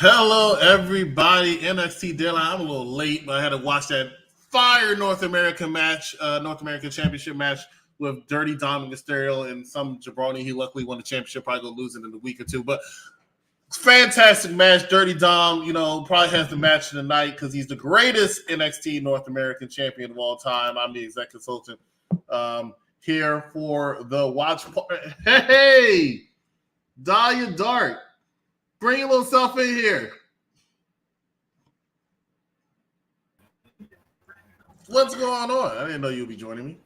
Hello, everybody. NXT Deadline. I'm a little late, but I had to watch that fire North American match, North American Championship match with Dirty Dom Mysterio and some jabroni. He luckily won the championship. Probably gonna lose it in a week or two, but fantastic match. Dirty Dom, probably has the match of the night because he's the greatest NXT North American champion of all time. I'm the exec consultant here for the watch party. Hey, Dahlia Dart. Bring your little self in here. What's going on? I didn't know you'd be joining me.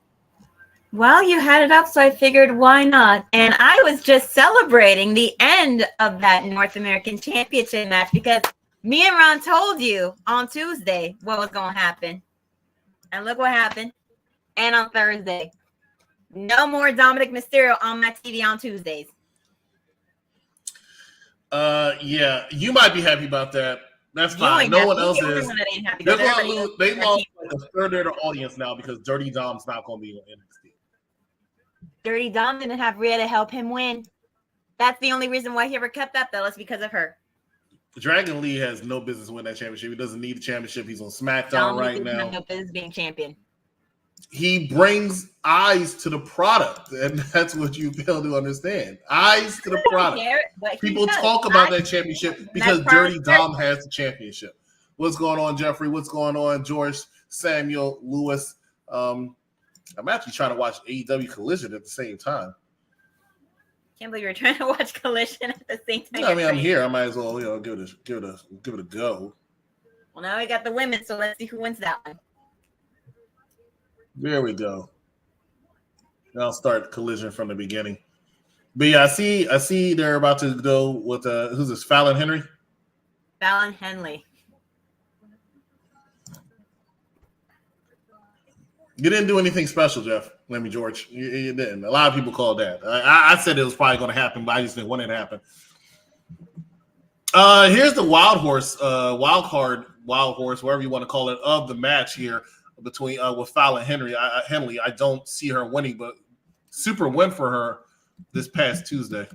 Well, you had it up, so I figured why not? And I was just celebrating the end of that North American Championship match because me and Ron told you on Tuesday what was going to happen. And look what happened. And on Thursday. No more Dominic Mysterio on my TV on Tuesdays. Yeah, you might be happy about that. That's fine. No one else is. They lost a third of the audience now because Dirty Dom's not going to be on NXT. Dirty Dom didn't have Rhea to help him win. That's the only reason why he ever kept that, though. It's because of her. Dragon Lee has no business winning that championship. He doesn't need the championship. He's on SmackDown right now. Have no business being champion. He brings eyes to the product, and that's what you fail to understand. Eyes to the product. People talk about that championship because Dirty Dom has the championship. What's going on, Jeffrey? What's going on, George, Samuel, Lewis? I'm actually trying to watch AEW Collision at the same time. Can't believe you're trying to watch Collision at the same time. Yeah, I mean, I'm here. I might as well, give it a go. Well, now we got the women, so let's see who wins that one. There we go. I'll start Collision from the beginning. But yeah, I see they're about to go with who's this? Fallon Henry? Fallon Henley. You didn't do anything special, Jeff. George. You didn't. A lot of people called that. I said it was probably going to happen, but I just didn't want it to happen. Here's the wild horse, whatever you want to call it, of the match here between with Fallon Henry. Henley. I don't see her winning, but super win for her this past Tuesday.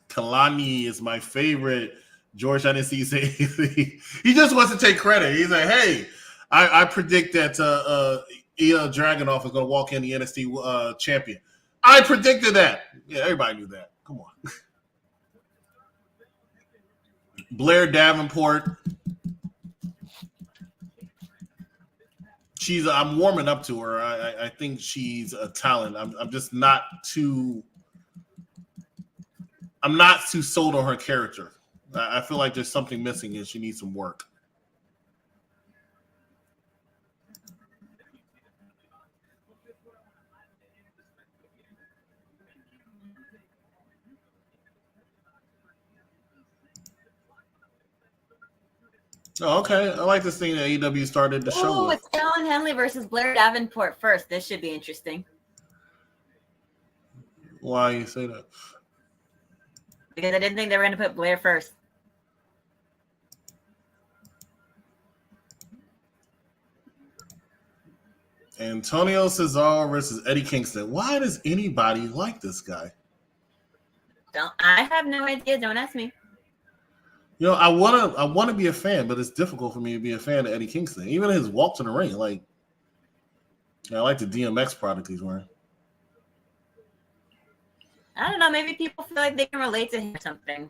Kalani is my favorite. George, I didn't see you say anything. He just wants to take credit. He's like, hey, I predict that Ilya Dragunov is going to walk in the NXT champion. I predicted that. Yeah, everybody knew that. Come on. Blair Davenport. I'm warming up to her. I think she's a talent. I'm just not too sold on her character. I feel like there's something missing and she needs some work. Oh, okay. I like this thing that AEW started the show with. It's Fallon Henley versus Blair Davenport first. This should be interesting. Why you say that? Because I didn't think they were going to put Blair first. Antonio Cesaro versus Eddie Kingston. Why does anybody like this guy? I have no idea. Don't ask me. I want to be a fan, but it's difficult for me to be a fan of Eddie Kingston. Even his walk to the ring, I like the DMX product he's wearing. I don't know. Maybe people feel like they can relate to him or something.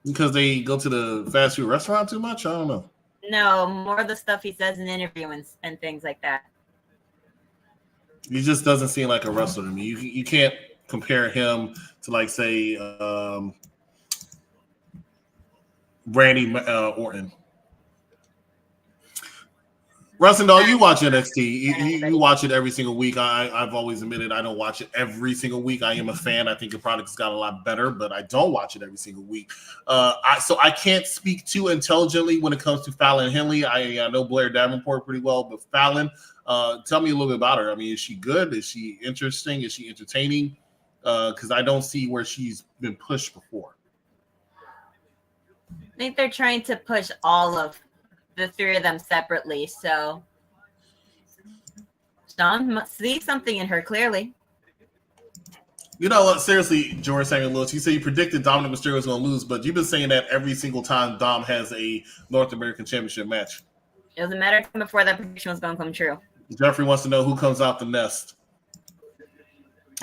Because they go to the fast food restaurant too much? I don't know. No, more of the stuff he says in interviews and things like that. He just doesn't seem like a wrestler to me. You can't compare him to, say, Randy Orton. Wrestling Dog, you watch NXT. You watch it every single week. I've always admitted I don't watch it every single week. I am a fan. I think the product's got a lot better, but I don't watch it every single week. So I can't speak too intelligently when it comes to Fallon Henley. I know Blair Davenport pretty well, but Fallon, tell me a little bit about her. I mean, is she good? Is she interesting? Is she entertaining? Because I don't see where she's been pushed before. I think they're trying to push all of the three of them separately. So John must see something in her, clearly. You know what? Seriously, George Samuel Lewis, you say you predicted Dominic Mysterio was going to lose, but you've been saying that every single time Dom has a North American Championship match. It was a matter of time before that prediction was going to come true. Jeffrey wants to know who comes out the nest.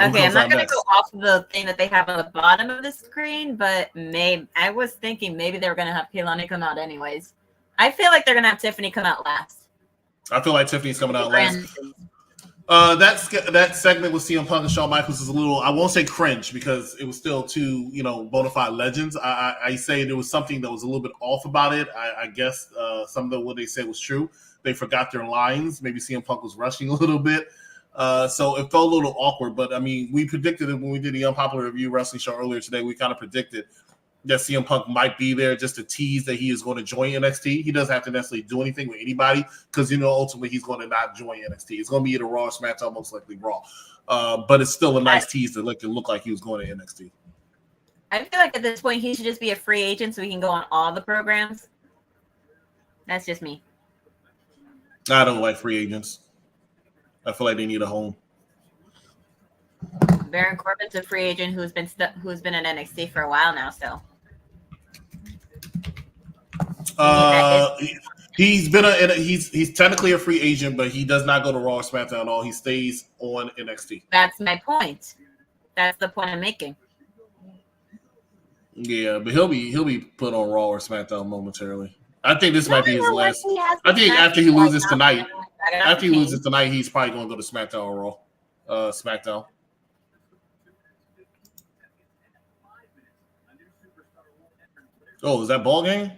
Okay, I'm not going to go off of the thing that they have on the bottom of the screen, but I was thinking maybe they were going to have Kaylani come out anyways. I feel like they're going to have Tiffany come out last. I feel like Tiffany's coming out last. That segment with CM Punk and Shawn Michaels is a little, I won't say cringe because it was still two, bona fide legends. I say there was something that was a little bit off about it. I guess some of what they said was true. They forgot their lines. Maybe CM Punk was rushing a little bit. So it felt a little awkward. But, I mean, we predicted it when we did the Unpopular Review wrestling show earlier today. We kind of predicted that CM Punk might be there just to tease that he is going to join NXT. He doesn't have to necessarily do anything with anybody because, ultimately he's going to not join NXT. It's going to be either Raw or SmackDown, most likely Raw. But it's still a nice tease to look like he was going to NXT. I feel like at this point he should just be a free agent so he can go on all the programs. That's just me. I don't like free agents. I feel like they need a home. Baron Corbin's a free agent who's been in NXT for a while now, so. He's technically a free agent, but he does not go to Raw or SmackDown at all. He stays on NXT. That's my point. That's the point I'm making. Yeah, but he'll be put on Raw or SmackDown momentarily. I think this might be his last. I think after he loses tonight, he's probably going to go to SmackDown or Raw. SmackDown. Oh, is that ball game?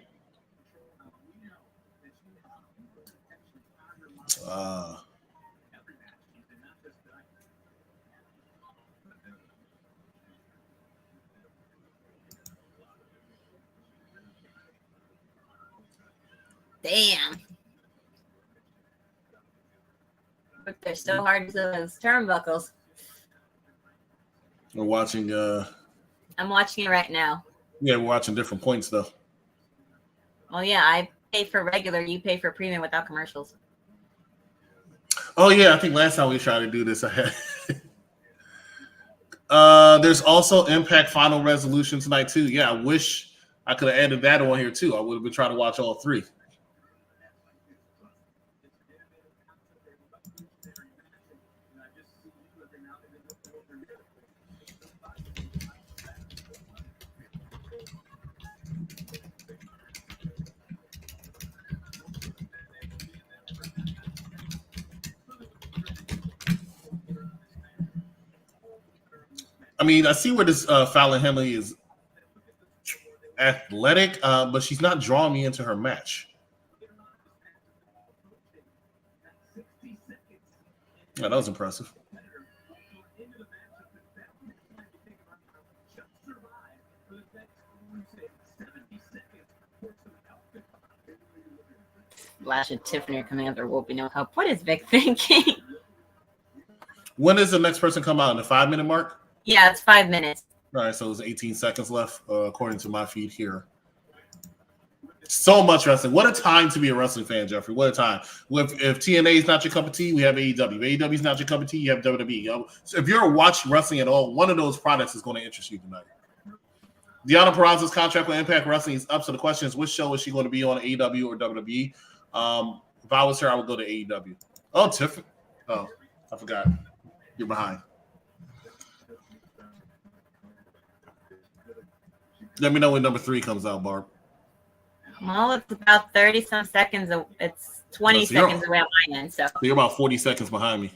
Damn. But they're so hard to those turnbuckles. We're watching. I'm watching it right now. Yeah, we're watching different points though. Well, yeah, I pay for regular. You pay for premium without commercials. Oh yeah, I think last time we tried to do this, I had. There's also Impact Final Resolution tonight too. Yeah, I wish I could have added that on here too. I would have been trying to watch all three. I mean, I see where this Fallon Henley is athletic, but she's not drawing me into her match. Yeah, that was impressive. Lash and Tiffany are coming up. There will be no help. What is Vic thinking? When does the next person come out? In the 5-minute mark? Yeah, it's 5 minutes. All right, so there's 18 seconds left, according to my feed here. So much wrestling. What a time to be a wrestling fan, Jeffrey. What a time. If TNA is not your cup of tea, we have AEW. AEW is not your cup of tea, you have WWE. So if you're watching wrestling at all, one of those products is going to interest you tonight. Deonna Purrazzo's contract with Impact Wrestling is up, so the question is, which show is she going to be on, AEW or WWE? If I was her, I would go to AEW. Oh, Tiffany. Oh, I forgot. You're behind. Let me know when number 3 comes out, Barb. Well, it's about 30-some seconds. It's 20 seconds away on my end. So you're about 40 seconds behind me.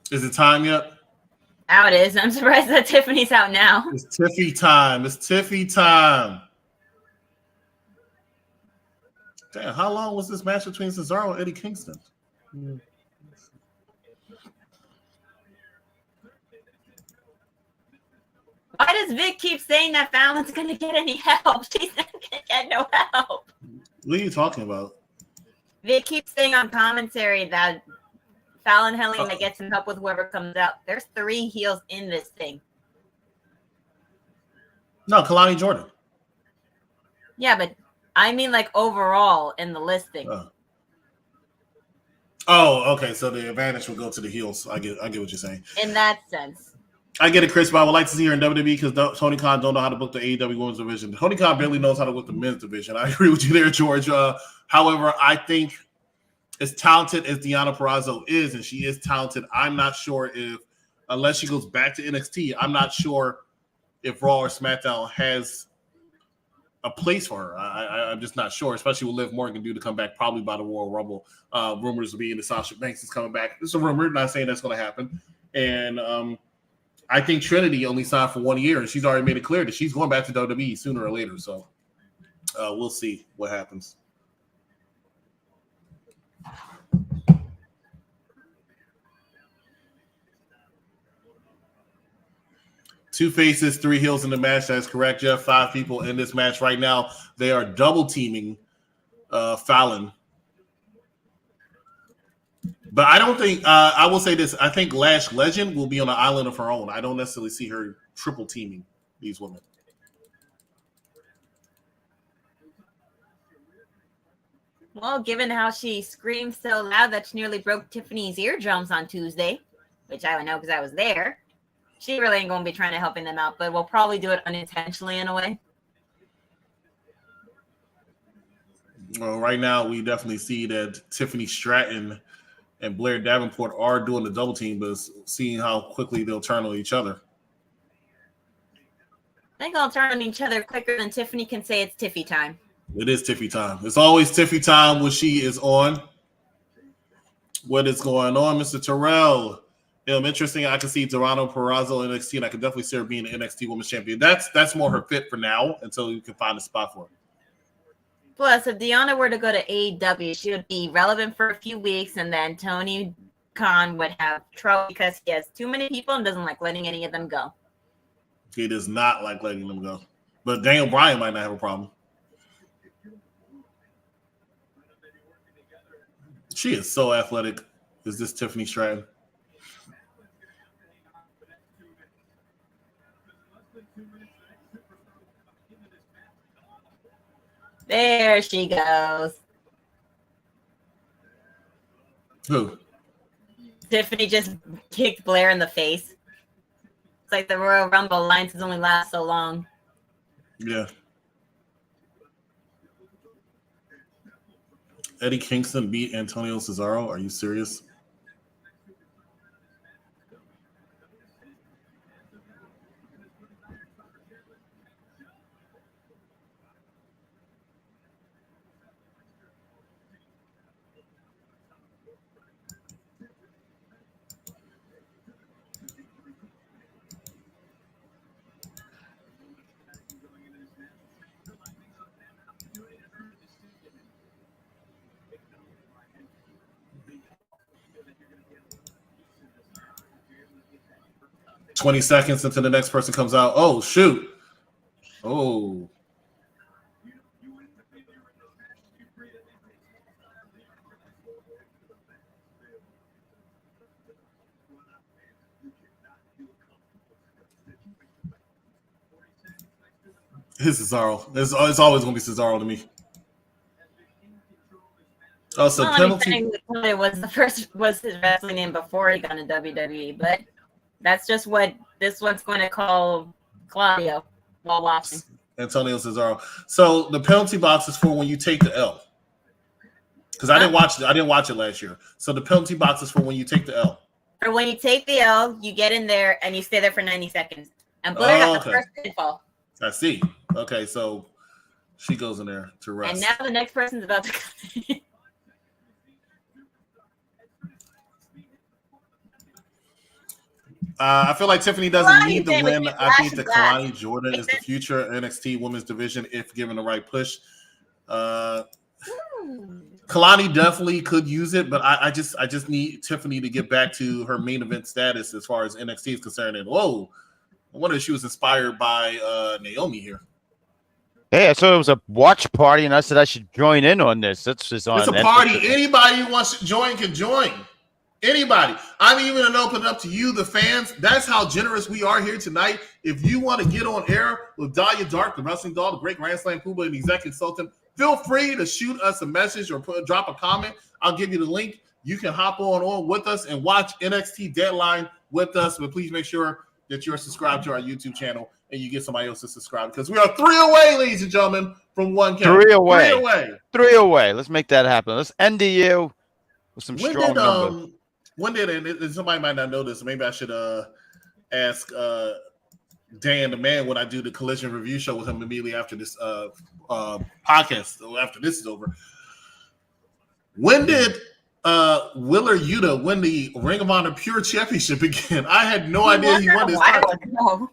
Is it time yet? Out it is. I'm surprised that Tiffany's out now. It's Tiffy time. It's Tiffy time. Damn, how long was this match between Cesaro and Eddie Kingston? Why does Vic keep saying that Fallon's going to get any help? She's not going to get no help. What are you talking about? Vic keeps saying on commentary that Fallon Henley that gets some help with whoever comes out. There's 3 heels in this thing. No, Kalani Jordan. Yeah, but I mean like overall in the listing. Oh, okay. So the advantage will go to the heels. I get what you're saying. In that sense. I get it, Chris, but I would like to see her in WWE because Tony Khan don't know how to book the AEW Women's Division. Tony Khan barely knows how to book the Men's Division. I agree with you there, George. However, I think as talented as Deonna Purrazzo is, and she is talented, I'm not sure if, unless she goes back to NXT, I'm not sure if Raw or SmackDown has a place for her. I'm just not sure, especially with Liv Morgan due to come back probably by the Royal Rumble. Rumors will be that Sasha Banks is coming back. It's a rumor, not saying that's going to happen. And I think Trinity only signed for 1 year, and she's already made it clear that she's going back to WWE sooner or later. So we'll see what happens. Two faces, 3 heels in the match. That's correct, Jeff. 5 people in this match right now. They are double teaming Fallon. But I don't think I will say this. I think Lash Legend will be on an island of her own. I don't necessarily see her triple teaming these women. Well, given how she screamed so loud that she nearly broke Tiffany's eardrums on Tuesday, which I would know because I was there, she really ain't going to be trying to helping them out, but we'll probably do it unintentionally in a way. Well, right now we definitely see that Tiffany Stratton and Blair Davenport are doing the double team, but seeing how quickly they'll turn on each other. I think they'll turn on each other quicker than Tiffany can say it's Tiffy time. It is Tiffy time. It's always Tiffy time when she is on. What is going on, Mr. Terrell? Interesting. I can see Deonna Purrazzo in NXT, and I can definitely see her being an NXT Women's Champion. That's more her fit for now until you can find a spot for her. Plus, if Deonna were to go to AEW, she would be relevant for a few weeks, and then Tony Khan would have trouble because he has too many people and doesn't like letting any of them go. He does not like letting them go. But Daniel Bryan might not have a problem. She is so athletic. Is this Tiffany Stratton? There she goes. Who? Tiffany just kicked Blair in the face. It's like the Royal Rumble alliances only last so long. Yeah. Eddie Kingston beat Antonio Cesaro. Are you serious? $20 seconds until the next person comes out. Oh, shoot. Oh. It's Cesaro. It's always going to be Cesaro to me. Oh, so penalty. It was his wrestling name before he got into WWE, but that's just what this one's going to call Claudio while watching. Antonio Cesaro. So the penalty box is for when you take the L. Because I didn't watch it. I didn't watch it last year. So the penalty box is for when you take the L. Or when you take the L, you get in there and you stay there for 90 seconds. And Blair got the first pinfall. I see. Okay, so she goes in there to rest. And now the next person's about to come in. I feel like Tiffany doesn't need the win. I think that Kalani Jordan is the future NXT Women's Division if given the right push. Kalani definitely could use it, but I just need Tiffany to get back to her main event status as far as NXT is concerned. And whoa, I wonder if she was inspired by Naomi here. Hey, I saw it was a watch party, and I said I should join in on this. That's just on. It's a party. Anybody who wants to join can join. Anybody. I'm even going to open it up to you, the fans. That's how generous we are here tonight. If you want to get on air with Dahlia Dark, the wrestling doll, the great Grand Slam Pooba, and executive consultant, feel free to shoot us a message or drop a comment. I'll give you the link. You can hop on with us and watch NXT Deadline with us. But please make sure that you're subscribed to our YouTube channel and you get somebody else to subscribe, because we are 3 away, ladies and gentlemen, from 1K. 3 away. 3 away. Let's make that happen. Let's end the year with some strong numbers. When did, and somebody might not know this, maybe I should ask Dan the Man when I do the Collision review show with him immediately after this podcast, after this is over. When did Wheeler Yuta win the Ring of Honor Pure Championship again? I had no idea he won this title.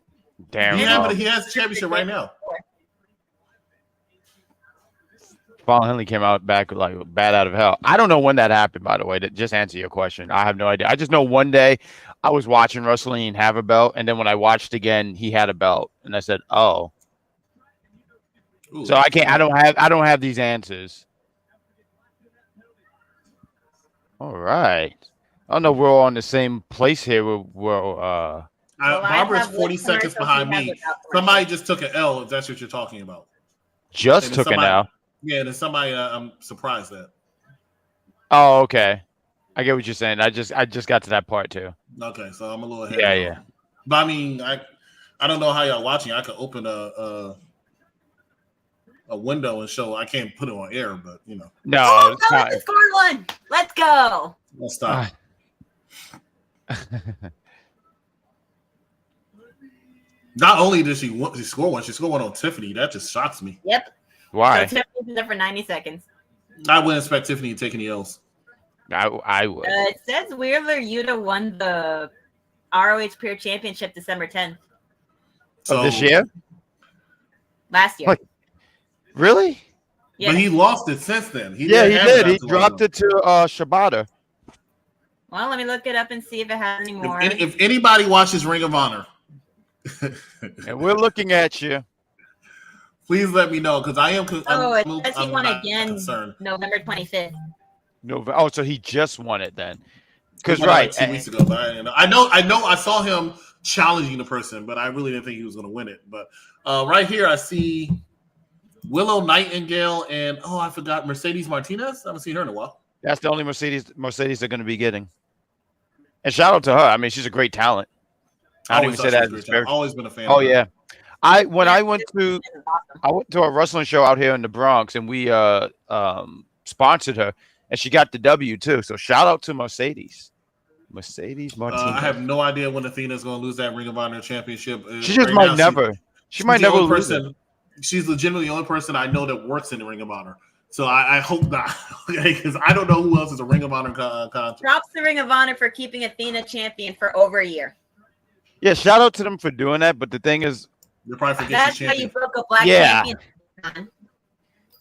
Damn. He has a championship right now. Paul Henley came out back like bad out of hell. I don't know when that happened, by the way. To just answer your question, I have no idea. I just know one day I was watching wrestling have a belt, and then when I watched again, he had a belt, and I said, "Oh." Ooh, so I can't. I don't have these answers. All right. I don't know. We're all in the same place here. Barbara's 40 seconds behind me. Somebody just took an L. If that's what you're talking about. Just took an L. Yeah, there's somebody I'm surprised at. Oh, okay. I get what you're saying. I just got to that part too. Okay, so I'm a little ahead. Yeah. But I mean, I don't know how y'all watching. I could open a window and show. I can't put it on air, but you know. No, it's not. Let's score one. Let's go. Let's stop. Not only did she score one, she scored one on Tiffany. That just shocks me. Yep. Why? So Tiffany's there for 90 seconds. I wouldn't expect Tiffany to take any else. I would. It says Wheeler Yuta won the ROH Pure Championship December 10th. So this year? Last year. What? Really? Yeah. But he lost it since then. He did. He dropped it to Shibata. Well, let me look it up and see if it has any more. If anybody watches Ring of Honor, and we're looking at you, please let me know, because I am. It says he won again concerned. November 25th. Oh, so he just won it then? Because right, like 2 weeks ago. But I know. I saw him challenging the person, but I really didn't think he was going to win it. But right here, I see Willow Nightingale and I forgot Mercedes Martinez. I haven't seen her in a while. That's the only Mercedes they're going to be getting. And shout out to her. I mean, she's a great talent. I don't even say that. I've always been a fan. Oh yeah. I went to a wrestling show out here in the Bronx, and we sponsored her, and she got the W too. So shout out to Mercedes Martinez. I have no idea when Athena's going to lose that Ring of Honor championship. She just might never. She might never lose it. She's legitimately the only person I know that works in the Ring of Honor. So I hope not, because I don't know who else is a Ring of Honor contract. Props to Ring of Honor for keeping Athena champion for over a year. Yeah, shout out to them for doing that. But the thing is, you're probably that's how you book a black champion.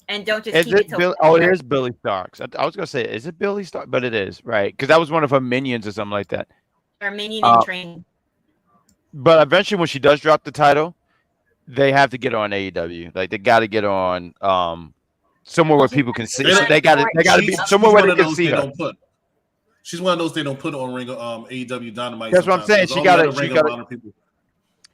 And don't just keep it till it is Billy Starks. I was gonna say, is it Billy Starks? But it is, right? Because that was one of her minions or something like that. Her minion in training. But eventually, when she does drop the title, they have to get her on AEW. Like they got to get her on somewhere where people can see. So they got to be somewhere where they can see her. She's one of those they don't put on Ring AEW Dynamite. That's what I'm saying. She got to.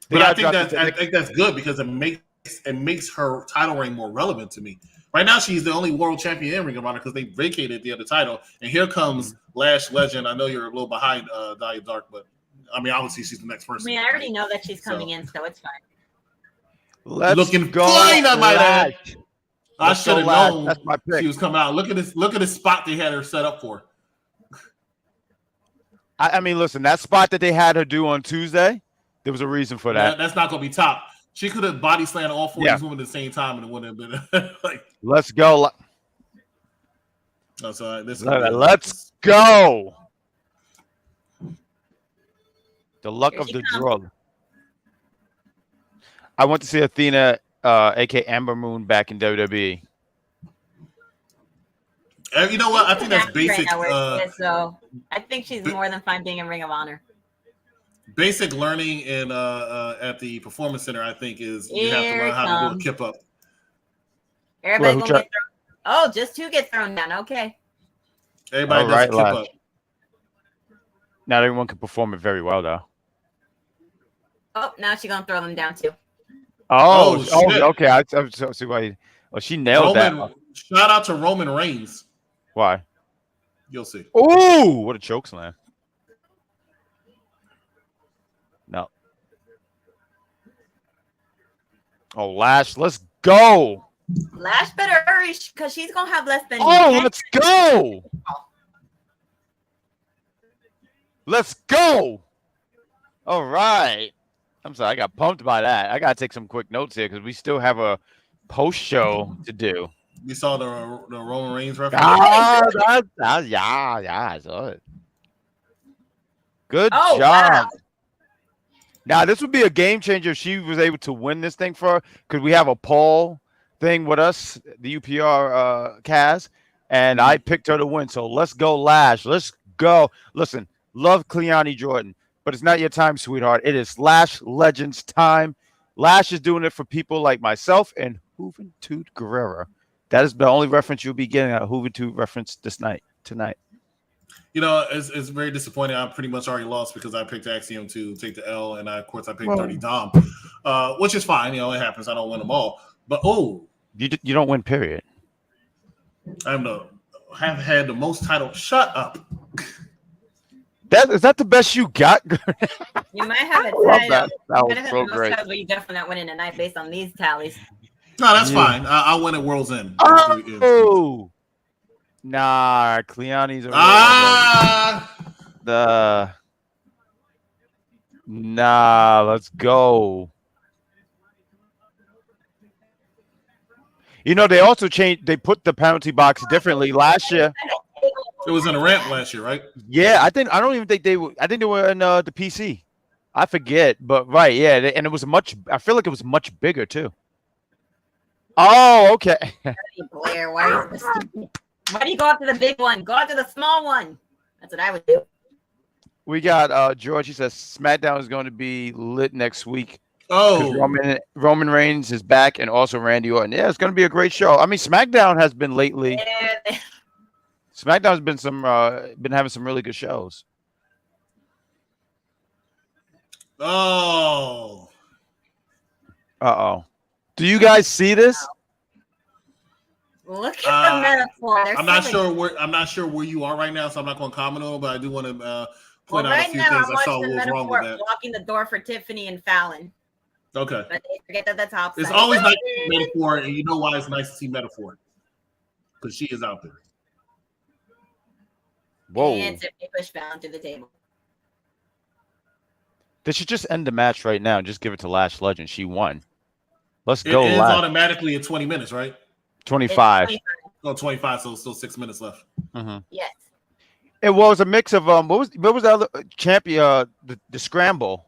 But I think that's good, because it makes her title reign more relevant to me. Right now, she's the only world champion in Ring of Honor because they vacated the other title. And here comes Lash Legend. I know you're a little behind Dahlia Dark, but I mean, obviously she's the next person. I mean, I already know that she's coming in, so it's fine. Looking fine, I might add. I should have known that's my pick. She was coming out. Look at this spot they had her set up for. I mean, listen, that spot that they had her do on Tuesday, there was a reason for that. That's not going to be top. She could have body slammed all four of these women at the same time, and it wouldn't have been like. Let's go. Oh, sorry. Let's go. The luck of the drug. I went to see Athena, aka Amber Moon, back in WWE. You know what? I think that's basic. So I think she's more than fine being in Ring of Honor. Basic learning in at the Performance Center, I think, is you have to learn how to do a kip up. Everybody's gonna get thrown. Oh, just two get thrown down. Okay. Everybody does a kip up. Not everyone can perform it very well, though. Oh, now she's gonna throw them down too. Oh, shit. okay. I see why. Oh, she nailed that. Shout out to Roman Reigns. Why? You'll see. Ooh, what a choke slam. No. Oh, Lash, let's go. Lash better hurry because she's gonna have less than. Oh, let's go. Let's go. All right. I'm sorry, I got pumped by that. I gotta take some quick notes here because we still have a post show to do. You saw the Roman Reigns reference? Yeah, I saw it. Good Oh, job. wow. Now, this would be a game changer if she was able to win this thing for her, because we have a poll thing with us, the UPR Kaz, and I picked her to win. So let's go, Lash. Let's go. Listen, love Cleone Jordan, but it's not your time, sweetheart. It is Lash Legends time. Lash is doing it for people like myself and Juventud Guerrera. That is the only reference you'll be getting a Juventud reference tonight. You know, it's very disappointing. I pretty much already lost because I picked Axiom to take the L, and of course I picked Dirty Dom, which is fine. You know, it happens. I don't win them all, but you don't win. Period. Have had the most titles. Shut up. Is that the best you got? You might have a That title. was so great. But you definitely not winning tonight based on these tallies. No, that's fine. I'll win at World's End. Oh. Nah, Cleone's a let's go. You know, they also changed. They put the penalty box differently last year. It was in a ramp last year, right? Yeah, I don't even think they were. I think they were in the PC. I forget, but right, yeah, and it was I feel like it was much bigger too. Oh, okay. Blair, why do you go after the big one? Go after the small one. That's what I would do. We got George. He says SmackDown is going to be lit next week. Oh, Roman Reigns is back, and also Randy Orton. Yeah, it's going to be a great show. I mean, SmackDown has been lately. Yeah. SmackDown's been having some really good shows. Oh. Uh-oh. Do you guys see this? Look at the metaphor. I'm not sure where you are right now, so I'm not going to comment on it, but I do want to point out a few things I saw what was wrong with that. Blocking the door for Tiffany and Fallon. Okay. But they forget that the top It's side. always nice to see metaphor, and you know why it's nice to see metaphor. Because she is out there. Whoa. And Tiffany pushed Fallon to the table. They should just end the match right now and just give it to Lash Legend. She won. Let's It go, ends Lash. automatically at 20 minutes, right? 25. 25, so still 6 minutes left. Mm-hmm. Yes. It was a mix of what was the other champion? The scramble.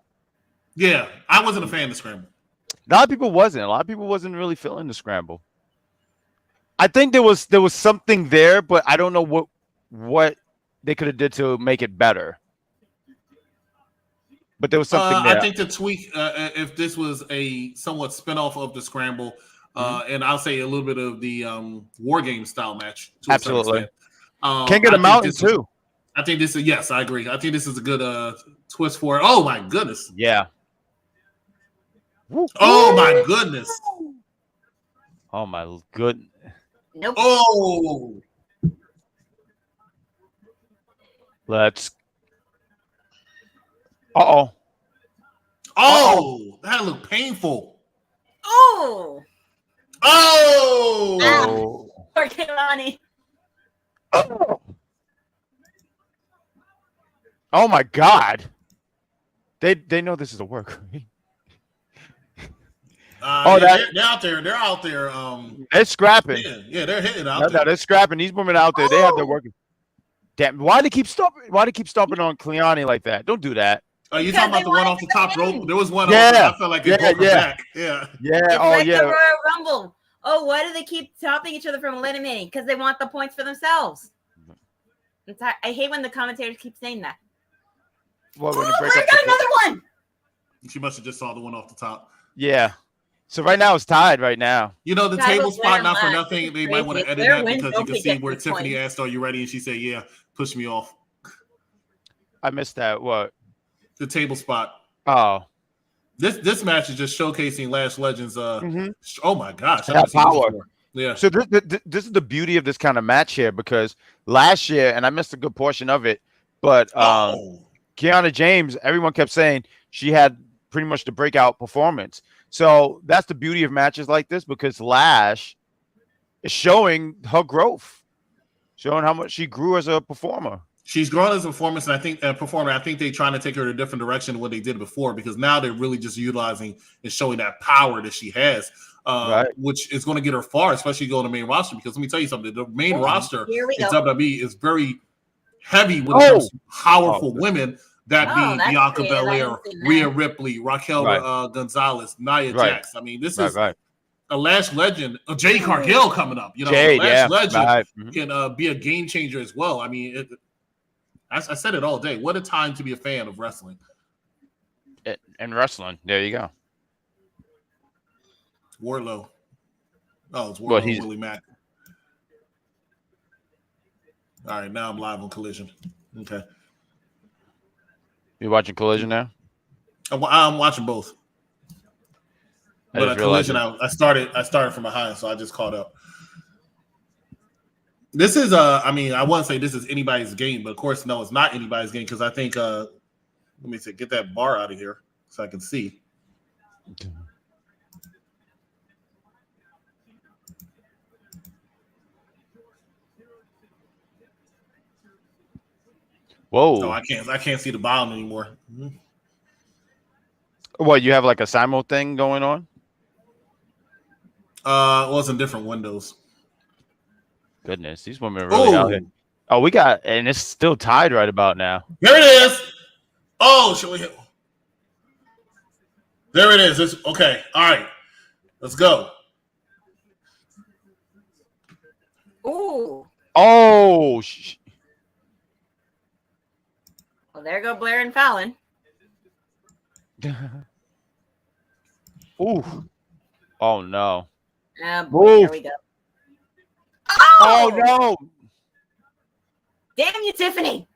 Yeah, I wasn't a fan of the scramble. A lot of people wasn't really feeling the scramble. I think there was something there, but I don't know what they could have did to make it better. But there was something there. I think the tweak, if this was a somewhat spinoff of the scramble, and I'll say a little bit of the war game style match. Absolutely. Can't get a mountain too. I think this is, yes, I agree. I think this is a good twist for it. Oh my goodness. Yeah. Oh my goodness. Oh my goodness. Nope. Oh. Let's. Uh-oh. Oh, that looked painful. Oh. Oh. Poor Kehlani. Oh my God. They know this is a work. They're out there. They're out there. They're scrapping. Yeah, they're hitting out there. No, they're scrapping. These women out there, they have their working. Damn, why they keep stopping on Cleone like that? Don't do that. You talking about the one off the top rope? There was one. Yeah. I felt like it broke her back. Yeah. Yeah. It's like yeah. the Royal Rumble. Oh, why do they keep stopping each other from eliminating? Because they want the points for themselves. I hate when the commentators keep saying that. Well, I got another one. She must have just saw the one off the top. Yeah. So right now it's tied right now. You know, the table spot, not for last. nothing. They might want to edit that because you can see where Tiffany asked, "Are you ready?" And she said, "Yeah." Push me off. I missed that. What? The table spot. Oh. This match is just showcasing Lash Legends. Mhm. Oh my gosh, I That haven't seen this power. before. Yeah. So this is the beauty of this kind of match here, because last year, and I missed a good portion of it, but Kiana James, everyone kept saying she had pretty much the breakout performance. So that's the beauty of matches like this, because Lash is showing her growth, showing how much she grew as a performer. She's grown as a performance, and I think performer. I think they're trying to take her in a different direction than what they did before, because now they're really just utilizing and showing that power that she has, Right. which is going to get her far, especially going to main roster. Because let me tell you something: the main roster Here we in go. WWE is very heavy when it comes to powerful women. That being that's Bianca creative. I Belair, didn't see that. Rhea Ripley, Raquel Gonzalez, Nia Right. Jax. I mean, this is Right. a Lash Legend. Jade Cargill coming up. You know, Jade, Lash Legend right. can be a game changer as well. I mean, I said it all day. What a time to be a fan of wrestling. And wrestling. There you go. Wardlow. Oh, it's Wardlow. Well, Willie Mack. All right, now I'm live on Collision. Okay. You watching Collision now? I'm watching both. But Collision, I started from behind, so I just caught up. This is I mean, I wouldn't say this is anybody's game, but of course, no, it's not anybody's game, because I think let me see, get that bar out of here so I can see. Whoa. Oh, I can't see the bottom anymore. What, you have like a simul thing going on? Well, it's in different windows. Goodness, these women are really out here. Oh, we got, and it's still tied right about now. Here it is. Oh, shall we hit? There it is. Okay. All right. Let's go. Ooh. Oh. Well, there go Blair and Fallon. Ooh. Oh no. Boy, here we go. Oh no. Damn you, Tiffany.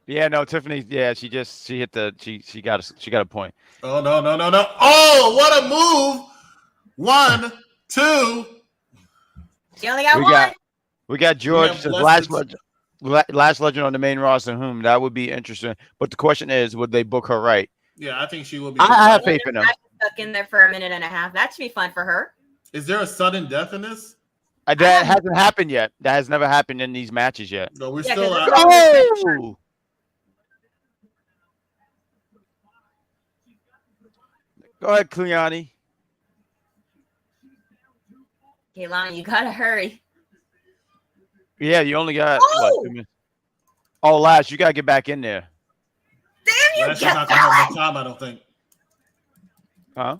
Yeah, no, Tiffany. Yeah, she hit she got a point. Oh no. Oh, what a move! 1, 2. She only got one. We got George says last legend on the main roster. That would be interesting. But the question is, would they book her right? Yeah, I think she will be. I have faith in them. Stuck in there for a minute and a half. That should be fun for her. Is there a sudden death in this? That hasn't happened yet. That has never happened in these matches yet. No, we're still. Oh! Go ahead, Cleani. Kehlani, you gotta hurry. Yeah, you only got what, 2 minutes? Oh, Lash, you gotta get back in there. Damn you! Lash is not gonna have enough time, I don't think. Huh?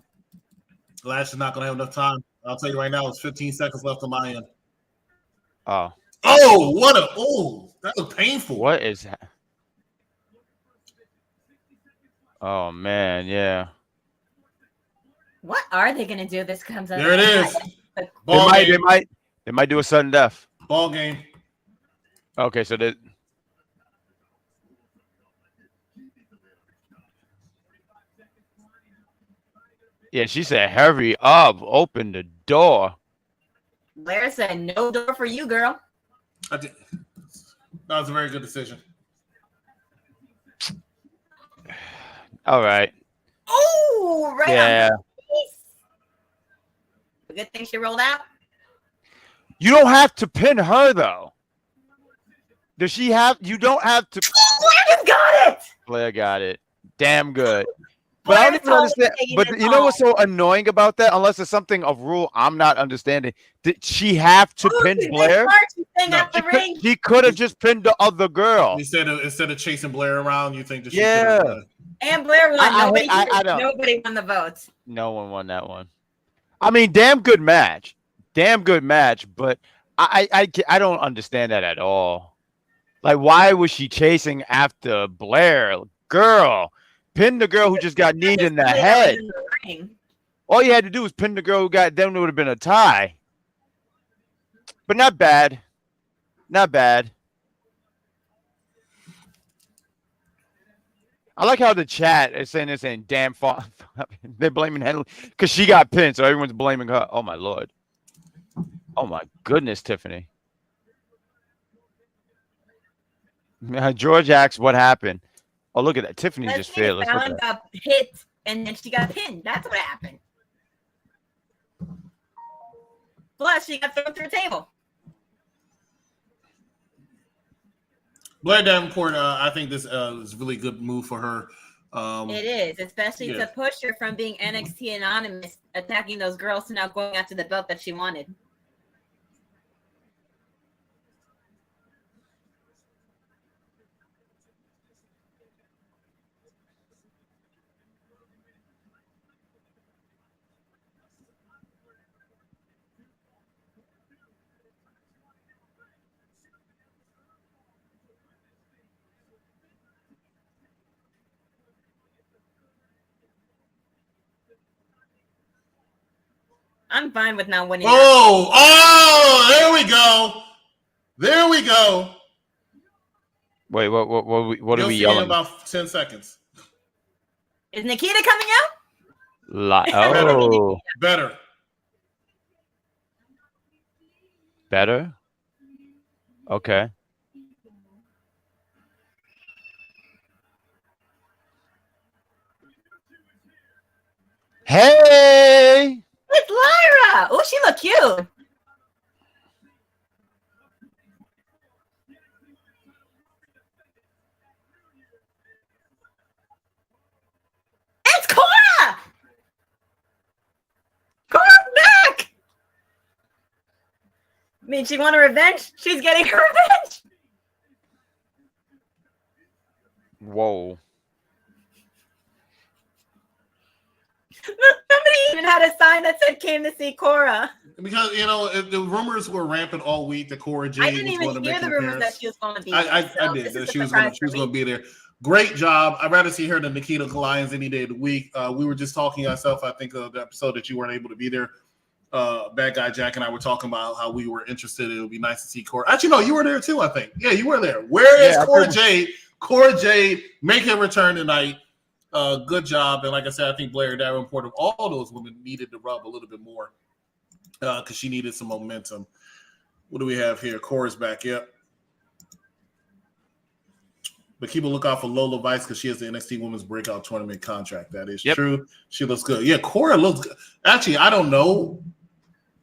Lash is not gonna have enough time. I'll tell you right now, it's 15 seconds left on my end. Oh. Oh, that was painful. What is that? Oh man, yeah. What are they gonna do? This comes up. There it is. They might do a sudden death. Ball game. Okay, so that. Yeah, she said, "Hurry up! Open the door." Blair said, "No door for you, girl." That was a very good decision. All right. Oh, right. Yeah. A good thing she rolled out. You don't have to pin her though. Does she have? You don't have to. Blair just got it. Blair got it. Damn good. But I don't even Blair's understand. But taking you it know all. what's so annoying about that? Unless it's something of rule I'm not understanding. Did she have to pin Blair? She could have just pinned the other girl. Instead of chasing Blair around, you think that she Yeah. could have, And Blair won. I Nobody won the votes. No one won that one. I mean, damn good match. But I don't understand that at all. Like, why was she chasing after Blair? Girl, pin the girl who just got kneed in the head. All you had to do was pin the girl who got them. It would have been a tie. But not bad. Not bad. I like how the chat is saying damn they're blaming Henley because she got pinned, so everyone's blaming her. Oh my lord. Oh my goodness, Tiffany. George asks what happened. Oh, look at that. Tiffany's just fearless. Fallon got hit and then she got pinned. That's what happened. Plus, she got thrown through a table. Blair Davenport, I think this is a really good move for her. It is, especially to push her from being NXT anonymous, attacking those girls to now going after the belt that she wanted. I'm fine with not winning. There we go. There we go. Wait, what are we see yelling? in about 10 seconds. Is Nikita coming out? Oh, Better. Better? Okay. Hey! It's Lyra. Oh, she look cute. It's Cora. Cora's back. I mean, she want a revenge. She's getting her revenge. Whoa. Somebody even had a sign that said "Came to see Cora." Because the rumors were rampant all week that Cora Jade I didn't was going even to hear make the an rumors appearance. that she was going to be. I did. That she was going to be there. Great job. I'd rather see her than Nikita Lyons any day of the week. We were just talking ourselves, I think, of the episode that you weren't able to be there. Bad Guy Jack and I were talking about how we were interested. It would be nice to see Cora. Actually, no, you were there too, I think. Yeah, you were there. Where is Cora Jade? Cora Jade making a return tonight. Good job. And like I said, I think Blair Davenport of all those women needed to rub a little bit more because she needed some momentum. What do we have here? Cora's back. Yep. But keep a lookout for Lola Vice because she has the NXT Women's Breakout Tournament contract. That is true. She looks good. Yeah, Cora looks good. Actually, I don't know.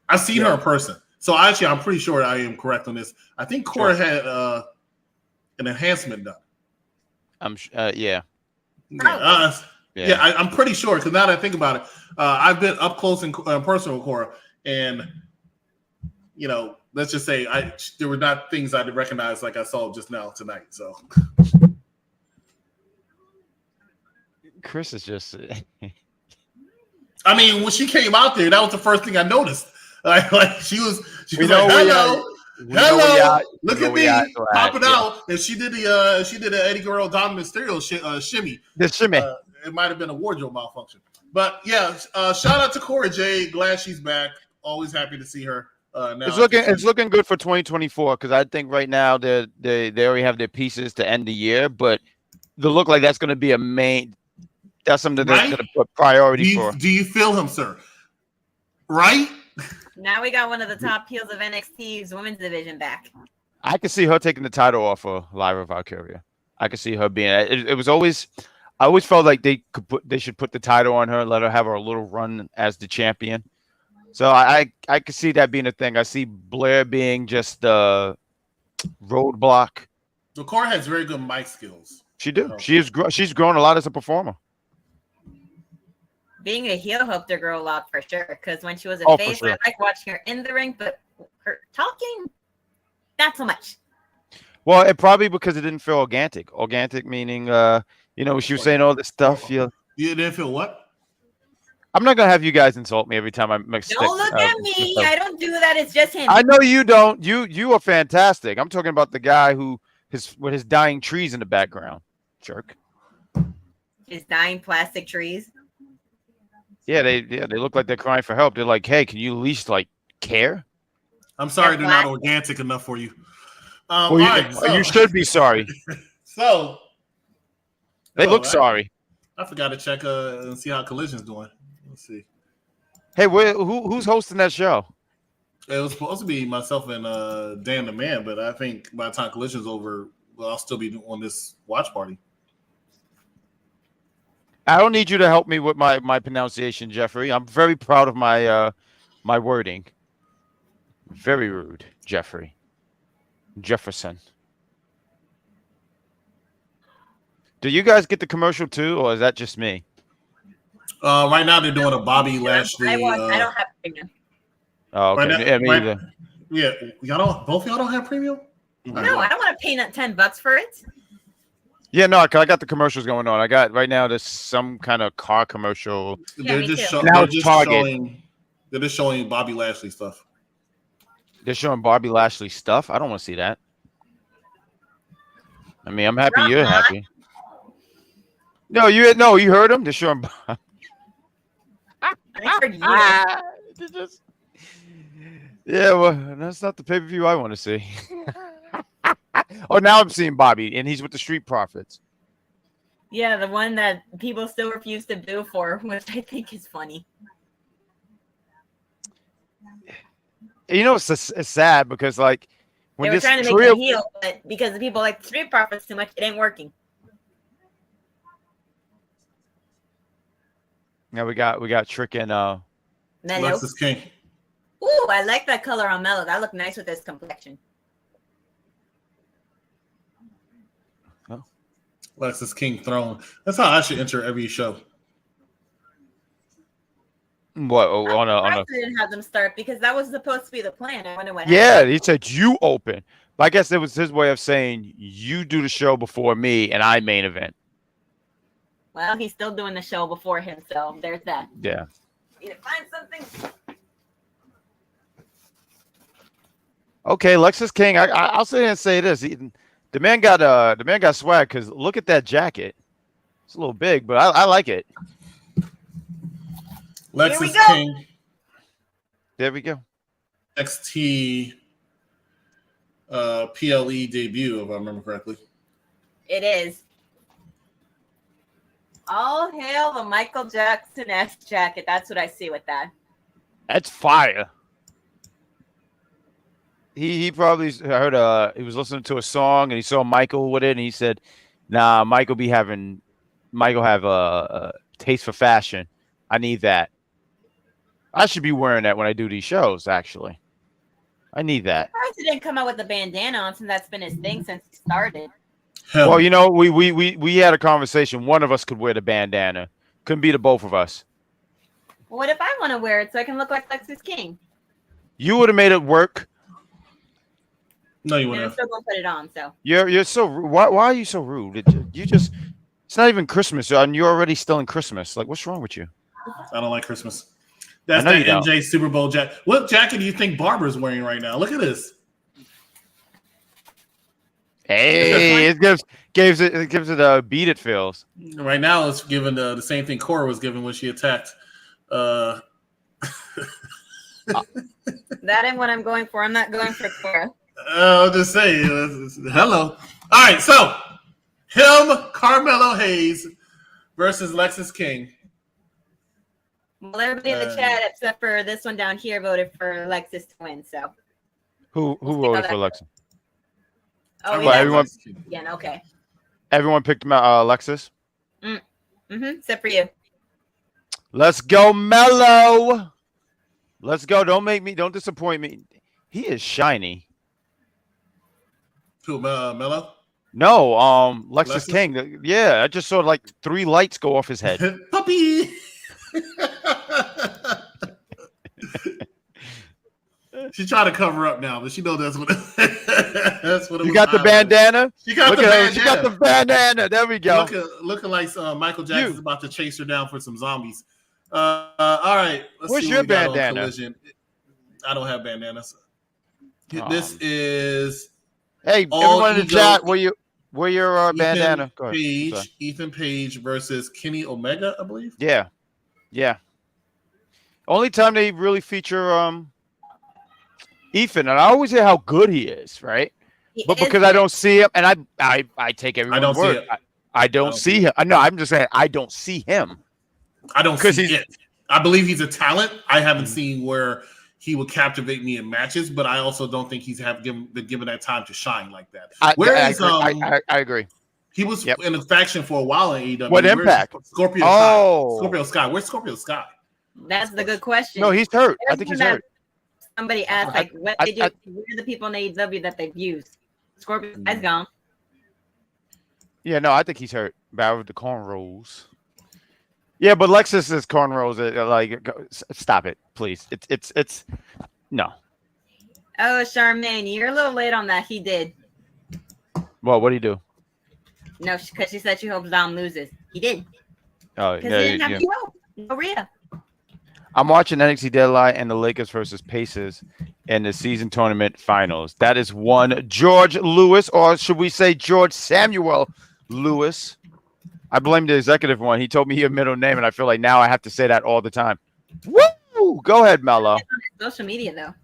I've seen her in person. So I'm pretty sure I am correct on this. I think Cora had an enhancement done. Yeah. I'm pretty sure because now that I think about it, I've been up close and personal with Cora, and let's just say there were not things I recognize like I saw just now tonight. So Chris is just. I mean, when she came out there, that was the first thing I noticed. Like she was like, hello. Look at me popping out, and she did the Eddie Guerrero Donovan Mysterio shimmy. The shimmy. It might have been a wardrobe malfunction, but yeah. Shout out to Cora Jade. Glad she's back. Always happy to see her. Now it's looking good for 2024 because I think right now they already have their pieces to end the year, but the look like that's going to be a main. That's something that's going to put priority for. Do you feel him, sir? Right. Now we got one of the top heels of NXT's women's division back. I could see her taking the title off of Lyra Valkyria. I could see her being. It was always. I always felt like they should put the title on her and let her have her little run as the champion. So I could see that being a thing. I see Blair being just the roadblock. So Cora has very good mic skills. She do. She's grown a lot as a performer. Being a heel helped her grow a lot for sure. Because when she was a face, I like watching her in the ring, but her talking, not so much. Well, it probably because it didn't feel organic. Organic meaning, she was saying all this stuff. You didn't feel what? I'm not gonna have you guys insult me every time I mix. Don't look at me. I don't do that. It's just him. I know you don't. You are fantastic. I'm talking about the guy with his dying trees in the background. Jerk. His dying plastic trees. Yeah, they look like they're crying for help. They're like, hey, can you at least care? I'm sorry, they're not organic enough for you. You should be sorry. So They look sorry. I forgot to check and see how Collision's doing. Let's see. Hey, who's hosting that show? It was supposed to be myself and Dan the Man, but I think by the time Collision's over, I'll still be on this watch party. I don't need you to help me with my pronunciation, Jeffrey. I'm very proud of my my wording. Very rude, Jeffrey. Jefferson. Do you guys get the commercial too, or is that just me? Right now they're doing a Bobby Lashley. I don't have premium. Oh, okay. Right now, yeah, me either. Yeah, y'all don't. Both y'all don't have premium. No, I don't want to pay $10 for it. Yeah, no, I got the commercials going on. I got right now. There's some kind of car commercial. They're me just, too. they're just showing Bobby Lashley stuff. They're showing Bobby Lashley stuff. I don't want to see that. I mean, I'm happy you're happy. No, you heard him. They're showing. I heard you. Yeah, well, that's not the pay-per-view I want to see. Oh, now I'm seeing Bobby, and he's with the Street Profits. Yeah, the one that people still refuse to boo for, which I think is funny. You know, it's sad because like when they were this trying to make him heel, but because the people like the Street Profits too much, it ain't working. Now we got Trick and Mello. Lexus King. Ooh, I like that color on Mello. That looked nice with his complexion. Lexus King throne. That's how I should enter every show. What on a didn't have them start because that was supposed to be the plan. I wonder what. Yeah, happened. he said you open. But I guess it was his way of saying you do the show before me and I main event. Well, he's still doing the show before him, so there's that. Yeah. Need to find something. Okay, Lexus King. I'll sit here and say this: the man got swag because look at that jacket. It's a little big, but I like it. Lexus King. There we go. NXT PLE debut, if I remember correctly. It is. All hail the Michael Jackson-esque jacket. That's what I see with that. That's fire. He probably heard he was listening to a song and he saw Michael with it and he said, "Nah, Michael have a taste for fashion. I need that. I should be wearing that when I do these shows. Actually, I need that." He didn't come out with a bandana on since that's been his thing since he started. Hell. Well, you know, we had a conversation. One of us could wear the bandana. Couldn't be the both of us. Well, what if I want to wear it so I can look like Lexus King? You would have made it work. No, you And wouldn't I'm have. still gonna put it on. So You're so why are you so rude? It's not even Christmas and you're already still in Christmas. Like, what's wrong with you? I don't like Christmas. That's I know that you MJ Super Bowl jacket. What jacket do you think Barbara's wearing right now? Look at this. Hey, it gives it a beat it feels. Right now, it's giving the same thing Cora was given when she attacked. that ain't what I'm going for. I'm not going for Cora. I'll just say, hello. All right, so him, Carmelo Hayes versus Lexus King. Well, everybody in the chat except for this one down here voted for Lexus to win. So Who voted for Lexus? Oh, Well, everyone, yeah, okay. Everyone picked Lexus. Except for you. Let's go, Mello. Let's go. Don't disappoint me. He is shiny. Who, Mello? No, Lexus King. Yeah, I just saw like 3 lights go off his head. Puppy. She's trying to cover up now, but she knows that's what that's what it was. You got the bandana? She got the bandana. She got the bandana. There we go. Looking like Michael Jackson's about to chase her down for some zombies. All right. What's your bandana? I don't have bandanas. This is. Hey, everyone in the chat, where your bandana? Go ahead. Ethan Page versus Kenny Omega, I believe. Yeah. Only time they really feature Ethan, and I always hear how good he is, right? But because I don't see him, and I take everyone's word. I don't see him. No, I'm just saying I don't see him. I don't see it. I believe he's a talent. I haven't seen where he would captivate me in matches, but I also don't think he's been given that time to shine like that. I agree. He was in a faction for a while in AEW. What Impact? Scorpio Sky. Scorpio Sky. Where's Scorpio Sky? That's the good question. No, he's hurt. I think he's hurt. Somebody asked, like, what they do. Where are the people in AEW that they've used? Scorpio Sky's gone. Yeah, no, I think he's hurt. Bad with the cornrows. Yeah, but Lexus is cornrows. Like, stop it, please. It's no. Oh, Charmaine, you're a little late on that. He did. Well, what did he do? No, because she said she hopes Dom loses. He did. Oh, because he didn't have no Rhea. I'm watching NXT Deadline and the Lakers versus Pacers in the season tournament finals. That is one George Lewis, or should we say George Samuel Lewis? I blame the executive one. He told me your middle name, and I feel like now I have to say that all the time. Woo! Go ahead, Mello. It's on social media, though.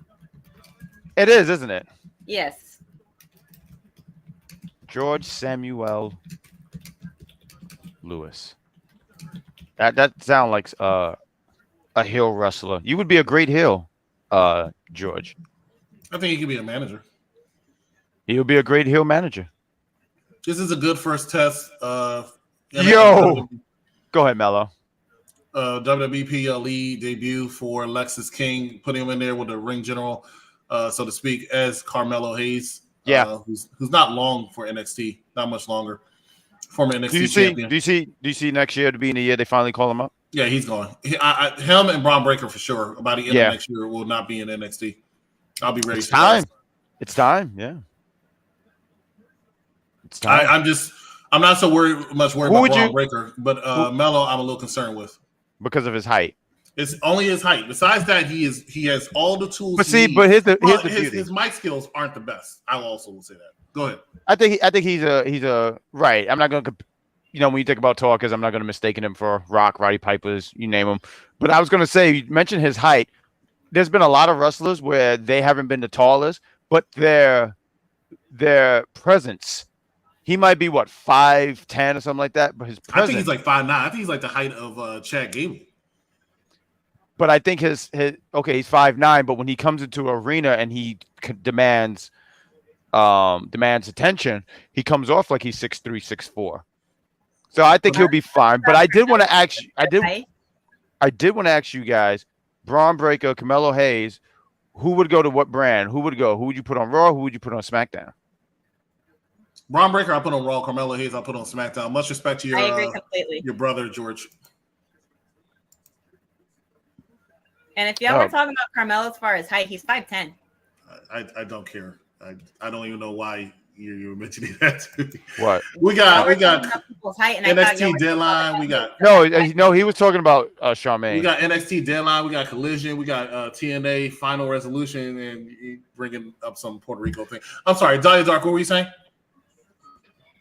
It is, isn't it? Yes. George Samuel Lewis. That sounds like a heel wrestler. You would be a great heel, George. I think he could be a manager. He would be a great heel manager. This is a good first test. Go ahead, Mello. WWE lead debut for Lexus King, putting him in there with the ring general, so to speak, as Carmelo Hayes. Yeah, who's not long for NXT, not much longer. Former NXT champion. Do you see next year to be in the year they finally call him up? Yeah, he's going. Him and Braun Breaker for sure. About the end of next year will not be in NXT. I'll be ready. It's time. It's time. Yeah. It's time. I'm not so much worried about Braun Breaker, but Melo, I'm a little concerned with because of his height. It's only his height. Besides that, he has all the tools. But see, but here's the beauty. His mic skills aren't the best. I also will say that. Go ahead. I think he's a right. I'm not going to, when you think about talkers, I'm not going to mistake him for Rock, Roddy Pipers, you name them. But I was going to say, you mentioned his height. There's been a lot of wrestlers where they haven't been the tallest, but their presence. He might be 5'10" or something like that, but his presence. I think he's like 5'9". I think he's like the height of Chad Gable. But I think he's 5'9", but when he comes into an arena and he demands attention, he comes off like he's 6'3", 6'4". So I think he'll be fine. But I did want to ask you, I did want to ask you guys, Braun Breaker, Carmelo Hayes, who would go to what brand? Who would go? Who would you put on Raw? Who would you put on SmackDown? Braun Breaker, I put on Raw. Carmelo Hayes, I put on SmackDown. Much respect to I agree completely. Your brother, George. And if y'all were talking about Carmelo as far as height, he's 5'10". I don't care. I don't even know why you're mentioning that. What? We got NXT Deadline. We got no. He was talking about Charmaine. We got NXT Deadline. We got Collision. We got TNA Final Resolution, and bringing up some Puerto Rico thing. I'm sorry, Dahlia Dark. What were you saying?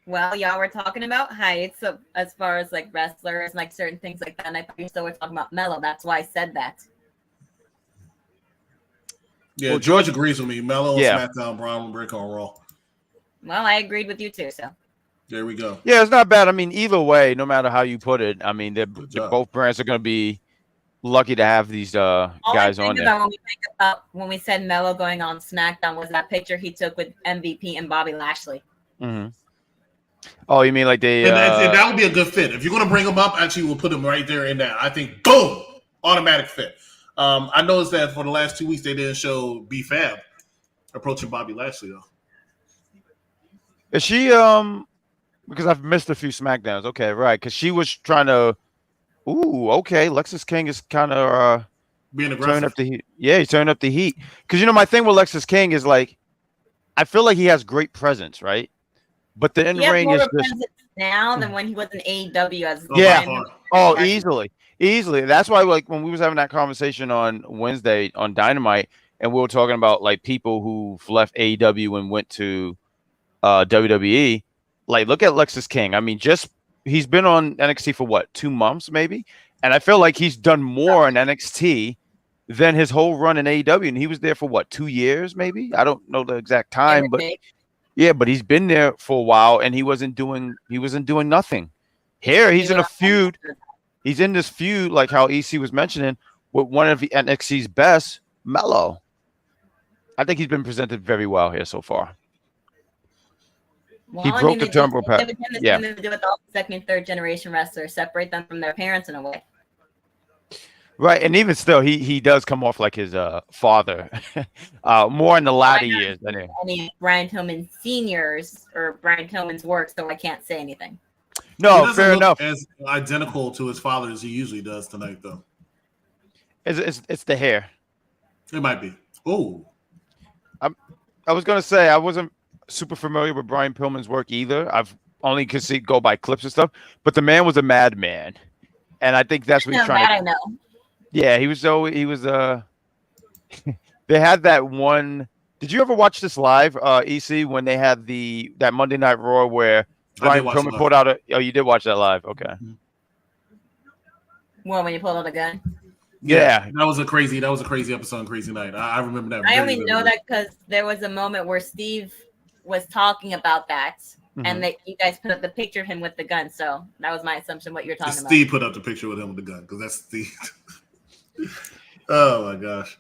Well, y'all were talking about heights as far as like wrestlers, like certain things like that. And I thought you still were talking about Melo. That's why I said that. Yeah, George agrees with me. Melo on SmackDown, Braun Breaker on Raw. Well, I agreed with you too, so. There we go. Yeah, it's not bad. I mean, either way, no matter how you put it, I mean, both brands are going to be lucky to have these guys on there. When we said Melo going on SmackDown was that picture he took with MVP and Bobby Lashley. Mm-hmm. Oh, you mean like they? And that would be a good fit. If you're going to bring him up, actually, we'll put him right there in that. I think, boom, automatic fit. I noticed that for the last 2 weeks they didn't show B-Fab approaching Bobby Lashley though. Is she because I've missed a few SmackDowns. Okay, right. Because she was trying to Lexus King is kind of being aggressive. Turning up the heat. Yeah, he's turning up the heat. Because my thing with Lexus King is like I feel like he has great presence, right? But the in-ring is just now than when he was in AEW as Easily. That's why, like, when we was having that conversation on Wednesday on Dynamite, and we were talking about like people who've left AEW and went to WWE. Like, look at Lexus King. I mean, he's been on NXT for 2 months, maybe, and I feel like he's done more in NXT than his whole run in AEW, and he was there for 2 years, maybe. I don't know the exact time, but Yeah, but he's been there for a while, and he wasn't doing nothing. Here, he's in a feud. He's in this feud, like how EC was mentioning, with one of the NXT's best, Mello. I think he's been presented very well here so far. Well, He broke the turnbuckle pad. Yeah. Do with all the second and third generation wrestlers, separate them from their parents in a way. Right, and even still, he does come off like his father, more in the latter years than him. Any Brian Pillman seniors or Brian Pillman's work, so I can't say anything. No, fair enough. As identical to his father as he usually does tonight, though. It's the hair. It might be. Oh, I was gonna say I wasn't super familiar with Brian Pillman's work either. I've only could see go by clips and stuff, but the man was a madman, and I think that's what he's trying to. I know. Yeah, he was. They had that one. Did you ever watch this live, EC, when they had that Monday Night Raw where Brian Pillman pulled out Oh, you did watch that live? Okay. Well, when you pulled out a gun. Yeah, that was a crazy episode on Crazy Night. I remember that. I only know that because there was a moment where Steve was talking about that, and that you guys put up the picture of him with the gun. So that was my assumption. What you're talking about. Steve put up the picture with him with the gun because that's Steve. Oh my gosh!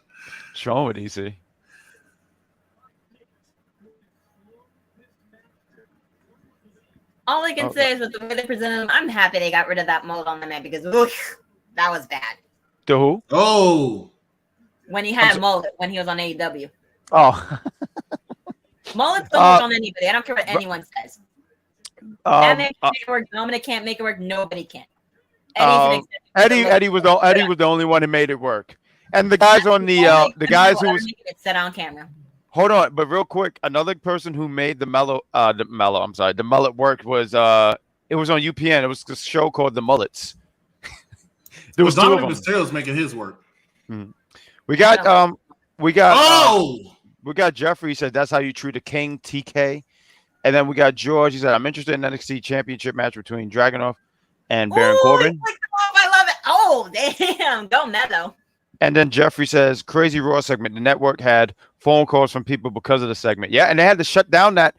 Show it, EC. All I can say is with the way they presented him, I'm happy they got rid of that mold on the man because that was bad. The who? Oh, when he had a mullet when he was on AEW. Oh, mullets don't work on anybody. I don't care what anyone says. That man can make it work. Dominic can't make it work. Nobody can. Eddie was the only one who made it work. And the guys on the guys who was set on camera. Hold on, but real quick, another person who made the mullet work was it was on UPN. It was a show called The Mullets. There was Dominic Mysterio's making his work. We got we got Jeffrey. He said that's how you treat a king, TK. And then we got George. He said I'm interested in NXT Championship match between Dragunov and Baron Corbin. I love it. Oh damn, go Mello. And then Jeffrey says, crazy Raw segment. The network had phone calls from people because of the segment. Yeah, and they had to shut down that.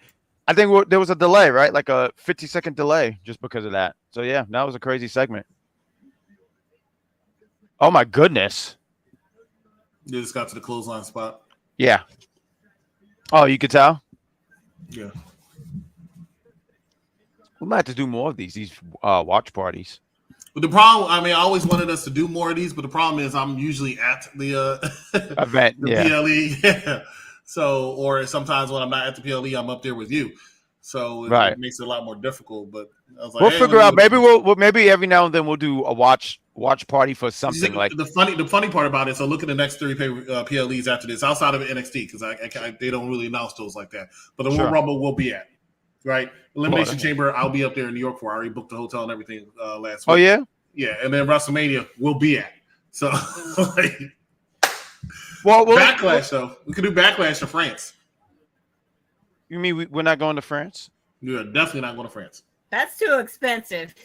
I think there was a delay, right? Like a 50-second delay just because of that. So, yeah, that was a crazy segment. Oh, my goodness. You just got to the clothesline spot. Yeah. Oh, you could tell? Yeah. We might have to do more of these watch parties. But the problem, I always wanted us to do more of these, but the problem is I'm usually at the event, the PLE. Yeah. So, or sometimes when I'm not at the PLE, I'm up there with you. So it makes it a lot more difficult. But I was like, we'll figure out. Maybe maybe every now and then we'll do a watch party for something like the funny part about it. So look at the next 3 PLEs after this, outside of NXT, because they don't really announce those like that. But the Royal Rumble will be at. Right, Elimination Chamber. I'll be up there in New York for. I already booked the hotel and everything last week. Oh yeah, yeah, and then WrestleMania we'll be at. So, Backlash though, we could do Backlash to France. You mean we're not going to France? We're definitely not going to France. That's too expensive.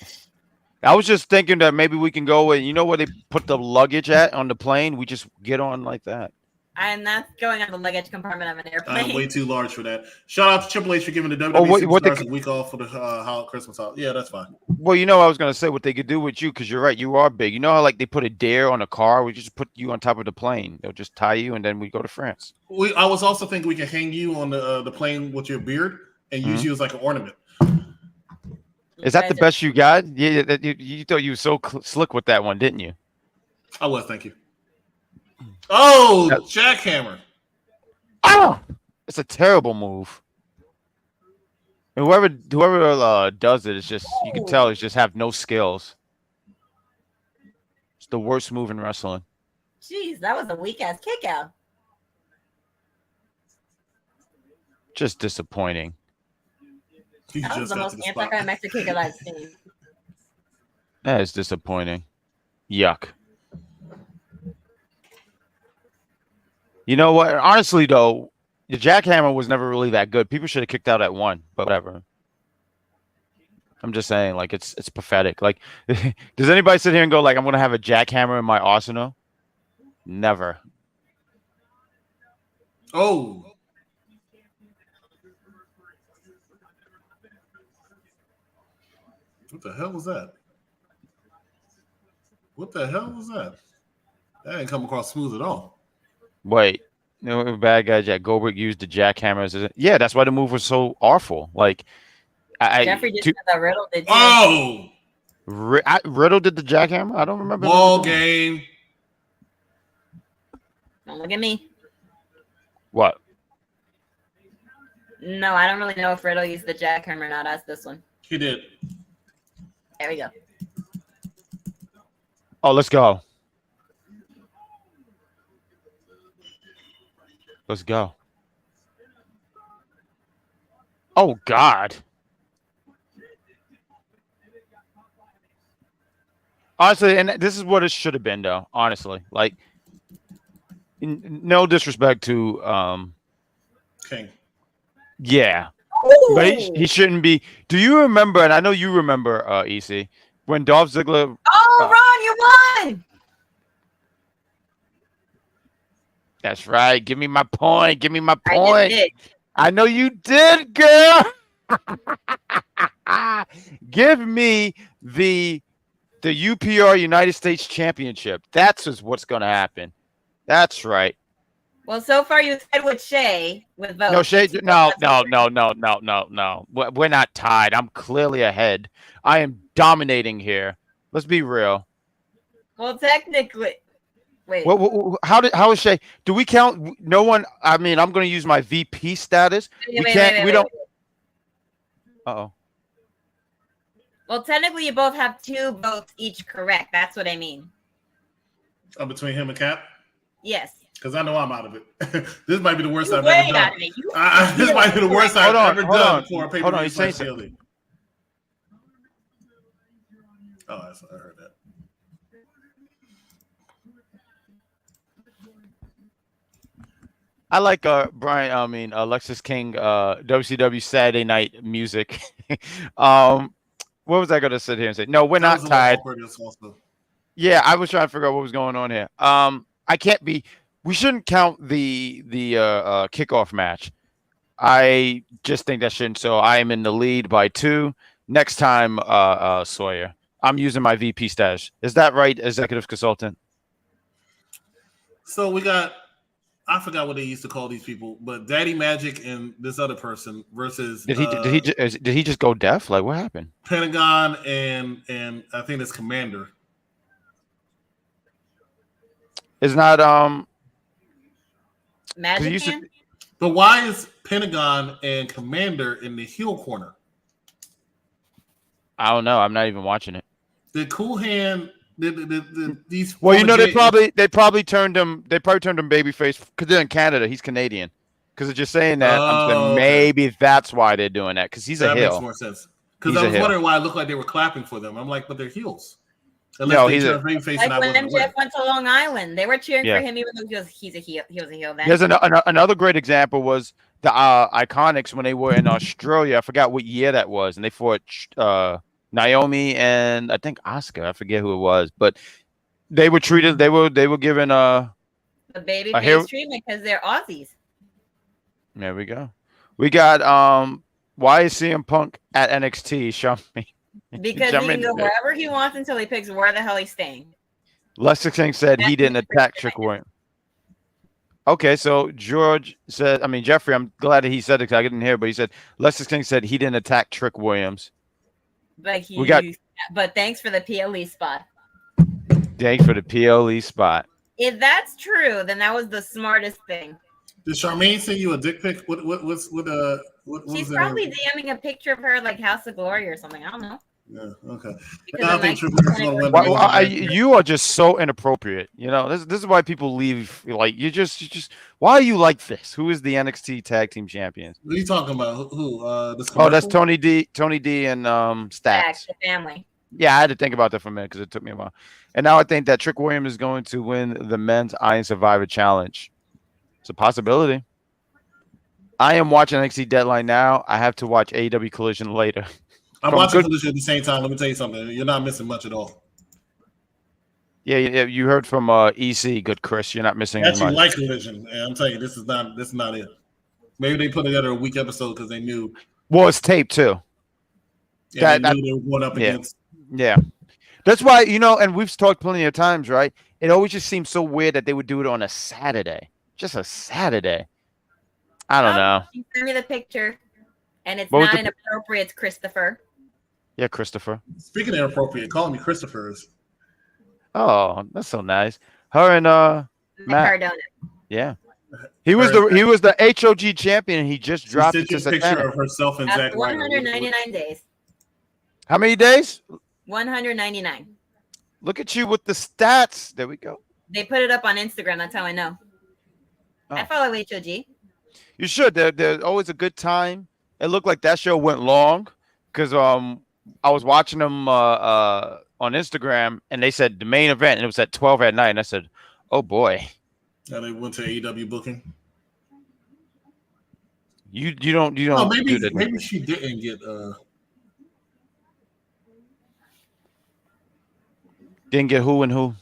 I was just thinking that maybe we can go and where they put the luggage at on the plane. We just get on like that. And that's going on the luggage compartment of an airplane. I'm way too large for that. Shout out to Triple H for giving the WWE a week off for the Christmas holiday. Yeah, that's fine. Well, I was going to say what they could do with you, because you're right. You are big. You know how like they put a dare on a car? We just put you on top of the plane. They'll just tie you, and then we go to France. I was also thinking we can hang you on the plane with your beard and use you as like an ornament. Is that the best you got? Yeah, you thought you were so slick with that one, didn't you? I was, thank you. Oh, jackhammer. Oh, it's a terrible move. And whoever does it is just, you can tell, is just have no skills. It's the worst move in wrestling. Jeez, that was a weak-ass kick out. Just disappointing. That was the most anticlimactic kick I've seen. That is disappointing. Yuck. You know what? Honestly, though, the jackhammer was never really that good. People should have kicked out at 1, but whatever. I'm just saying, like, it's pathetic. Like, does anybody sit here and go, like, I'm going to have a jackhammer in my arsenal? Never. Oh. What the hell was that? What the hell was that? That didn't come across smooth at all. Wait, no, bad guy Jack Goldberg used the jackhammer. Yeah, that's why the move was so awful. Like, Jeffrey just said that Riddle did. Oh, Riddle did the jackhammer. I don't remember. Ball game. Don't look at me. What? No, I don't really know if Riddle used the jackhammer or not. Ask this one. He did. There we go. Oh, let's go. Let's go. Oh, God. Honestly, and this is what it should have been, though. Honestly, like, no disrespect to King. Yeah, Ooh. but he shouldn't be. Do you remember? And I know you remember, EC, when Dolph Ziggler. Oh, Ron, you won! That's right. Give me my point. Give me my I point. did. I know you did, girl. Give me the UPR United States Championship. That's just what's going to happen. That's right. Well, so far you said with Shay with votes. No, Shay. No. We're not tied. I'm clearly ahead. I am dominating here. Let's be real. Well, technically, wait. How is Shay? Do we count? No one. I mean, I'm going to use my VP status. We don't. Uh-oh. Well, technically, you both have 2 votes each correct. That's what I mean. Between him and Cap? Yes. Because I know I'm out of it. This might be the worst You're I've ever way done. out of it. This might be the worst I've ever done for a Hold on, he's saying pay-per-view. something. Oh, I heard that. I like Alexis King WCW Saturday Night Music. What was I gonna sit here and say? No, we're not tied. Yeah, I was trying to figure out what was going on here. I can't be. We shouldn't count the kickoff match. I just think that shouldn't. So I am in the lead by 2. Next time, Sawyer. I'm using my VP status. Is that right, executive consultant? So we got. I forgot what they used to call these people, but Daddy Magic and this other person versus. Did he just go deaf? Like, what happened? Pentagon and I think it's Commander. It's not Magic Man? But why is Pentagon and Commander in the heel corner? I don't know. I'm not even watching it. The Cool Hand. These. Well, you know, they probably turned him babyface because they're in Canada. He's Canadian. Because they're just saying that. I'm saying maybe that's why they're doing that. Because he's a heel. That makes more sense. Because I was wondering why it looked like they were clapping for them. I'm like, but they're heels. He's a babyface. Like when MJF went to Long Island, they were cheering for him even though he's a heel. He was a heel then. There's another great example was the Iconics when they were in Australia. I forgot what year that was, and they fought Naomi and I think Asuka. I forget who it was, but they were treated. They were given the babyface treatment because they're Aussies. There we go. We got why is CM Punk at NXT? Show me. Because he can go wherever he wants until he picks where the hell he's staying. Lester King said he didn't attack Trick Williams. Okay, so Jeffrey, I'm glad that he said it because I didn't hear, but he said Lester King said he didn't attack Trick Williams. But thanks for the PLE spot. Thanks for the PLE spot. If that's true, then that was the smartest thing. Did Charmaine send you a dick pic? She's probably DMing a picture of her like House of Glory or something. I don't know. Yeah. Okay. You are just so inappropriate. You know, this is why people leave. Like you just. Why are you like this? Who is the NXT Tag Team Champions? What are you talking about? Who? That's Tony D and Stacks. The family. Yeah, I had to think about that for a minute because it took me a while. And now I think that Trick Williams is going to win the Men's Iron Survivor Challenge. It's a possibility. I am watching NXT Deadline now. I have to watch AEW Collision later. I'm watching Collision at the same time. Let me tell you something. You're not missing much at all. Yeah, you heard from EC, good Chris. You're not missing much. Actually, like Collision, and I'm telling you, this is not it. Maybe they put together a week episode because they knew. Well, it's taped too. And they knew they were going up against. Yeah. That's why, and we've talked plenty of times, right? It always just seems so weird that they would do it on a Saturday. Just a Saturday. I don't know. You sent me the picture, and it's not inappropriate, Christopher. Yeah, Christopher. Speaking of inappropriate, calling me Christopher's. Oh, that's so nice. Her and Matt. Cardona. Yeah. He was the HOG champion, and he just dropped it to a picture of herself and Zack Ryder. 199 days. How many days? 199. Look at you with the stats. There we go. They put it up on Instagram. That's how I know. Oh. I follow HOG. You should. They're always a good time. It looked like that show went long because I was watching them on Instagram, and they said the main event, and it was at 12 at night. And I said, "Oh boy." Now they went to AEW booking. You don't. Oh, maybe she didn't get. Didn't get who and who?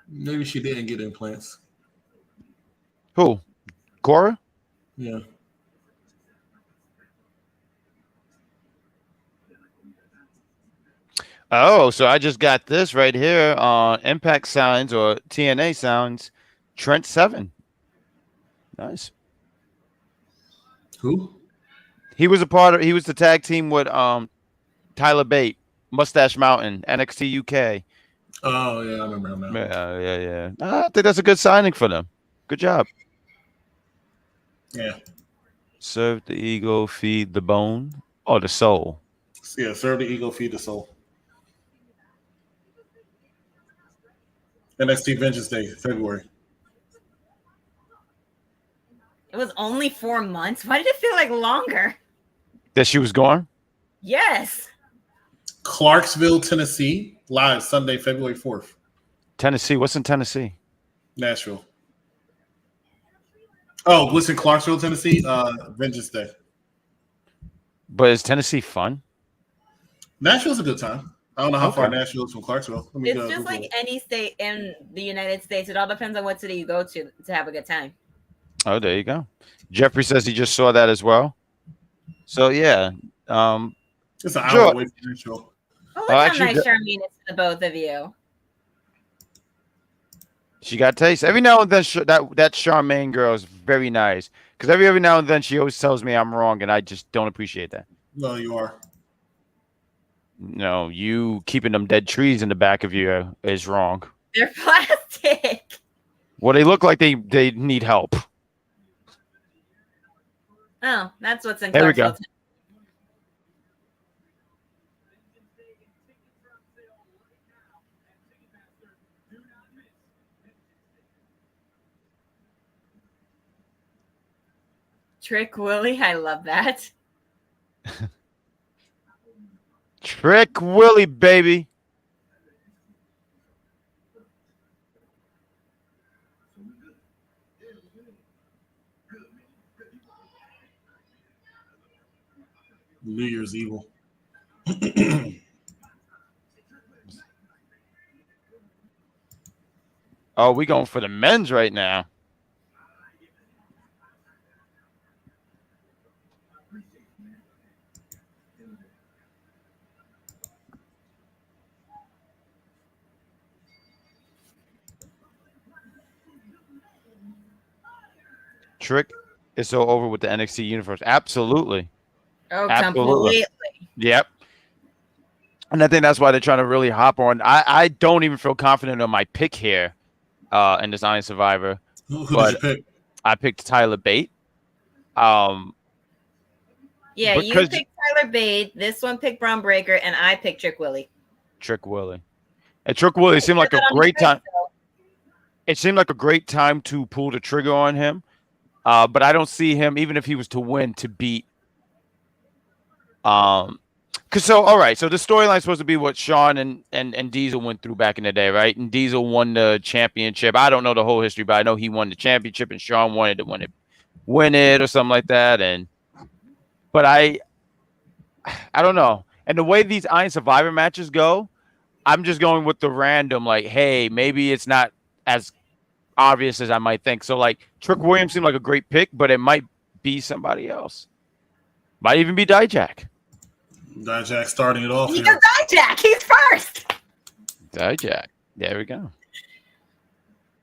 Maybe she didn't get implants. Who? Cora? Yeah. Oh, so I just got this right here on Impact Sounds or TNA Sounds. Trent Seven. Nice. Who? He was the tag team with Tyler Bate, Mustache Mountain, NXT UK. Oh yeah, I remember him now. Yeah. I think that's a good signing for them. Good job. Yeah. Serve the ego, feed the bone, or the soul. Yeah, serve the ego, feed the soul. NXT Vengeance Day, February. It was only 4 months. Why did it feel like longer? That she was gone? Yes. Clarksville, Tennessee, live Sunday, February 4th. Tennessee. What's in Tennessee? Nashville. Oh, listen, Clarksville, Tennessee, Vengeance Day. But is Tennessee fun? Nashville's a good time. I don't know how far Nashville is from Clarksville. It's just like any state in the United States. It all depends on what city you go to have a good time. Oh, there you go. Jeffrey says he just saw that as well. So, yeah. It's an hour away from Nashville. Oh, look how nice Charmaine is to the both of you. She got taste. Every now and then, that Charmaine girl is very nice. Because every now and then, she always tells me I'm wrong, and I just don't appreciate that. No, you are. No, you keeping them dead trees in the back of you is wrong. They're plastic. Well, they look like they need help. Oh, that's what's in There we go. Trick Willie, I love that. Trick Willie, baby. New Year's Evil. Oh, we going for the men's right now. Trick is so over with the NXT universe. Absolutely. Oh, absolutely. Yep. And I think that's why they're trying to really hop on. I don't even feel confident on my pick here in this Iron Survivor. Who did you pick? I picked Tyler Bate. Yeah, you picked Tyler Bate. This one picked Braun Breaker, and I picked Trick Willie. Trick Willie. And Trick Willie seemed like a great time. It seemed like a great time to pull the trigger on him. But I don't see him, even if he was to win, to beat. All right. So the storyline is supposed to be what Shawn and Diesel went through back in the day, right? And Diesel won the championship. I don't know the whole history, but I know he won the championship, and Shawn wanted to win it or something like that. But I don't know. And the way these Iron Survivor matches go, I'm just going with the random, like, hey, maybe it's not as obvious as I might think. So, like, Trick Williams seemed like a great pick, but it might be somebody else. Might even be Dijak. Dijak starting it off He here. goes Dijak. He's first. Dijak. There we go.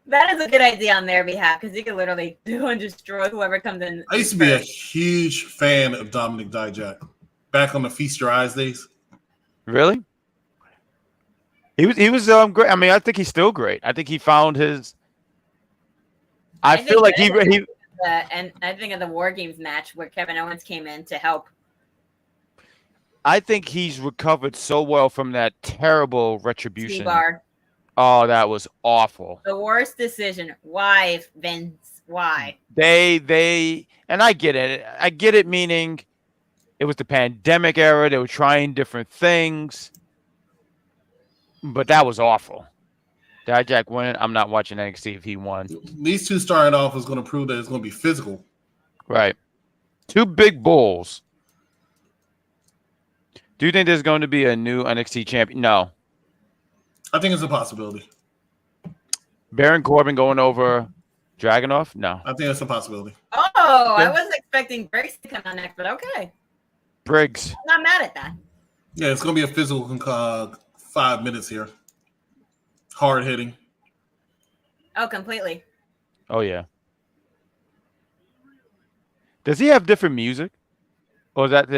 That is a good idea on their behalf because he could literally do and destroy whoever comes in. I used to be a huge fan of Dominic Dijak back on the Feast Your Eyes days. Really? He was great. I mean, I think he's still great. I think he found his. I feel like he and I think of the War Games match where Kevin Owens came in to help. I think he's recovered so well from that terrible retribution. T-bar. Oh, that was awful. The worst decision. Why, Vince? Why? They and I get it. I get it, meaning it was the pandemic era. They were trying different things. But that was awful. Dijak winning. I'm not watching NXT if he won. These two starting off is going to prove that it's going to be physical. Right. Two big bulls. Do you think there's going to be a new NXT champion? No. I think it's a possibility. Baron Corbin going over Dragunov? No. I think it's a possibility. Oh, I wasn't expecting Briggs to come on next, but okay. Briggs. I'm not mad at that. Yeah, it's going to be a physical 5 minutes here. Hard hitting. Oh, completely. Oh, yeah. Does he have different music? Or is that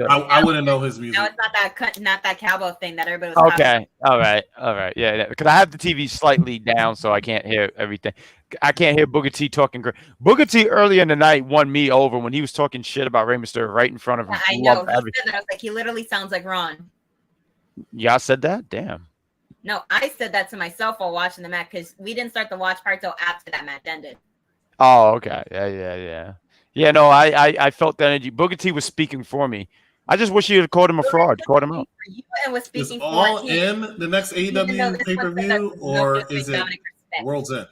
I wouldn't know his music. No, it's not that cowboy thing that everybody was okay. All right. Yeah. Because I have the TV slightly down, so I can't hear everything. I can't hear Booker T talking great. Booker T early in the night won me over when he was talking shit about Rey Mysterio right in front of him. I know. He said that. I was like, he literally sounds like Ron. Y'all said that? Damn. No, I said that to myself while watching the match because we didn't start the watch part till after that match ended. Oh, okay. Yeah. Yeah, no, I felt the energy. Booker T was speaking for me. I just wish you had called him a fraud. Called him out. And was speaking is all in the next AEW pay-per-view, or is it World's End?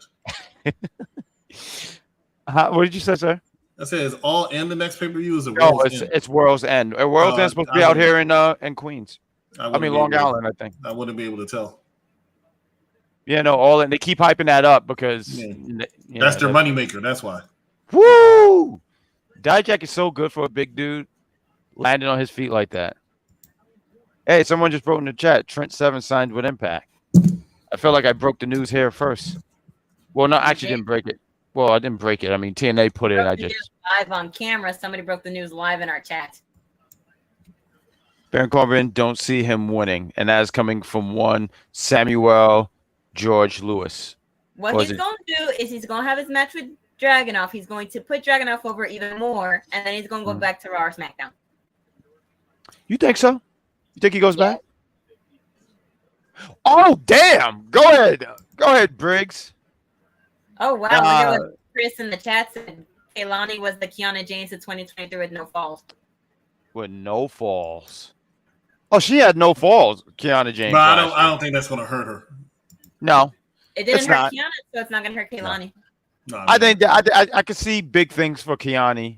What did you say, sir? I said, is all in the next pay-per-view? Is it No, World's End? It's World's End. World's End supposed to be out here in Queens. I mean, Long Island, I think. I wouldn't be able to tell. Yeah, no, all in. They keep hyping that up because that's their moneymaker. That's why. Woo! Dijak is so good for a big dude landing on his feet like that. Hey, someone just wrote in the chat. Trent Seven signed with Impact. I feel like I broke the news here first. Well, no, I actually didn't break it. Well, I didn't break it. I mean, TNA put it. I just live on camera. Somebody broke the news live in our chat. Baron Corbin, don't see him winning, and that is coming from one Samuel George Lewis. What he's going to do is he's going to have his match with Dragunov. He's going to put Dragunov over even more, and then he's going to go back to Raw or SmackDown. You think so? You think he goes back? Oh, damn! Go ahead, Briggs. Oh wow! Look at what Chris in the chat said. Kaylani was the Kiana James of 2023 with no falls. With no falls. Oh, she had no falls, Kiana James. But I don't think that's going to hurt her. No, it didn't hurt Kiana, so it's not going to hurt Kaylani. No, I think I could see big things for Kiani,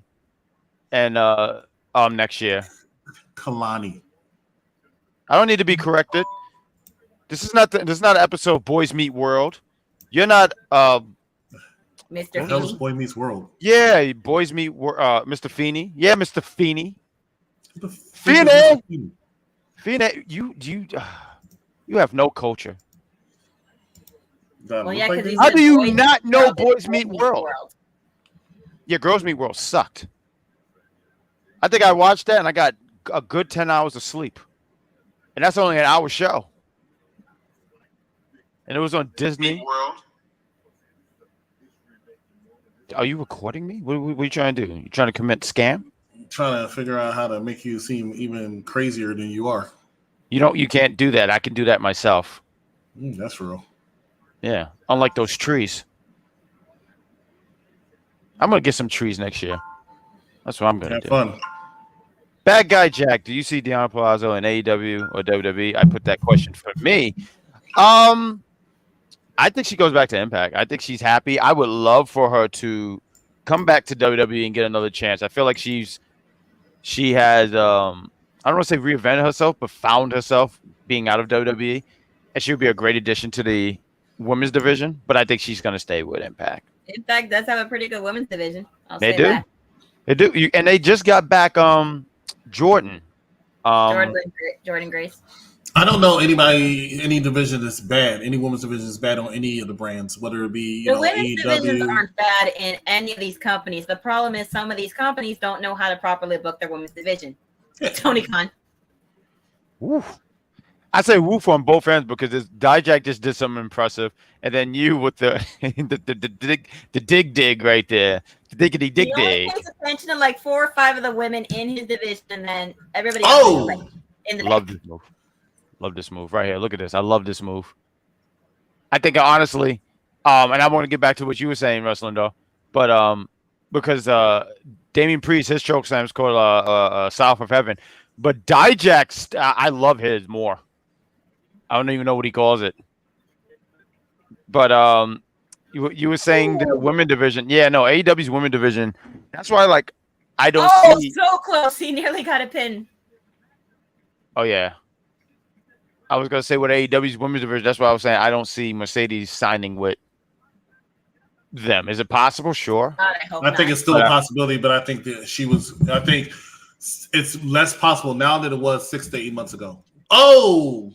and next year. Kalani. I don't need to be corrected. This is not an episode of Boys Meet World. You're not Mr. That was Boy Meets World. Yeah, Boys Meet Mr. Feeney. Yeah, Mr. Feeney. Feeney, you have no culture. Well, yeah, because how do you not know Boys Meet World? Yeah, Girls Meet World sucked. I think I watched that and I got a good 10 hours of sleep. And that's only an hour show. And it was on Disney World. Are you recording me? What are you trying to do? You trying to commit scam? I'm trying to figure out how to make you seem even crazier than you are. You can't do that. I can do that myself. That's real. Yeah, unlike those trees. I'm gonna get some trees next year. That's what I'm gonna do. Fun. Bad Guy Jack, do you see Deonna Purrazzo in AEW or WWE? I put that question for me. I think she goes back to Impact. I think she's happy. I would love for her to come back to WWE and get another chance. I feel like she has I don't want to say reinvented herself, but found herself being out of WWE, and she would be a great addition to the women's division. But I think she's going to stay with Impact. Impact does have a pretty good women's division. They do. And they just got back Jordan. Jordan Grace. I don't know any division that's bad. Any women's division is bad on any of the brands, whether it be The women's divisions AEW. aren't bad in any of these companies. The problem is some of these companies don't know how to properly book their women's division. Tony Khan. Woof. I say woof on both ends because Dijak just did something impressive, and then you with the the dig right there, the diggity dig. He only pays attention to like 4 or 5 of the women in his division, and then everybody else is like in the love this move. Love this move right here. Look at this. I love this move. I think honestly, and I want to get back to what you were saying, wrestling though, but because Damian Priest, his choke slam is called South of Heaven, but Dijak's I love his more. I don't even know what he calls it. But you were saying the women division. Yeah, no, AEW's women division. That's why I don't see. So close. He nearly got a pin. Oh yeah. I was gonna say with AEW's women's division, that's why I was saying I don't see Mercedes signing with them. Is it possible? Sure. God, I think it's still a possibility, but I think that I think it's less possible now than it was 6 to 8 months ago. Oh.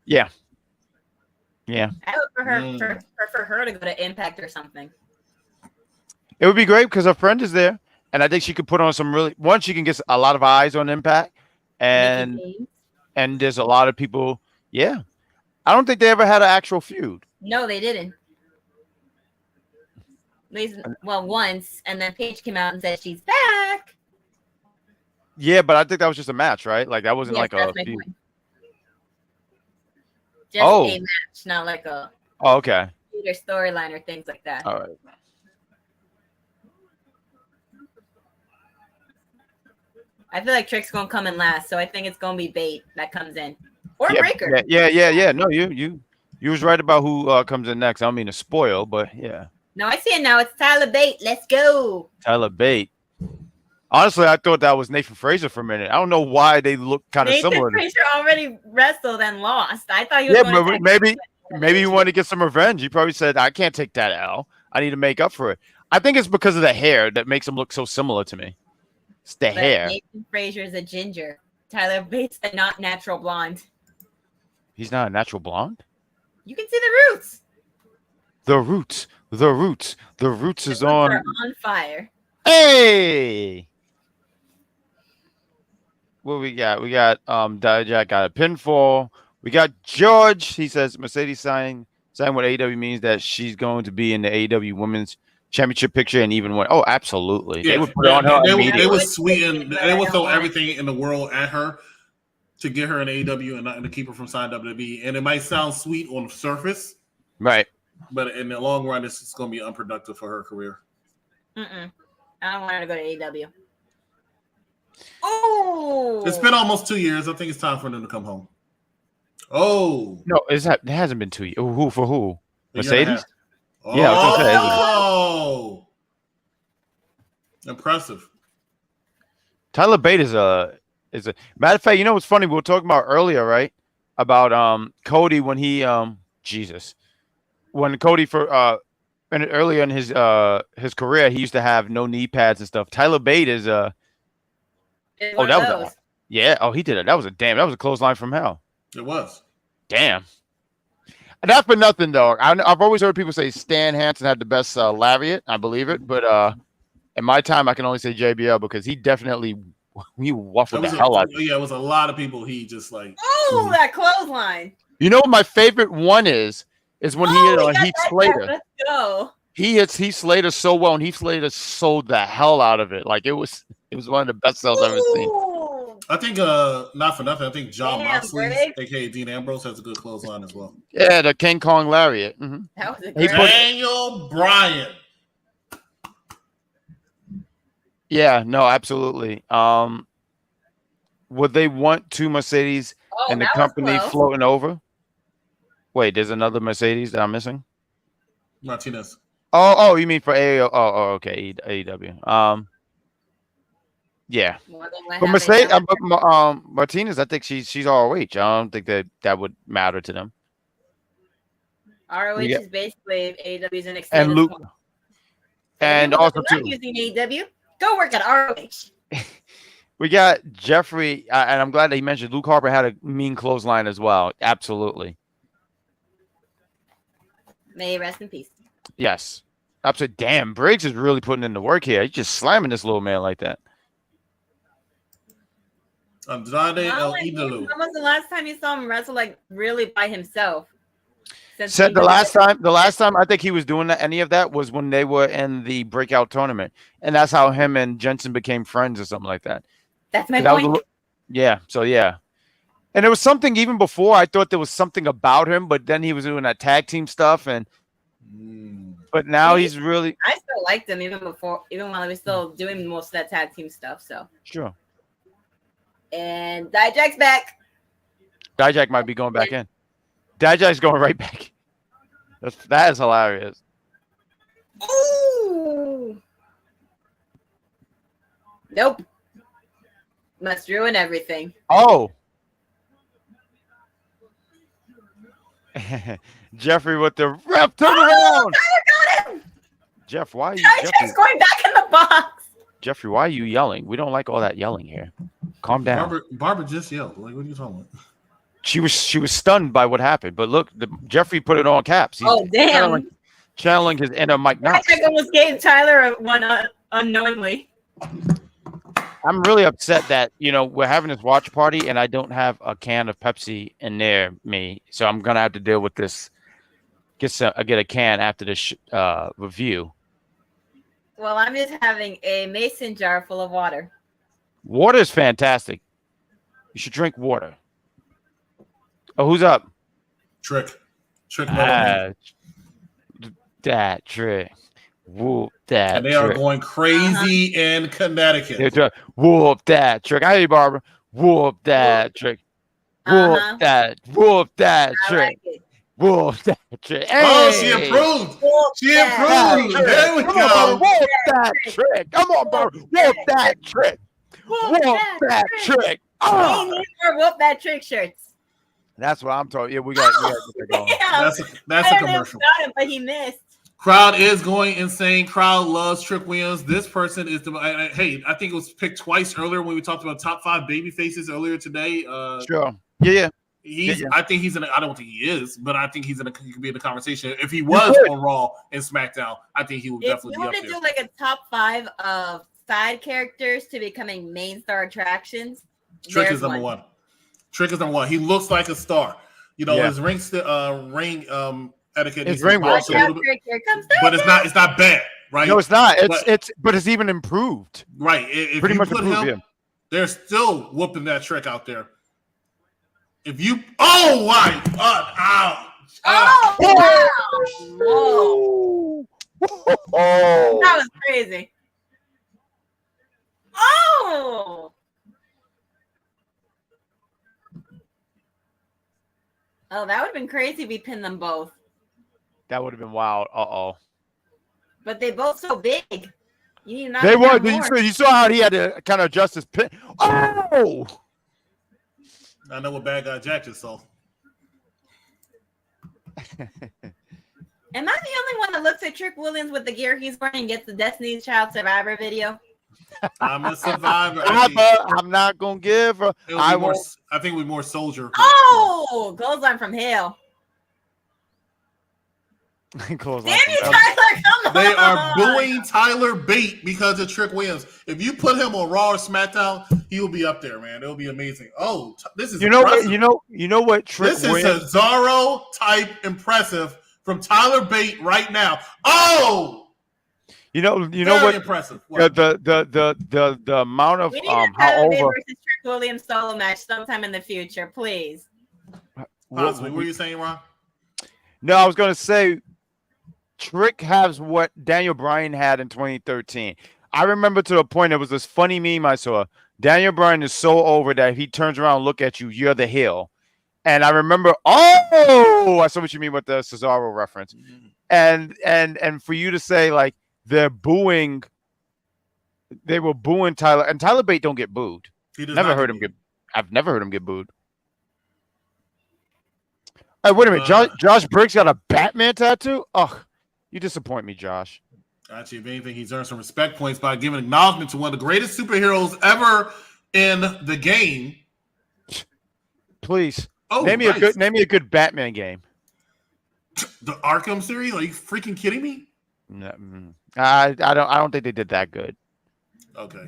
Yeah. Yeah. I hope for her to go to Impact or something. It would be great because her friend is there, and I think she could put on some really. One, she can get a lot of eyes on Impact, and there's a lot of people. Yeah, I don't think they ever had an actual feud. No, they didn't. Well, once, and then Paige came out and said she's back. Yeah, but I think that was just a match, right? Like that wasn't like a feud. Just a match, not like a okay storyline or things like that. All right. I feel like Trick's gonna come in last, so I think it's gonna be Bate that comes in or Breaker. Yeah. No, you was right about who comes in next. I don't mean to spoil, but yeah. No, I see it now. It's Tyler Bate. Let's go. Tyler Bate. Honestly, I thought that was Nathan Fraser for a minute. I don't know why they look kind of similar. Nathan Fraser already wrestled and lost. I thought he was going to maybe he wanted to get some revenge. He probably said, I can't take that L. I need to make up for it. I think it's because of the hair that makes him look so similar to me. It's the hair. Nathan Fraser is a ginger. Tyler Bates a not natural blonde. He's not a natural blonde? You can see the roots. The roots is on fire. Hey! What we got? We got Dijak got a pinfall. We got George. He says Mercedes signing with AEW means that she's going to be in the AEW Women's Championship picture and even win. Oh, absolutely. Yeah, they would put it on her. They would sweeten. They would throw everything in the world at her to get her in AEW and to keep her from signing WWE. And it might sound sweet on the surface, right? But in the long run, it's going to be unproductive for her career. I don't want her to go to AEW. Oh, it's been almost 2 years. I think it's time for them to come home. Oh no, it hasn't been 2 years. Who for who? Mercedes? Yeah, I was gonna say. Oh, impressive. Tyler Bate is a matter of fact. You know what's funny? We were talking about earlier, right? About Cody when he when Cody and earlier in his career he used to have no knee pads and stuff. Tyler Bate is he did it. That was a clothesline from hell. It was. Damn. Not for nothing, though. I've always heard people say Stan Hansen had the best lariat. I believe it. But in my time, I can only say JBL because he definitely waffled the hell out of it. Yeah, it was a lot of people. He just like. Oh, that clothesline. You know what my favorite one is when he hit on Heath Slater. Let's go. He hits Heath Slater so well, and Heath Slater sold the hell out of it. Like it was one of the best sales I've ever seen. I think, not for nothing, I think John Moxley, a.k.a. Dean Ambrose, has a good clothesline as well. Yeah, the King Kong lariat. Mm-hmm. That was a great Daniel Bryan. Yeah, no, absolutely. Would they want two Mercedes and the company floating over? Wait, there's another Mercedes that I'm missing? Martinez. Oh, you mean for AEW? Oh, okay, AEW. Yeah, but Mercedes, Martinez, I think she's ROH. I don't think that would matter to them. ROH is basically AEW's NXT. And Luke, and also too using AEW. Go work at ROH. We got Jeffrey, and I'm glad that he mentioned Luke Harper had a mean clothesline as well. Absolutely. May he rest in peace. Yes. Absolutely. Damn, Briggs is really putting in the work here. He's just slamming this little man like that. Andrade El When Idolo. was the last time you saw him wrestle like really by himself? Said the last time I think he was doing any of that was when they were in the breakout tournament, and that's how him and Jensen became friends or something like that. That's my point. Yeah. So yeah, and there was something even before. I thought there was something about him, but then he was doing that tag team stuff, and but now he's really. I still liked him even while he was still doing most of that tag team stuff. So sure. And Dijak's back. Dijak might be going back in. Dijak's going right back. That is hilarious. Ooh. Nope. Must ruin everything. Oh. Jeffrey with the ref. Turn around. Tyler got him. Jeff, why are you? Dijak's going back in the box. Jeffrey, why are you yelling? We don't like all that yelling here. Calm down. Barbara just yelled. Like, what are you talking about? She was stunned by what happened. But look, Jeffrey put it on caps. He's damn. channeling his inner Mike Knox. Dijak almost gave Tyler one unknowingly. I'm really upset that, we're having this watch party and I don't have a can of Pepsi in there me. So I'm going to have to deal with this. Get a can after this review. Well, I'm just having a mason jar full of water. Water is fantastic. You should drink water. Oh, who's up? Trick. That Trick. Whoop that. And they Trick. are going crazy in Connecticut. Whoop that Trick. I hear you, Barbara. Whoop that Trick. Whoop that. Whoop that Trick. Like Whoop that Trick. Hey. Oh, she improved. She improved. There we go. Whoop that Trick. Come on, Barbara. Whoop that Trick. Whoop that Trick. We need more Whoop That Trick shirts. That's what I'm talking. Yeah, we got to get going. That's a commercial. Him, but he missed. Crowd is going insane. Crowd loves Trick Williams. This person is hey, I think it was picked twice earlier when we talked about top 5 baby faces earlier today. Sure. Yeah. I think he's in. I don't think he is, but I think he could be in the conversation. If he was on Raw and SmackDown, I think he would definitely be up there. If you want to do like a top 5 of side characters to becoming main star attractions, Trick is number one. Trick is number one. He looks like a star. His ring etiquette. His ring work, but it's not bad, right? No, it's not. But it's even improved. Right. If pretty you much put improved, him, they're still whooping that Trick out there. If you, oh my God, ouch! Oh, wow. That was crazy. Oh, that would have been crazy if we pinned them both. That would have been wild. But they both so big. You need not. They were. You saw how he had to kind of adjust his pin. Oh. I know what bad guy Jack just saw. Am I the only one that looks at Trick Williams with the gear he's wearing and gets the Destiny's Child Survivor video? I'm a survivor. I'm not gonna give her. I think we're more soldier. Oh, clothesline from hell. Damn you, Tyler! Come on. They are booing Tyler Bate because of Trick Williams. If you put him on Raw or SmackDown, he will be up there, man. It'll be amazing. Oh, this is impressive. You know what? Trick this is Cesaro type impressive from Tyler Bate right now. Oh, you know very what? Impressive. What? The amount of we need a Tyler Bate versus Trick Williams solo match sometime in the future, please. What were you saying, Ron? No, I was gonna say. Trick has what Daniel Bryan had in 2013. I remember to the point, there was this funny meme I saw. Daniel Bryan is so over that if he turns around and look at you, you're the heel. And I remember, I saw what you mean with the Cesaro reference. And for you to say, like, they were booing Tyler, and Tyler Bate don't get booed. I've never heard him get booed. Hey, wait a minute. Josh Briggs got a Batman tattoo? Ugh. You disappoint me, Josh. Actually, if anything, he's earned some respect points by giving acknowledgement to one of the greatest superheroes ever in the game. Please. Oh, name me a good Batman game. The Arkham series? Are you freaking kidding me? No, I don't think they did that good. Okay.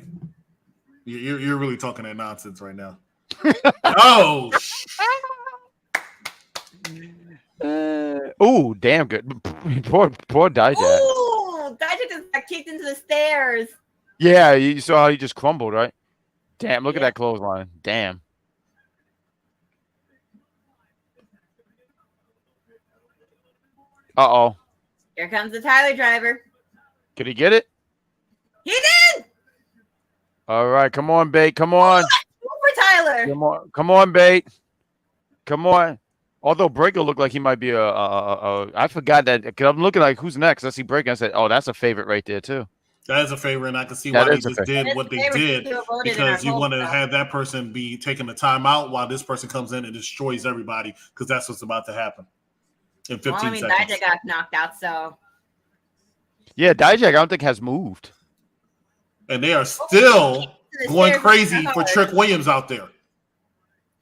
You're really talking that nonsense right now. Oh. Oh, damn good. Poor Dijak. Oh, Dijak just got kicked into the stairs. Yeah, you saw how he just crumbled, right? Damn, look at Yeah. that clothesline. Damn. Uh-oh. Here comes the Tyler driver. Could he get it? He did. All right, come on, Bate. Come on. Super Tyler. Come on, Bate. Come on. Although Breaker looked like he might be I forgot that because I'm looking like who's next. I see Breaker. I said, oh, that's a favorite right there too. That is a favorite, and I can see why they just did what they did because you want to have that person be taking the time out while this person comes in and destroys everybody because that's what's about to happen in 15 seconds. Dijak got knocked out, so. Yeah, Dijak, I don't think has moved. And they are still going crazy for Trick Williams out there.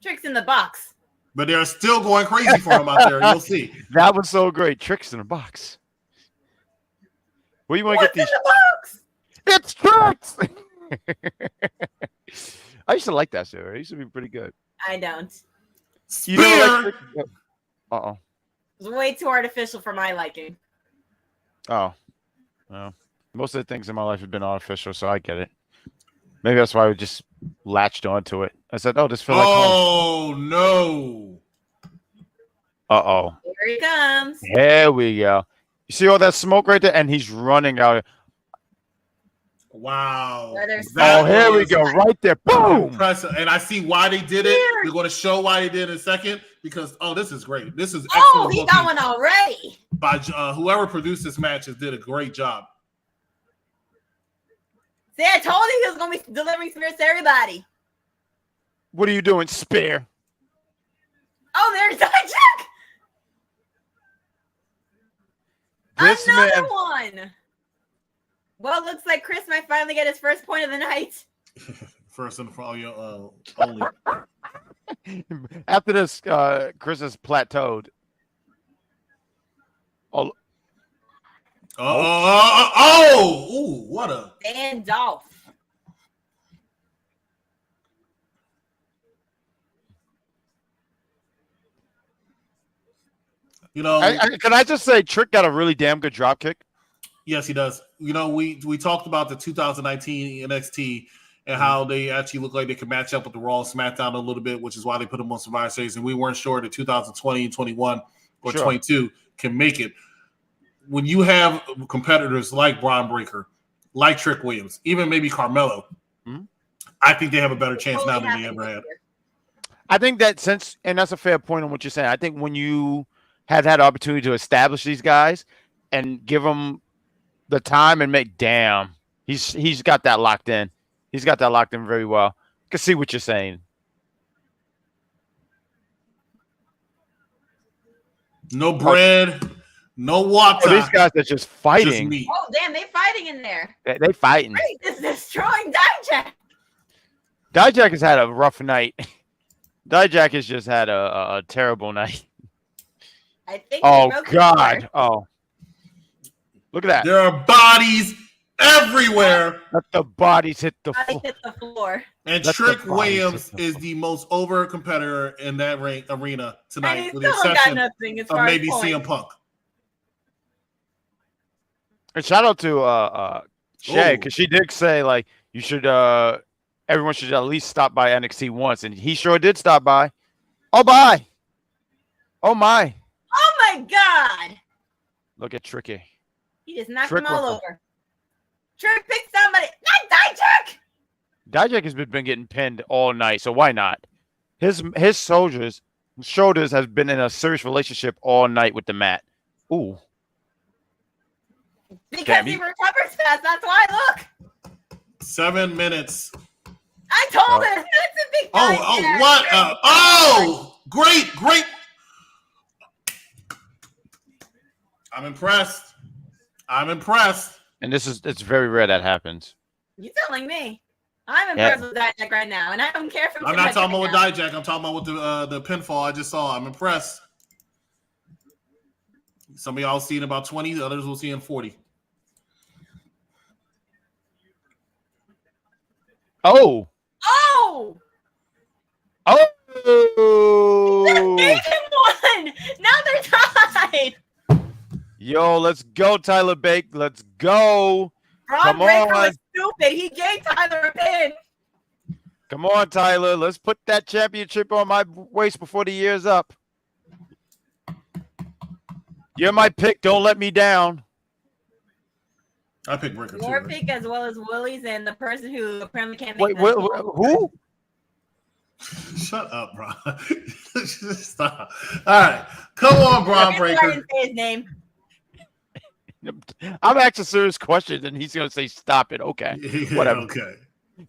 Trick's in the box. But they're still going crazy for him out there. You'll see. That was so great. Tricks in a box. Where you want to get these? In the box? It's Tricks! I used to like that show. It used to be pretty good. I don't. Spear! You don't like Tricks? Uh-oh. It was way too artificial for my liking. Oh. Well, most of the things in my life have been artificial, so I get it. Maybe that's why I just latched onto it. I said, oh, this feels like home. Oh, no. Uh-oh. Here he comes. Here we go. You see all that smoke right there? And he's running out. Wow. Oh, here we go. Right there. Boom. Impressive. And I see why they did it. We're going to show why they did it in a second because, this is great. This is excellent. Oh, he got one already. By whoever produced this match did a great job. See, I told you he was going to be delivering spears to everybody. What are you doing, Spear? Oh, there's Dijak. Another one. Well, looks like Chris might finally get his first point of the night. First and for all your only. After this, Chris has plateaued. Oh. Ooh, what a standoff. You know, can I just say Trick got a really damn good drop kick? Yes, he does. You know, we talked about the 2019 NXT and how they actually look like they could match up with the Raw and SmackDown a little bit, which is why they put them on Survivor Series. And we weren't sure that 2020 and 21 or 22 can make it. When you have competitors like Braun Breaker, like Trick Williams, even maybe Carmelo, I think they have a better chance now than they ever had. I think that and that's a fair point on what you're saying. I think when you have had opportunity to establish these guys and give them the time and he's got that locked in. He's got that locked in very well. I can see what you're saying. No bread, no water. Oh, these guys are just fighting. Oh, damn, they fighting in there. They fighting. This is destroying Dijak. Dijak has had a rough night. Dijak has just had a terrible night. I think. Oh, God. Oh. Look at that. There are bodies everywhere. Let the bodies hit the floor. Hit the floor. And Trick Williams is the most over competitor in that arena tonight, with the exception of maybe CM Punk. And shout out to Shay, because she did say, like, you should everyone should at least stop by NXT once, and he sure did stop by. Oh, bye. Oh, my. Oh, my God. Look at Tricky. He just knocked them all over. Trick picked somebody. Not Dijak. Dijak has been getting pinned all night, so why not? His shoulders has been in a serious relationship all night with the mat. Ooh. Because he recovers fast. That's why. Look. 7 minutes. I told him. That's a big guy. What? Great. I'm impressed. And it's very rare that happens. You telling me? I'm impressed with Dijak right now, and I don't care if I'm not talking about with Dijak. I'm talking about with the pinfall I just saw. I'm impressed. Some of y'all see in about 20, the others will see in 40. Oh. Oh! Oh! Gave him one! Now they're tied! Yo, let's go, Tyler Bate. Let's go. Braun Breaker was stupid. He gave Tyler a pin. Come on, Tyler. Let's put that championship on my waist before the year's up. You're my pick. Don't let me down. I picked Breaker too. Your pick as well as Willie's and the person who apparently can't Wait, make who? Shut up, bro. Stop. All right. Come on, Braun Breaker. I didn't say his name. I'm asking serious questions, and he's going to say, stop it. Okay. Yeah, whatever. Okay.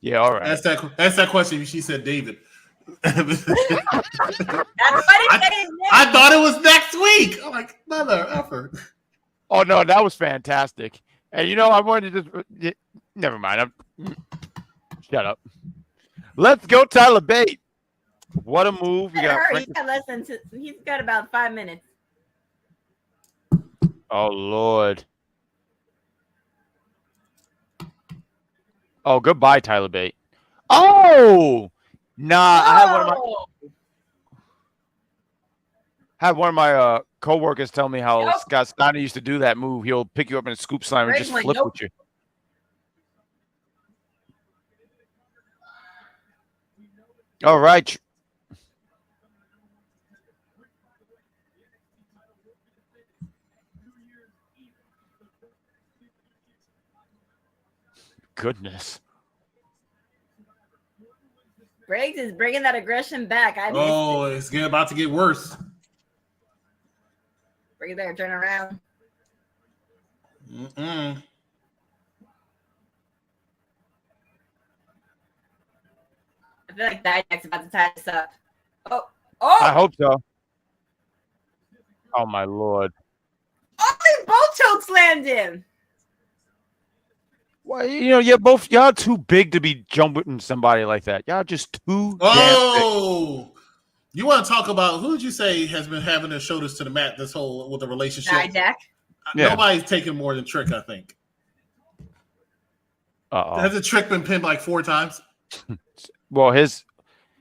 Yeah, all right. Ask that question. She said David. I thought it was next week. I'm like, mother effort. Oh, no, that was fantastic. And, you know, I wanted to just – never mind. Shut up. Let's go, Tyler Bate. What a move. He's got about 5 minutes. Oh, Lord. Oh, goodbye, Tyler Bate. Oh! Nah, I had one of my co-workers tell me how Scott Steiner used to do that move. He'll pick you up in a scoop slam and just flip with you. All right. Goodness. Briggs is bringing that aggression back. It's about to get worse. Briggs better turn around. I feel like Dijak's about to tie this up. Oh! I hope so. Oh, my Lord. Oh, they both choke slammed him. Well, you know, y'all too big to be jumping somebody like that. Y'all just too damn big. You want to talk about who did you say has been having their shoulders to the mat this whole with the relationship? Dijak. Yeah. Nobody's taken more than Trick, I think. Hasn't Trick been pinned like 4 times? Well, his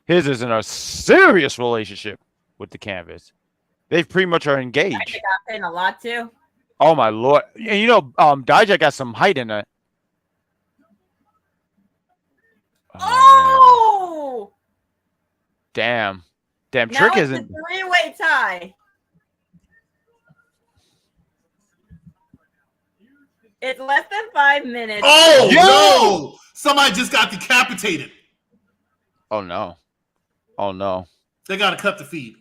is in a serious relationship with the canvas. They pretty much are engaged. Dijak got pinned a lot too. Oh my Lord! And you know, Dijak got some height in it. Oh! Damn! Now Trick it's isn't. a 3-way tie. It's less than 5 minutes. Oh no! Somebody just got decapitated. Oh no! Oh no! They got to cut the feed.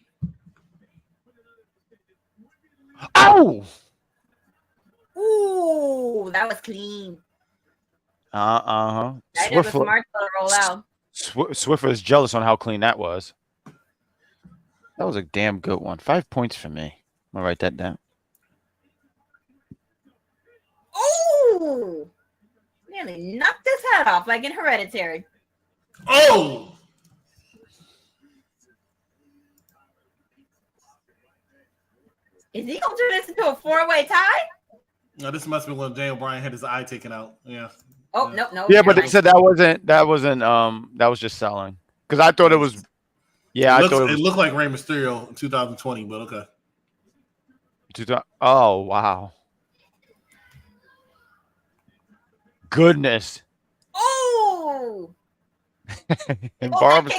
Oh! Ooh, that was clean. That was smart to roll out. Swiffer is jealous on how clean that was. That was a damn good one. 5 points for me. I'm gonna write that down. Ooh! Nearly knocked his head off like in Hereditary. Oh! Is he gonna turn this into a 4-way tie? No, this must be when Daniel Bryan had his eye taken out. Yeah. Oh, no. Yeah, but they said that wasn't that was just selling. Because I thought it was it looked like Rey Mysterio in 2020, but okay. Oh, wow. Goodness. Oh! And Barbara's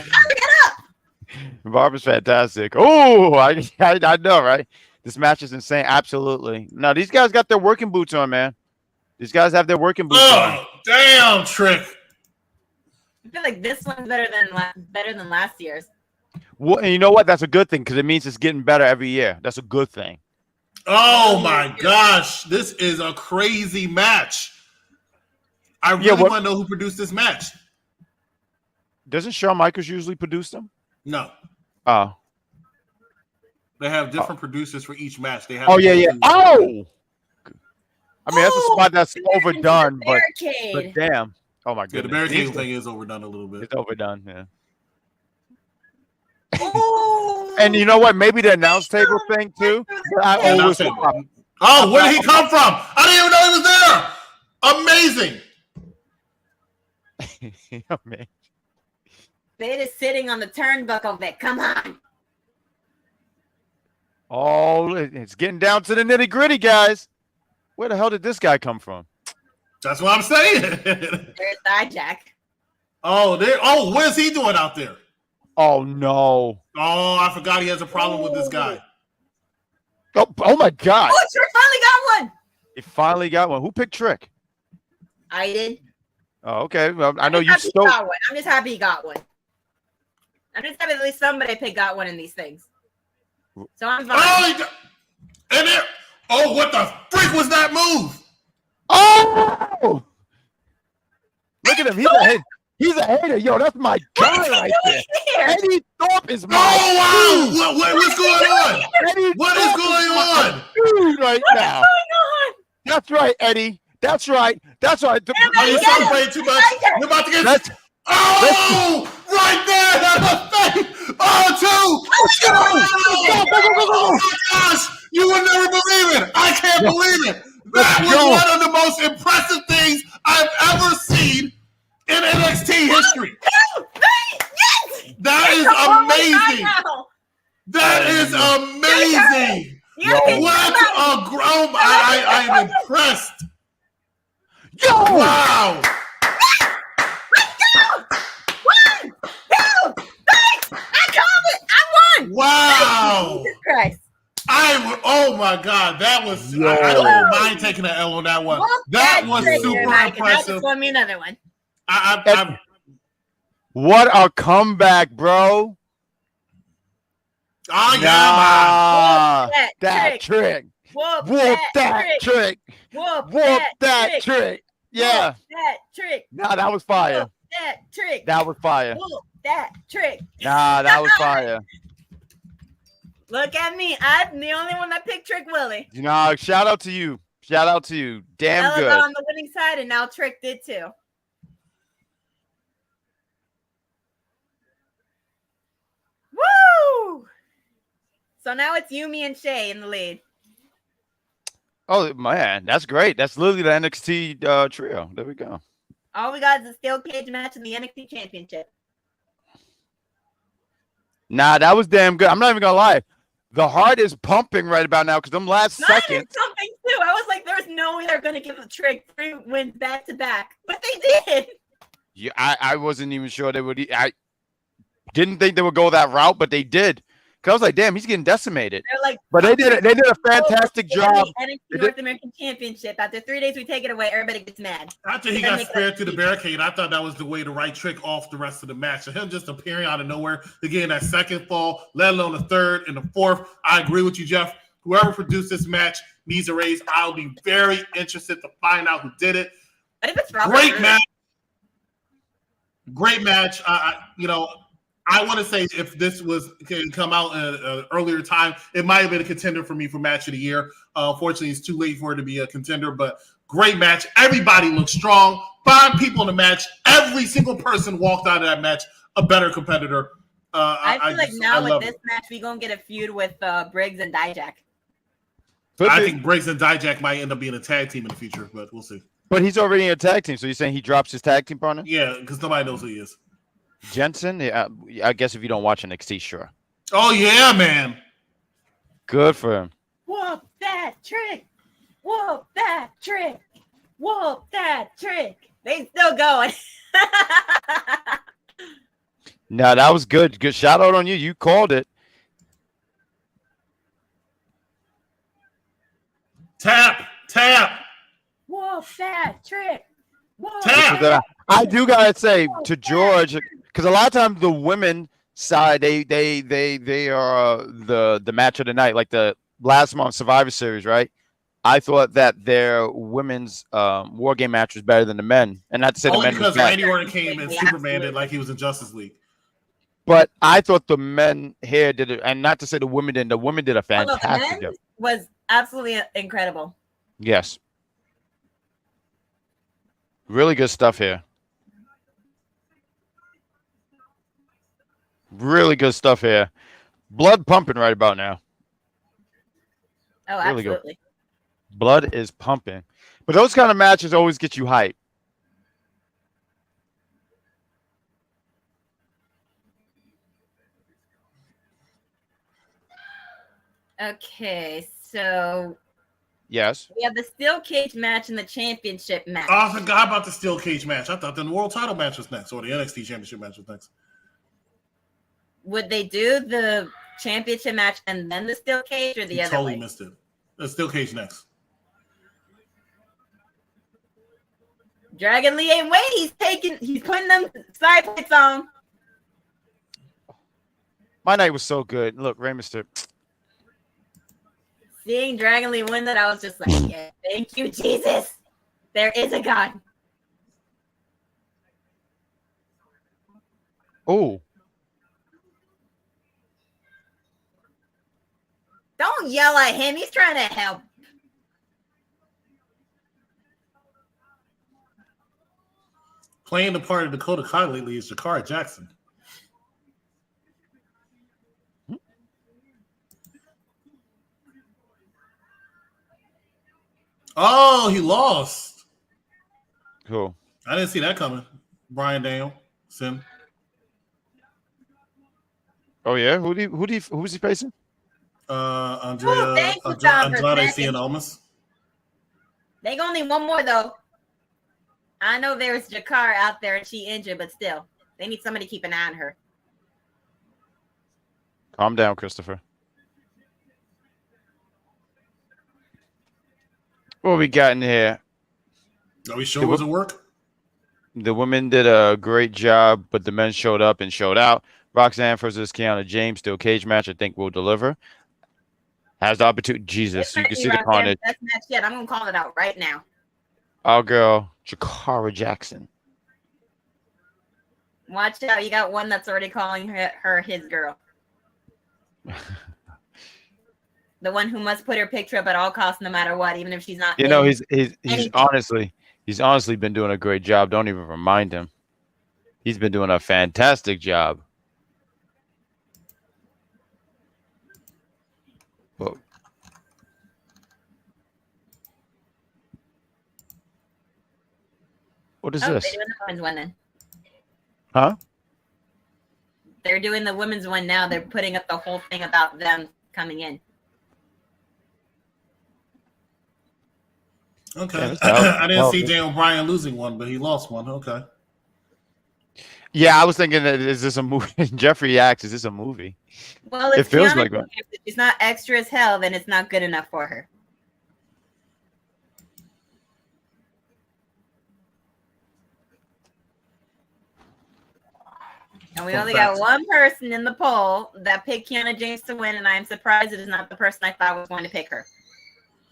fantastic. Oh, I know, right? This match is insane. Absolutely. No, these guys got their working boots on, man. These guys have their working boots on. Damn, Trick. I feel like this one's better than last year's. Well, and you know what? That's a good thing because it means it's getting better every year. That's a good thing. Oh my gosh, this is a crazy match. I really want to know who produced this match. Doesn't Shawn Michaels usually produce them? No. Oh. They have different producers for each match. They have. Oh yeah. Oh. I mean, that's a spot that's overdone, but damn. Oh my Yeah, the goodness. barricade thing is overdone a little bit. It's overdone. Yeah. Oh, And you know what? Maybe the announce table thing too. I Yeah, always that's it. Oh, where did he come from? I didn't even know he was there. Amazing. Yeah, man. They're just sitting on the turnbuckle, Vic. Come on. Oh, it's getting down to the nitty gritty, guys. Where the hell did this guy come from? That's what I'm saying. There's Dijak. Oh, what is he doing out there? Oh no. Oh, I forgot he has a problem with this guy. Oh my God. Oh, Trick finally got one. He finally got one. Who picked Trick? I did. Oh, okay. Well, I know you I'm stole. just happy he got one. I'm just happy at least somebody got one in these things. So I'm fine. What the freak was that move? Oh! Look at him. He's a hater. Yo, that's my guy right there. Eddie Thorpe is my wow! What's going on? What is going on? Dude right now. That's right, Eddie. That's right. Are you celebrating too much? You're about to get. Right there! That's a thing! Oh, two! Oh my gosh! You would never believe it! I can't believe it! That was one of the most impressive things I've ever seen in NXT history. That is amazing! That is amazing! What a grown! I am impressed. Yo! Wow! Wow! Jesus Christ. Oh my God, that was. I don't mind taking an L on that one. That was super impressive. Just won me another one. What a comeback, bro! That trick. Whoop that trick. Whoop that trick. Yeah. Whoop that trick. Nah, that was fire. Whoop that trick. That was fire. Whoop that trick. Nah, that was fire. Look at me. I'm the only one that picked Trick Willie. Nah, shout out to you. Shout out to you. Damn Ella good. got on the winning side, and now Trick did too. Woo! So now it's Yumi and Shay in the lead. Oh man, that's great. That's literally the NXT trio. There we go. All we got is a steel cage match in the NXT Championship. Nah, that was damn good. I'm not even gonna lie. The heart is pumping right about now because them last seconds. Something too. I was like, there's no way they're gonna give a Trick 3 wins back to back, but they did. Yeah, I wasn't even sure they would. I didn't think they would go that route, but they did. Cause I was like, damn, he's getting decimated. They're like, but they did a fantastic job. NXT North American Championship. After 3 days, we take it away. Everybody gets mad. After he got spared through the barricade, I thought that was the way to write Trick off the rest of the match. So him just appearing out of nowhere, again, that second fall, let alone the third and the fourth. I agree with you, Jeff. Whoever produced this match needs a raise. I'll be very interested to find out who did it. But if it's Robert, great match. I want to say if this can come out at an earlier time, it might have been a contender for me for match of the year. Unfortunately, it's too late for it to be a contender, but great match. Everybody looked strong. 5 people in the match. Every single person walked out of that match a better competitor. I feel like now with this match, we're going to get a feud with Briggs and Dijak. I think Briggs and Dijak might end up being a tag team in the future, but we'll see. But he's already in a tag team, so you're saying he drops his tag team partner? Yeah, because nobody knows who he is. Jensen? Yeah, I guess if you don't watch NXT, sure. Oh, yeah, man. Good for him. Whoop that trick. Whoop that trick. Whoop that trick. They still going. No, that was good. Good shout out on you. You called it. Tap. Whoop that trick. Whoop Tap. I do gotta say to George, because a lot of times the women side they are the match of the night, like the last month Survivor Series, right? I thought that their women's war game match was better than the men, and not to say only the men because was Randy Orton came and Superman did like he was in Justice League. But I thought the men here did it, and not to say the women didn't. The women did a fantastic job. Was absolutely incredible. Yes, really good stuff here. Really good stuff here. Blood pumping right about now. Oh, Really good. absolutely. Blood is pumping. But those kind of matches always get you hyped. Okay, so Yes. we have the steel cage match and the championship match. Oh, I forgot about the steel cage match. I thought the world title match was next, or the NXT championship match was next. Would they do the championship match and then the steel cage, or the You other totally way? missed it. The steel cage next. Dragon Lee ain't waiting. He's putting them side plates on. My night was so good. Look, Rey Mysterio. Seeing Dragon Lee win that, I was just like, yeah, thank you, Jesus. There is a God. Oh. Don't yell at him. He's trying to help. Playing the part of Dakota Kai lately is Jakara Jackson. Oh, he lost. Cool. I didn't see that coming. Brian Danielson. Oh yeah, who was he facing? Andrade Cien Almas. They gonna need one more though. I know there's Jakar out there and she injured, but still, they need somebody to keep an eye on her. Calm down, Christopher. What we got in here? Are we sure it was a work? The women did a great job, but the men showed up and showed out. Roxanne versus Kiana James, steel cage match. I think will deliver. Has the opportunity. Jesus, you can see the carnage. Best match yet. I'm gonna call it out right now. Our girl, Jakara Jackson. Watch out! You got one that's already calling her his girl. The one who must put her picture up at all costs, no matter what, even if she's not. You know, he's honestly been doing a great job. Don't even remind him. He's been doing a fantastic job. Whoa. What is this? They're doing the women's one then. Huh? They're doing the women's one now. They're putting up the whole thing about them coming in. Okay. I didn't see Daniel Bryan losing one, but he lost one. Okay. Yeah, I was thinking that is this a movie? Jeffrey asks, is this a movie? Well, it feels like that. If it's not extra as hell, then it's not good enough for her. And we only got one person in the poll that picked Kiana James to win, and I am surprised it is not the person I thought was going to pick her.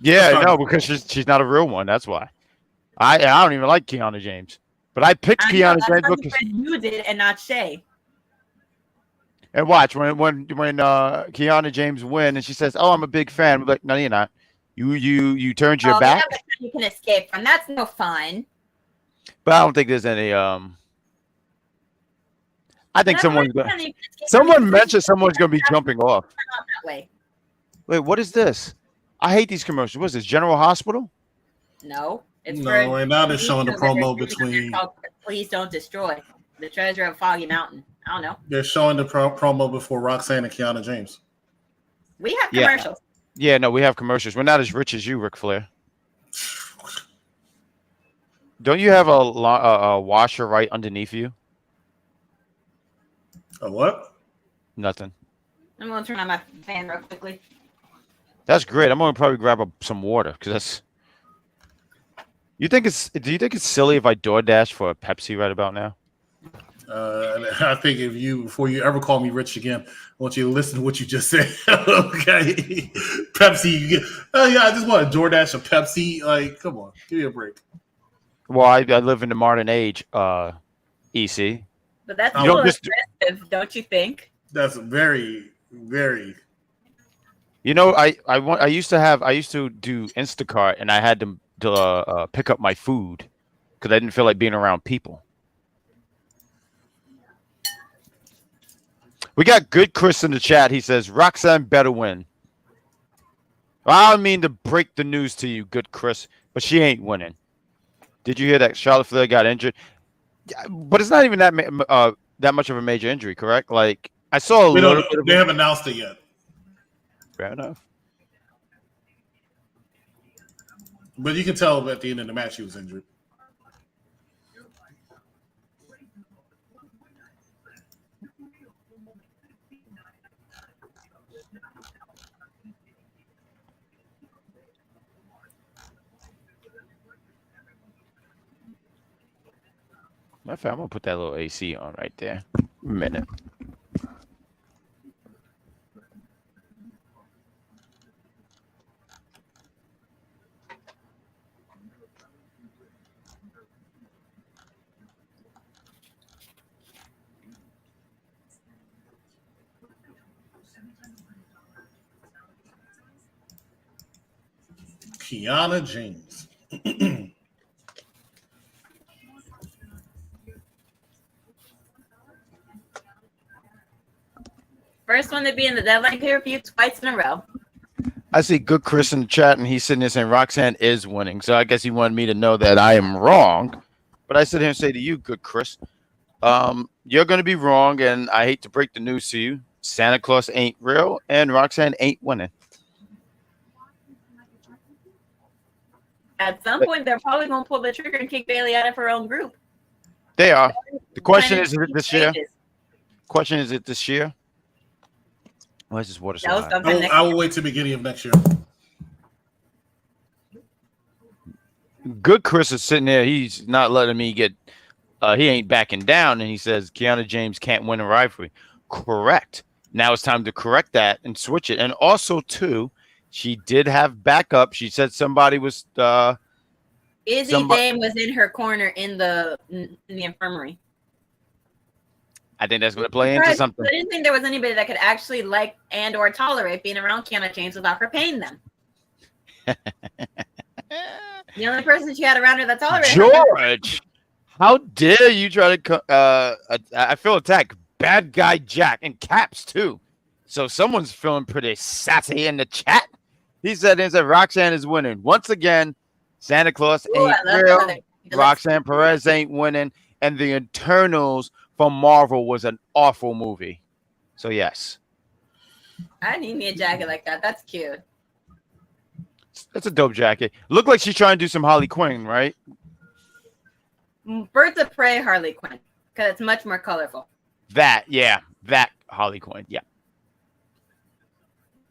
Yeah, no, because she's not a real one. That's why. I don't even like Kiana James, but I picked Kiana James because you did and not Shay. And watch when Kiana James win and she says, "Oh, I'm a big fan." I'm like, "No, you're not. You turned your back." You can escape from. That's no fun. But I don't think there's any. I think someone mentioned someone's going to be jumping off. That way. Wait, what is this? I hate these commercials. What is this? General Hospital? No. Right now they're showing the promo between. Please don't destroy the treasure of Foggy Mountain. I don't know. They're showing the promo before Roxanne and Kiana James. We have commercials. Yeah, no, we have commercials. We're not as rich as you, Ric Flair. Don't you have a washer right underneath you? A what? Nothing. I'm going to turn on my fan real quickly. That's great. I'm going to probably grab some water because that's. Do you think it's silly if I DoorDash for a Pepsi right about now? I think before you ever call me rich again, I want you to listen to what you just said. Okay, Pepsi. Yeah, I just want to DoorDash a Pepsi. Like, come on, give me a break. Well, I live in the modern age, EC. But that's a little aggressive, don't you think? That's very, very. You know, I used to do Instacart, and I had to pick up my food because I didn't feel like being around people. We got good Chris in the chat. He says Roxanne better win. I don't mean to break the news to you, good Chris, but she ain't winning. Did you hear that Charlotte Flair got injured? Yeah, but it's not even that much of a major injury, correct? Like I saw a little bit of. They haven't announced it yet. Fair enough. But you can tell at the end of the match he was injured. Matter of fact, I'm gonna put that little AC on right there. A minute. Kiana James. First one to be in the Deadline pay-per-view twice in a row. I see good Chris in the chat, and he's sitting there saying Roxanne is winning. So I guess he wanted me to know that I am wrong. But I sit here and say to you, good Chris, you're going to be wrong, and I hate to break the news to you. Santa Claus ain't real, and Roxanne ain't winning. At some point, they're probably going to pull the trigger and kick Bailey out of her own group. They are. The question is it this year? Question is it this year? Why is this water so high? I will wait till the beginning of next year. Good Chris is sitting there. He's not letting me get he ain't backing down, and he says Kiana James can't win a rivalry. Correct. Now it's time to correct that and switch it. And also, too, she did have backup. She said somebody was Izzy Dame was in her corner in the infirmary. I think that's going to play into something. I didn't think there was anybody that could actually like and or tolerate being around Kiana James without her paying them. The only person she had around her that tolerated George, how dare you try to I feel attacked. Bad guy Jack in caps too. So someone's feeling pretty sassy in the chat. He said Roxanne is winning. Once again, Santa Claus ain't real. Roxanne Perez ain't winning. And the Internals from Marvel was an awful movie. So yes. I need me a jacket like that. That's cute. That's a dope jacket. Look like she's trying to do some Harley Quinn, right? Birds of Prey Harley Quinn. Because it's much more colorful. That Harley Quinn, yeah.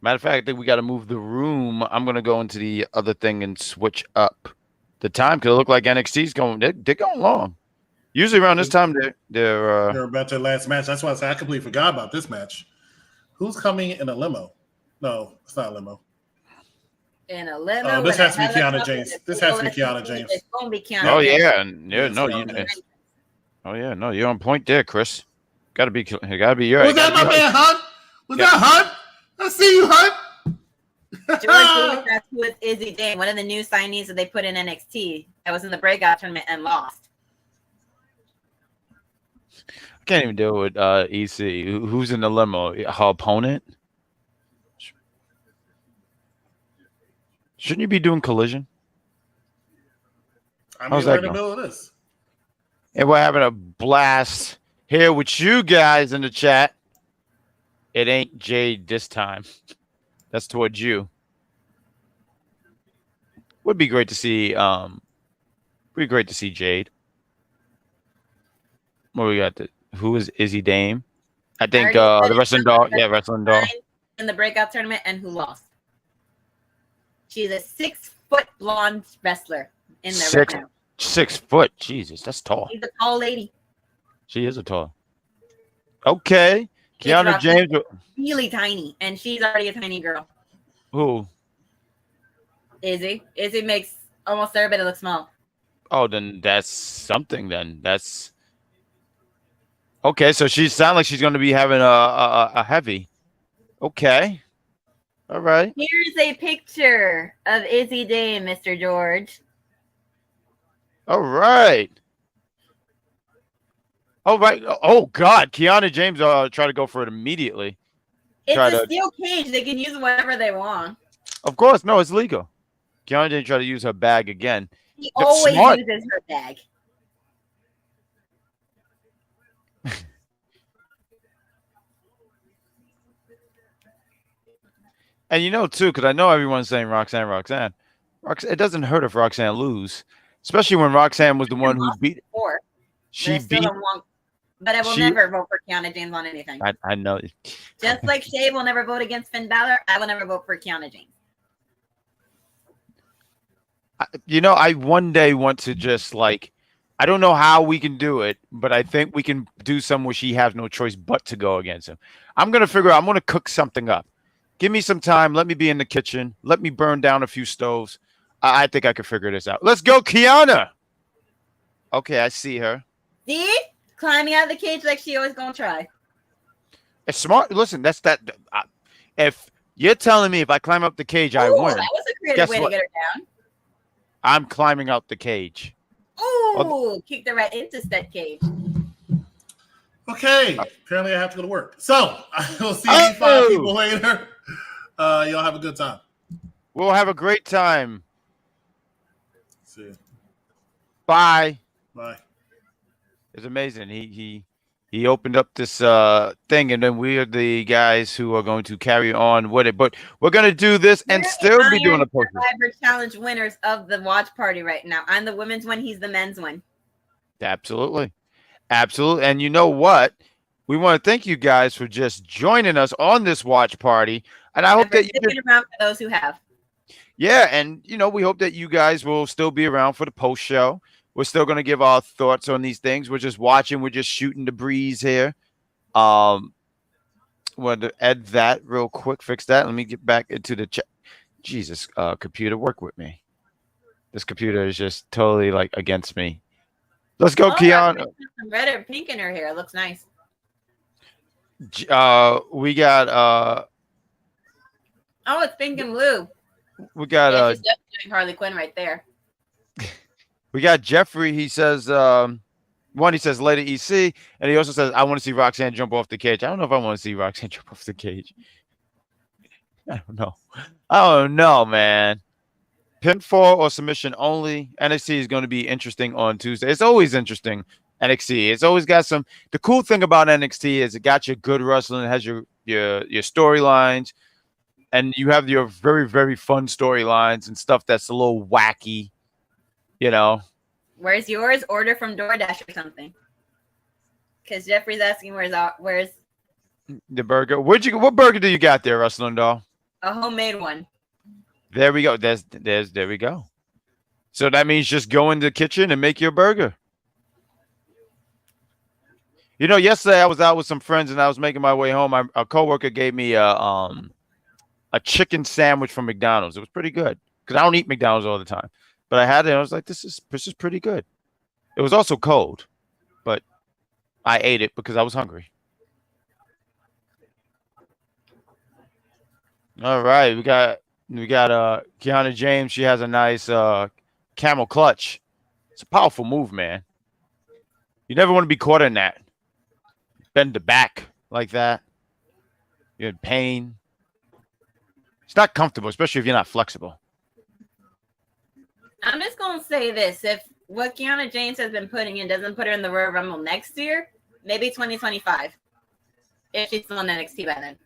Matter of fact, I think we got to move the room. I'm going to go into the other thing and switch up the time because it look like NXT's going. They're going long. Usually around this time, they're about their last match. That's why I said I completely forgot about this match. Who's coming in a limo? No, it's not a limo. In a limo. This has to be Kiana James. This has to be Kiana James. It's going to be Kiana. Oh James. yeah, no, you're on point there, Chris. Got to be you. Was that my man Hunt? Was that Hunt? I see you, Hunt. George Lewis with Izzy Dane, one of the new signees that they put in NXT that was in the breakout tournament and lost. I can't even deal with EC. Who's in the limo? Her opponent? Shouldn't you be doing Collision? I mean, we're in the middle of this. And we're having a blast here with you guys in the chat. It ain't Jade this time. That's towards you. Would be great to see. Jade. What we got? Who is Izzy Dame? I think the wrestling doll. Yeah, wrestling doll. In the breakout tournament and who lost. She's a 6-foot blonde wrestler in there right now. 6 foot. Jesus, that's tall. She's a tall lady. She is a tall. Okay. Kiana James. Really tiny. And she's already a tiny girl. Who? Izzy. Izzy makes almost everybody look small. Oh, then that's something then. That's okay. So she sounds like she's going to be having a heavy. Okay. All right. Here's a picture of Izzy Dame, Mr. George. All right. Oh, right. Oh, God. Kiana James tried to go for it immediately. It's a steel cage. They can use whatever they want. Of course. No, it's legal. Kiana James tried to use her bag again. He always uses her bag. And you know, too, because I know everyone's saying Roxanne. It doesn't hurt if Roxanne lose, especially when Roxanne was the one who beat. But I will never vote for Kiana James on anything. I know. Just like Shay will never vote against Finn Balor, I will never vote for Kiana James. I one day want to just I don't know how we can do it, but I think we can do some where she has no choice but to go against him. I'm going to figure out, I'm going to cook something up. Give me some time. Let me be in the kitchen. Let me burn down a few stoves. I think I can figure this out. Let's go, Kiana. Okay, I see her. See? Climbing out of the cage like she always going to try. It's smart. Listen, that's that. If you're telling me if I climb up the cage, I win. That was a creative way to get her down. I'm climbing out the cage. Oh, kick the right into that cage. Okay, apparently I have to go to work. So I'll see you 5 people later. Y'all have a good time. We'll have a great time. See you. Bye. Bye. It's amazing. He opened up this thing, and then we are the guys who are going to carry on with it. But we're going to do this and still be doing a post. Survivor Challenge winners of the watch party right now. I'm the women's one. He's the men's one. Absolutely. Absolutely. And you know what? We want to thank you guys for just joining us on this watch party. And I hope that you sticking around for those who have. Yeah, and we hope that you guys will still be around for the post show. We're still going to give our thoughts on these things. We're just watching. We're just shooting the breeze here. Want to add that real quick. Fix that. Let me get back into the chat. Jesus, computer, work with me. This computer is just totally against me. Let's go, Kiana. Some red or pink in her hair. It looks nice. We got. Oh, it's pink and blue. We got. She's definitely doing Harley Quinn right there. We got Jeffrey. He says, he says later EC, and he also says, I want to see Roxanne jump off the cage. I don't know if I want to see Roxanne jump off the cage. I don't know, man. Pinfall or submission only. NXT is going to be interesting on Tuesday. It's always interesting. NXT. It's always got some. The cool thing about NXT is it got your good wrestling. It has your storylines, and you have your very, very fun storylines and stuff that's a little wacky. Where's yours? Order from DoorDash or something. Because Jeffrey's asking where's the burger. What burger do you got there, Wrestling Doll? A homemade one. There we go. There we go. So that means just go in the kitchen and make your burger. Yesterday I was out with some friends and I was making my way home. A coworker gave me a chicken sandwich from McDonald's. It was pretty good because I don't eat McDonald's all the time. But I had it. And I was like, this is pretty good. It was also cold, but I ate it because I was hungry. All right, we got Kiana James. She has a nice camel clutch. It's a powerful move, man. You never want to be caught in that. Bend the back like that. You're in pain. It's not comfortable, especially if you're not flexible. I'm just going to say this. If what Kiana James has been putting in doesn't put her in the Royal Rumble next year, maybe 2025. If she's still on NXT by then.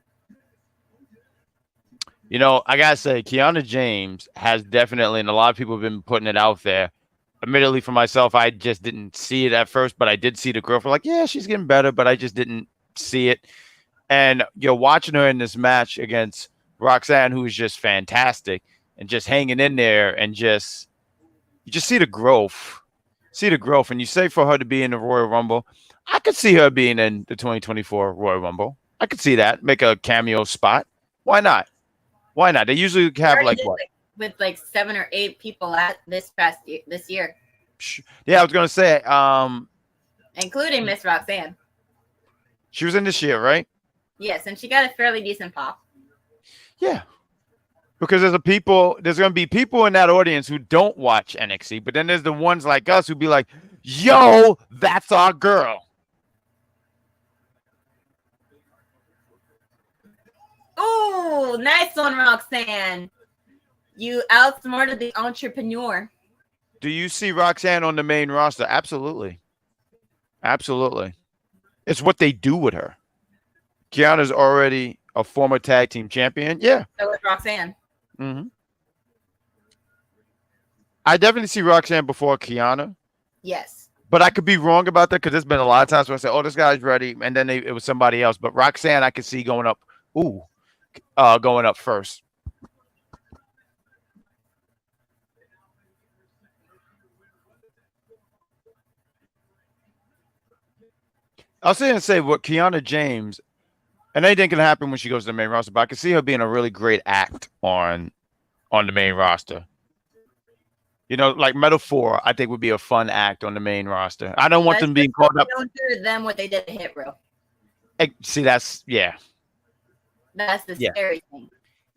I got to say, Kiana James has definitely, and a lot of people have been putting it out there. Admittedly, for myself, I just didn't see it at first, but I did see the growth. Like, yeah, she's getting better, but I just didn't see it. And you're watching her in this match against Roxanne, who is just fantastic and just hanging in there and you just see the growth. And you say for her to be in the Royal Rumble, I could see her being in the 2024 Royal Rumble. I could see that. Make a cameo spot. Why not? They usually have with 7 or 8 people at this year. Yeah, I was gonna say, including Miss Roxanne. She was in this year, right? Yes, and she got a fairly decent pop. Yeah. Because there's going to be people in that audience who don't watch NXT, but then there's the ones like us who be like, yo, that's our girl. Ooh, nice one, Roxanne. You outsmarted the entrepreneur. Do you see Roxanne on the main roster? Absolutely. Absolutely. It's what they do with her. Kiana's already a former tag team champion. Yeah. So with Roxanne. Mm-hmm. I definitely see Roxanne before Kiana, Yes. but I could be wrong about that because there's been a lot of times where I say, "Oh, this guy's ready," and then it was somebody else. But Roxanne, I could see going up. Going up first. I'll say and say what Kiana James, and anything can happen when she goes to the main roster, but I can see her being a really great act on the main roster. You know, like Metaphor, I think would be a fun act on the main roster. I don't want them being called up. Don't do to them what they did to Hit Row. See, that's That's the scary thing.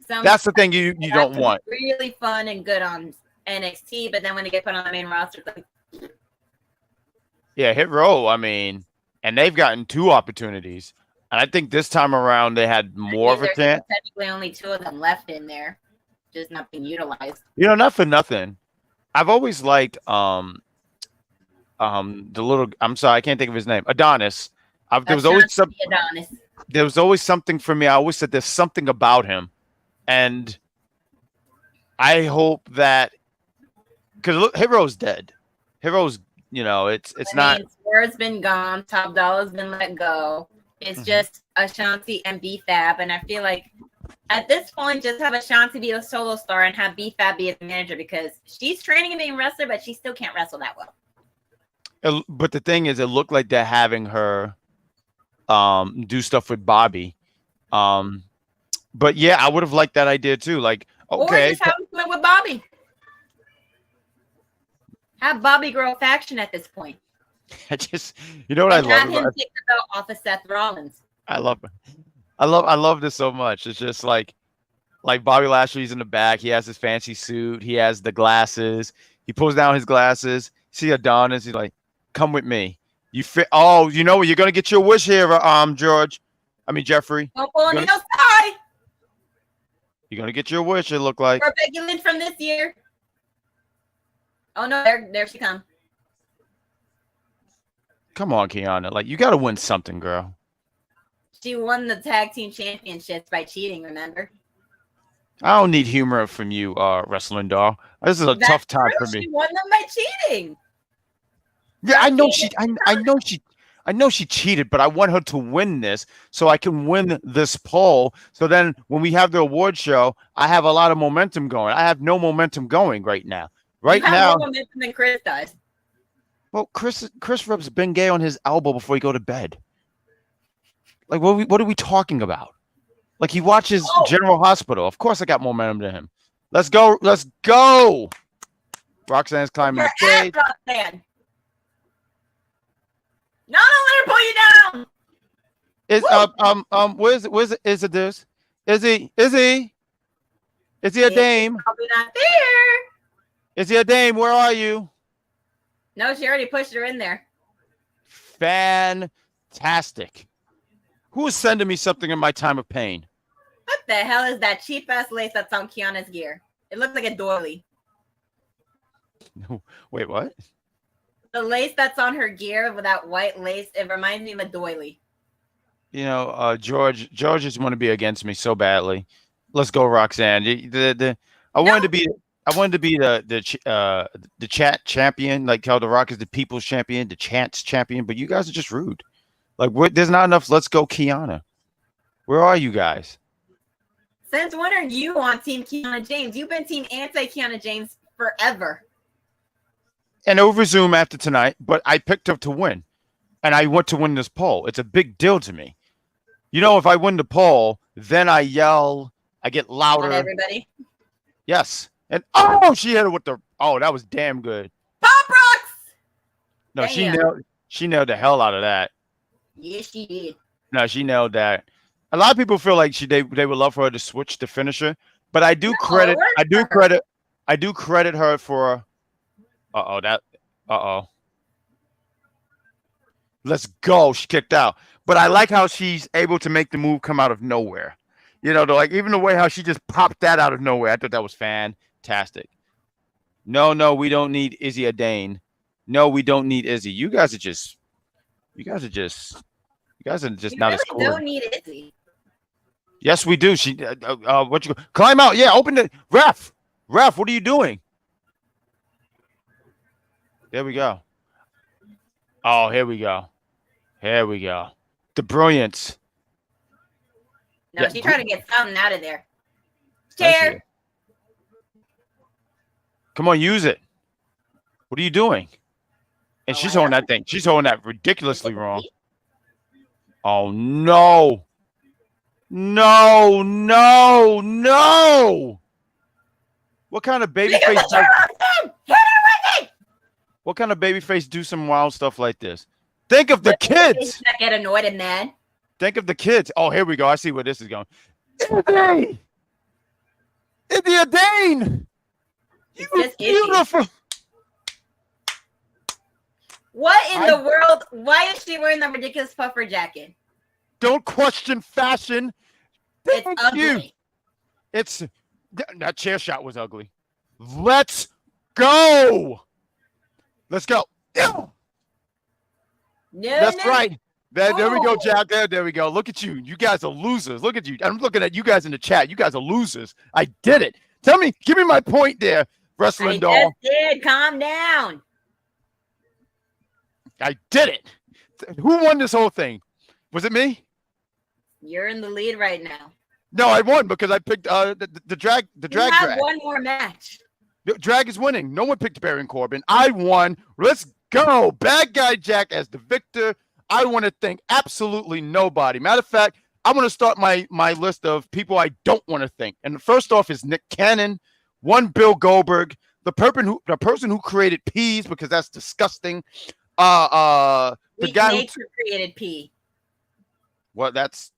That's the thing you don't want. Really fun and good on NXT, but then when they get put on the main roster, it's like, yeah, Hit Row. I mean, and they've gotten 2 opportunities, and I think this time around they had more of a chance. Technically, only 2 of them left in there, just not being utilized. You know, not for nothing. I've always liked the little. I'm sorry, I can't think of his name. Adonis. There was always something for me. I always said there's something about him, and I hope that because look, Hero's dead. Hero's, it's not. Swerve's been gone. Top Dollar's been let go. It's just Ashanti and B-Fab, and I feel like at this point, just have Ashanti be a solo star and have B-Fab be a manager because she's training and being a wrestler, but she still can't wrestle that well. But the thing is, it looked like they're having her do stuff with Bobby. But yeah, I would have liked that idea too. Like, okay, or just have him with Bobby. Have Bobby grow a faction at this point. I just, what I love have him about take the belt off of Seth Rollins. I love this so much. It's just like Bobby Lashley's in the back. He has his fancy suit. He has the glasses. He pulls down his glasses. See Adonis. He's like, "Come with me." You fit. Oh, you know what? You're gonna get your wish here, Jeffrey. Don't pull on the outside. You're gonna get your wish. It looked like. Or Becky Lynch from this year. Oh no! There she comes. Come on, Kiana. Like, you got to win something, girl. She won the tag team championships by cheating, remember? I don't need humor from you, wrestling doll. This is a tough time for me. She won them by cheating. Yeah, I know she cheated, but I want her to win this so I can win this poll. So then when we have the award show, I have a lot of momentum going. I have no momentum going right now. Right you have now, more momentum than Chris does. Well, Chris rubs Ben Gay on his elbow before he go to bed. Like, what are we talking about? Like, he watches General Hospital. Of course I got momentum to him. Let's go. Roxanne's climbing the stage. Roxanne. No, let her pull you down. Where's this? Is he a dame? Probably not there. Is he a dame? Where are you? No, she already pushed her in there. Fantastic. Who is sending me something in my time of pain? What the hell is that cheap ass lace that's on Kiana's gear? It looks like a doily. Wait, what? The lace that's on her gear with that white lace, it reminds me of a doily. George just want to be against me so badly. Let's go, Roxanne. I wanted to be the chat champion, like how The Rock is the people's champion, the chance champion, but you guys are just rude. Like, there's not enough. Let's go, Kiana. Where are you guys? Since when are you on Team Kiana James? You've been Team anti-Kiana James forever. And it'll resume after tonight, but I picked up to win, and I want to win this poll. It's a big deal to me. If I win the poll, then I yell, I get louder. On everybody? Yes. And she hit it with that was damn good. Pop rocks. No, damn. She nailed the hell out of that. Yes, she did. No, she nailed that. A lot of people feel like they would love for her to switch the finisher, but I do credit her for. Let's go. She kicked out, but I like how she's able to make the move come out of nowhere. You know, like even the way how she just popped that out of nowhere. I thought that was fantastic. No, we don't need Izzy Adane. No, we don't need Izzy. You guys are just You not really as cool. don't need Izzy. Yes, we do. She what you climb out? Yeah, open the ref. Ref, what are you doing? There we go. Oh, here we go. Here we go. The brilliance. No, Yeah. she tried to get something out of there. Thank Chair. you. Come on, use it. What are you doing? And she's holding that thing. She's holding that ridiculously wrong. Oh, no. No. What kind of baby face? What kind of baby face do some wild stuff like this? Think of the kids. Not get annoyed and mad. Think of the kids. Oh, here we go. I see where this is going. Izzy Adane. You beautiful. What in the world? Why is she wearing the ridiculous puffer jacket? Don't question fashion. It's ugly. That chair shot was ugly. Let's go. Let's go. No, That's right. There we go, Jack. There we go. Look at you. You guys are losers. Look at you. I'm looking at you guys in the chat. You guys are losers. I did it. Give me my point there, wrestling doll. I just did. Calm down. I did it. Who won this whole thing? Was it me? You're in the lead right now. No, I won because I picked the drag. You have one more match. The drag is winning. No one picked Baron Corbin. I won. Let's go. Bad guy Jack as the victor. I want to thank absolutely nobody. Matter of fact, I want to start my list of people I don't want to thank. And the first off is Nick Cannon, Bill Goldberg, the person who created peas because that's disgusting. The guy who created P. Well, that's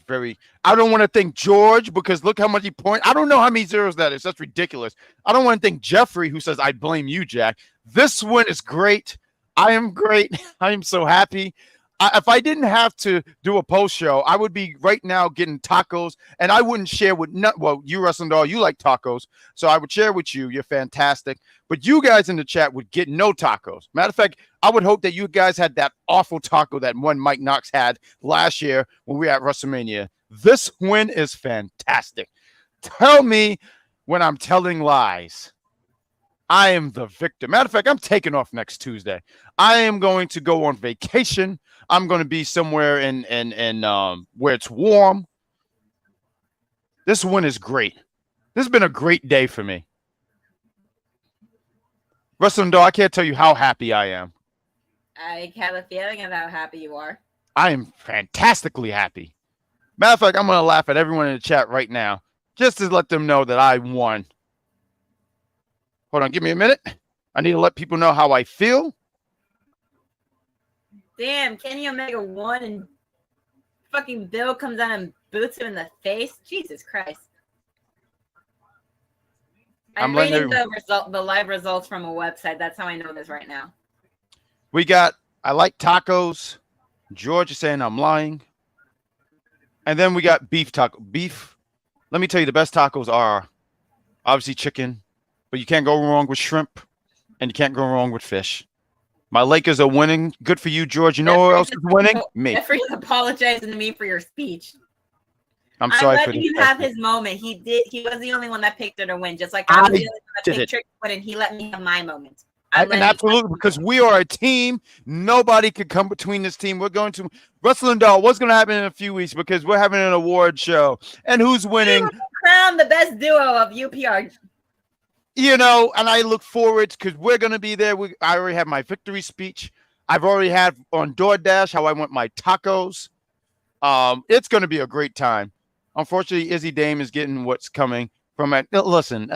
very. I don't want to thank George because look how much he points. I don't know how many zeros that is. That's ridiculous. I don't want to thank Jeffrey who says I blame you, Jack. This one is great. I am great. I am so happy. If I didn't have to do a post show, I would be right now getting tacos, and I wouldn't share with you wrestling doll. You like tacos, so I would share with you. You're fantastic, but you guys in the chat would get no tacos. Matter of fact, I would hope that you guys had that awful taco that one Mike Knox had last year when we were at WrestleMania. This win is fantastic. Tell me when I'm telling lies. I am the victor. Matter of fact, I'm taking off next Tuesday. I am going to go on vacation. I'm going to be somewhere in where it's warm. This win is great. This has been a great day for me. Wrestling Doll, I can't tell you how happy I am. I have a feeling of how happy you are. I am fantastically happy. Matter of fact, I'm going to laugh at everyone in the chat right now just to let them know that I won. Hold on, give me a minute. I need to let people know how I feel. Damn, Kenny Omega won and fucking Bill comes out and boots him in the face. Jesus Christ. I'm reading the live results from a website. That's how I know this right now. We got, I like tacos. George is saying I'm lying. And then we got beef taco. Beef. Let me tell you, the best tacos are obviously chicken, but you can't go wrong with shrimp, and you can't go wrong with fish. My Lakers are winning. Good for you, George. You know who else is winning? Me. Jeffrey's apologizing to me for your speech. I'm sorry I for let you have his moment. He did. He was the only one that picked her to win, just like I was the only one that did picked it. Trick to win, and he let me have my moment. And absolutely, because we are a team. Nobody could come between this team. We're going to Wrestling Doll. What's going to happen in a few weeks? Because we're having an award show, and who's winning? Crown the best duo of UPR. You know, and I look forward because we're going to be there. I already have my victory speech. I've already had on DoorDash how I want my tacos. It's going to be a great time. Unfortunately, Izzy Dame is getting what's coming from it. Listen,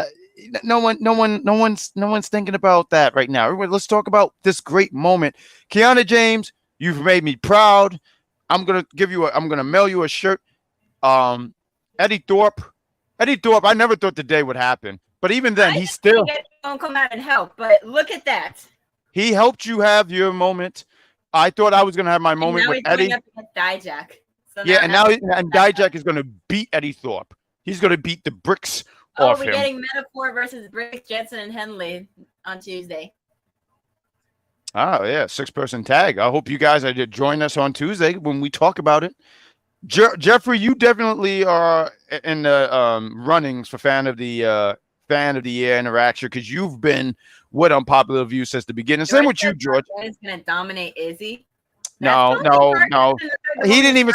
no one's thinking about that right now. Everybody, let's talk about this great moment. Kiana James, you've made me proud. I'm gonna mail you a shirt. Eddie Thorpe, I never thought the day would happen, but even then, he still don't come out and help. But look at that. He helped you have your moment. I thought I was gonna have my moment with Eddie. Up Dijak. So Yeah, and now Dijak is going to beat Eddie Thorpe. He's going to beat the bricks off we're him. getting Metaphor versus Briggs, Jensen, and Henley on Tuesday. Oh, yeah, 6-person tag. I hope you guys are to join us on Tuesday when we talk about it. Jeffrey, you definitely are in the runnings for fan of the year interaction because you've been with Unpopular View since the beginning. Same with you, George. Is going to dominate Izzy. No. He didn't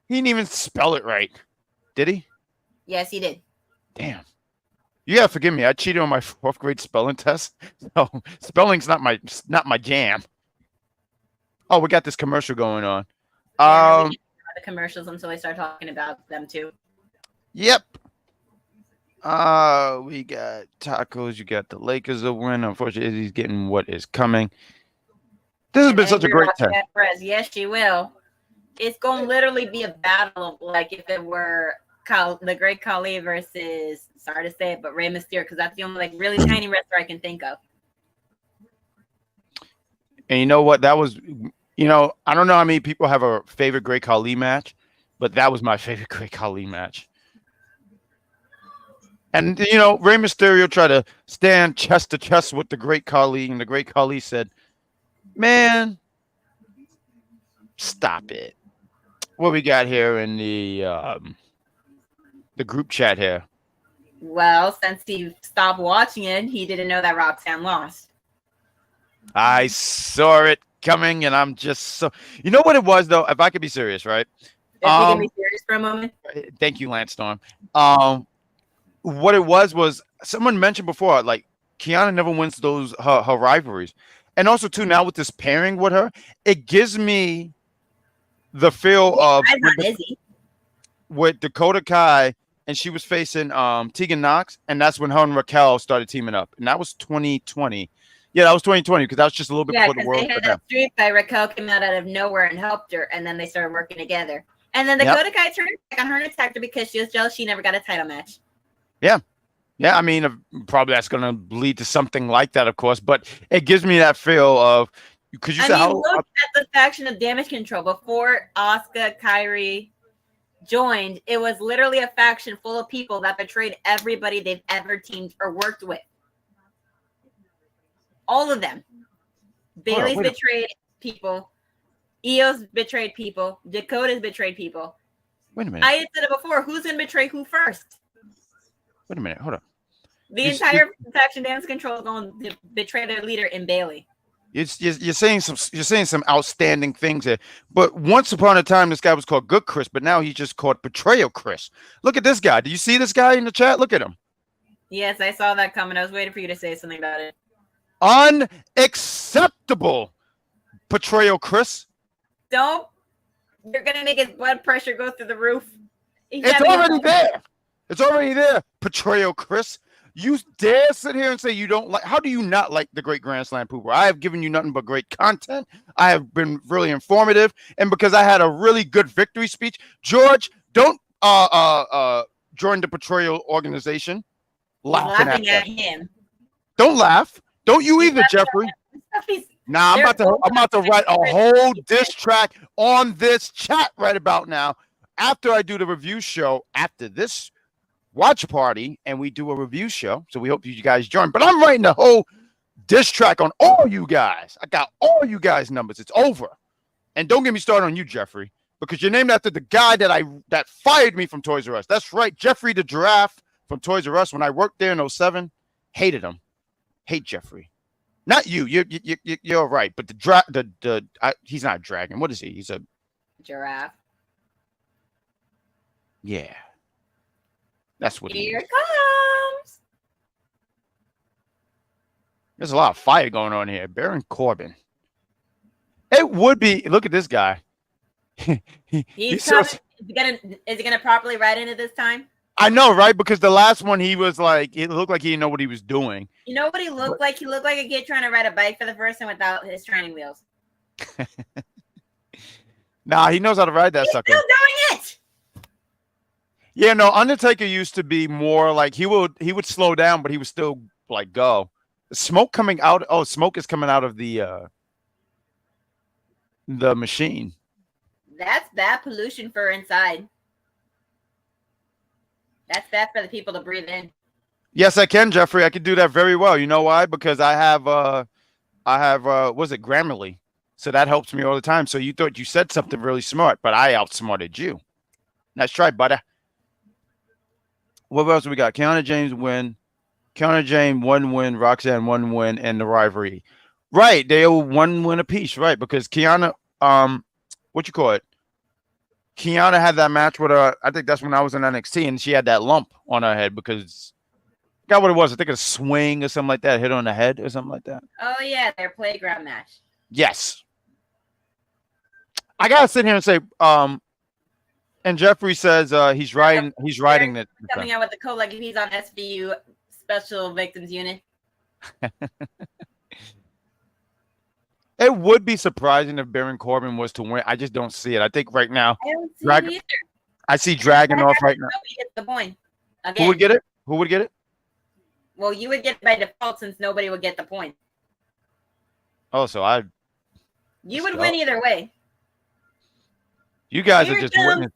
even spell it right. Did he? Yes, he did. Damn. You gotta forgive me. I cheated on my 4th grade spelling test. So spelling's not my jam. Oh, we got this commercial going on. Yeah, the commercials until I start talking about them too. Yep. We got tacos. You got the Lakers a win. Unfortunately, he's getting what is coming. This has been such a great time. Yes, she will. It's going to literally be a battle of like if it were the Great Khali versus, sorry to say it, but Rey Mysterio, because that's the only like really tiny wrestler I can think of. And you know what? That was, I don't know how many people have a favorite Great Khali match, but that was my favorite Great Khali match. And, Rey Mysterio tried to stand chest to chest with the Great Khali, and the Great Khali said, man, stop it. What we got here in the group chat here? Well, since he stopped watching it, he didn't know that Roxanne lost. I saw it coming, and I'm just so... You know what it was, though? If I could be serious, right? If you can be serious for a moment. Thank you, Lance Storm. What it was someone mentioned before, like, Kiana never wins those her rivalries. And also, too, now with this pairing with her, it gives me the feel of... with Dakota Kai, and she was facing Tegan Knox, and that's when her and Raquel started teaming up. And that was 2020. Yeah, that was 2020 because that was just a little bit before the world. They had that streak by Raquel came out of nowhere and helped her, and then they started working together. And then Dakota Kai turned back on her and attacked her because she was jealous she never got a title match. Yeah. Yeah, I mean, probably that's going to lead to something like that, of course. But it gives me that feel of because you said look at the faction of Damage Control before Asuka, Kairi joined. It was literally a faction full of people that betrayed everybody they've ever teamed or worked with. All of them. Bailey's betrayed people. Io's betrayed people. Dakota's betrayed people. Wait a minute. I had said it before. Who's going to betray who first? Wait a minute. Hold up. The entire faction Damage Control is going to betray their leader in Bailey. You're saying some outstanding things here. But once upon a time, this guy was called Good Chris, but now he's just called Betrayal Chris. Look at this guy. Do you see this guy in the chat? Look at him. Yes, I saw that coming. I was waiting for you to say something about it. Unacceptable, Betrayal Chris. Don't. You're going to make his blood pressure go through the roof. It's already there. It's already there, Betrayal Chris. You dare sit here and say you don't like... How do you not like the Great Grand Slam Pooper? I have given you nothing but great content. I have been really informative. And because I had a really good victory speech, George, don't join the Betrayal organization. Laughing at him. Don't laugh. Don't you either, Jeffrey. Nah, I'm about to write a whole diss track on this chat right about now. After I do the review show, after this watch party, and we do a review show. So we hope you guys join. But I'm writing the whole diss track on all you guys. I got all you guys' numbers. It's over. And don't get me started on you, Jeffrey, because you're named after the guy that fired me from Toys R Us. That's right, Jeffrey the Giraffe from Toys R Us. When I worked there in 07, hated him. Hate Jeffrey. Not you. You're right. But he's not a dragon. What is he? He's a giraffe. Yeah. That's what Here it comes. There's a lot of fire going on here. Baron Corbin. It would be. Look at this guy. He's coming. Is he gonna properly ride into this time? I know, right? Because the last one, he was like, it looked like he didn't know what he was doing. You know what he looked like? He looked like a kid trying to ride a bike for the first time without his training wheels. Nah, he knows how to ride that sucker. He's still doing it. Yeah, no, Undertaker used to be more like he would slow down, but he would still like go. Smoke coming out. Oh, smoke is coming out of the machine. That's bad pollution for inside. That's bad for the people to breathe in. Yes, I can, Jeffrey. I can do that very well. You know why? Because I have was it Grammarly? So that helps me all the time. So you thought you said something really smart, but I outsmarted you. Nice try, buddy. What else we got? Kiana James win. Kiana James 1 win. Roxanne 1 win, and the rivalry. Right, they owe 1 win apiece, right? Because Kiana, what you call it? Kiana had that match with her. I think that's when I was in NXT, and she had that lump on her head because I forgot what it was. I think a swing or something like that, hit her on the head or something like that. Oh yeah, their playground match. Yes. I gotta sit here and say, and Jeffrey says he's riding it. Coming out with the code like if he's on SVU Special Victims Unit. It would be surprising if Baron Corbin was to win. I just don't see it. I think right now, I don't see it either. I see Dragunov right now. Nobody gets the point. Again. Who would get it? Who would get it? Well, you would get it by default since nobody would get the point. Oh, so You would win either way. You guys are just winning.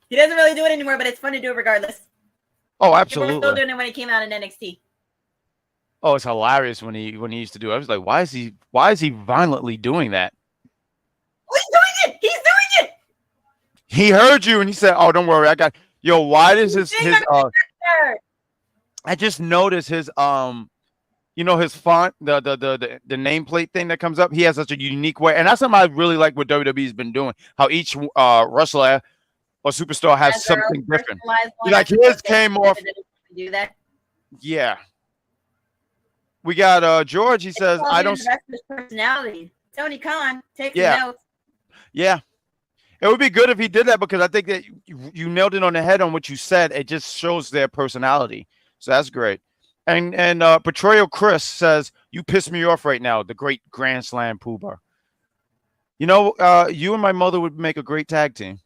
He doesn't really do it anymore, but it's fun to do it regardless. Oh, People absolutely. were still doing it when he came out in NXT. Oh, it's hilarious when he used to do it. I was like, why is he violently doing that? Oh, he's doing it! He's doing it! He heard you and he said, "Oh, don't worry, I got yo." Why does his I just noticed his you know, his font, the nameplate thing that comes up. He has such a unique way, and that's something I really like what WWE's been doing. How each wrestler or superstar has something different. Like his came off. Do that. Yeah. We got George. He says, "I don't." Personality. Tony Khan, take notes. Yeah. It would be good if he did that because I think that you nailed it on the head on what you said. It just shows their personality. So that's great. And Betrayal Chris says, "You piss me off right now." The great Grand Slam Poobar. You know, you and my mother would make a great tag team.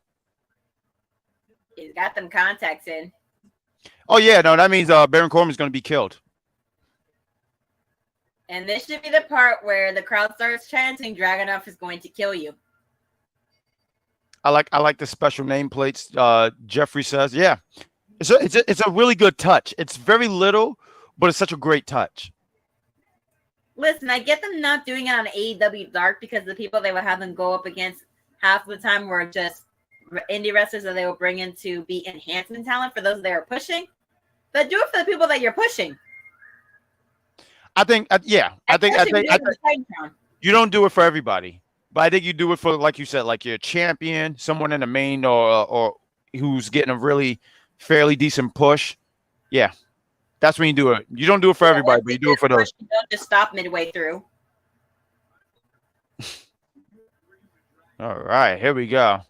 He's got them contacts in. Oh yeah, no, that means Baron Corbin is going to be killed. And this should be the part where the crowd starts chanting, "Dragunov is going to kill you." I like the special nameplates. Jeffrey says, "Yeah, it's a really good touch. It's very little, but it's such a great touch." Listen, I get them not doing it on AEW Dark because the people they would have them go up against half the time were just indie wrestlers that they will bring in to be enhancement talent for those they are pushing. But do it for the people that you're pushing. I think you don't do it for everybody, but I think you do it for, like you said, like your champion, someone in the main or who's getting a really fairly decent push. Yeah, that's when you do it. You don't do it for everybody, but you do it for those. You don't just stop midway through. All right, here we go.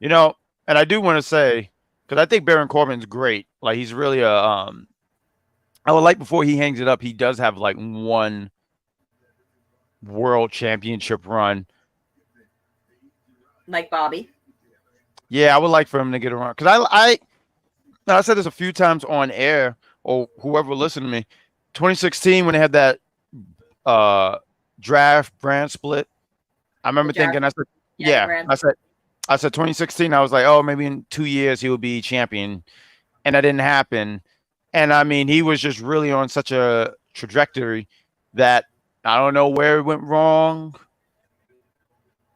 You know, and I do want to say, because I think Baron Corbin's great. Like he's really a I would like before he hangs it up, he does have like one world championship run. Like Bobby. Yeah, I would like for him to get around. Because I said this a few times on air, or whoever listened to me. 2016, when they had that draft brand split, I remember thinking, I said 2016, I was like, oh, maybe in 2 years he will be champion. And that didn't happen. And I mean, he was just really on such a trajectory that I don't know where it went wrong.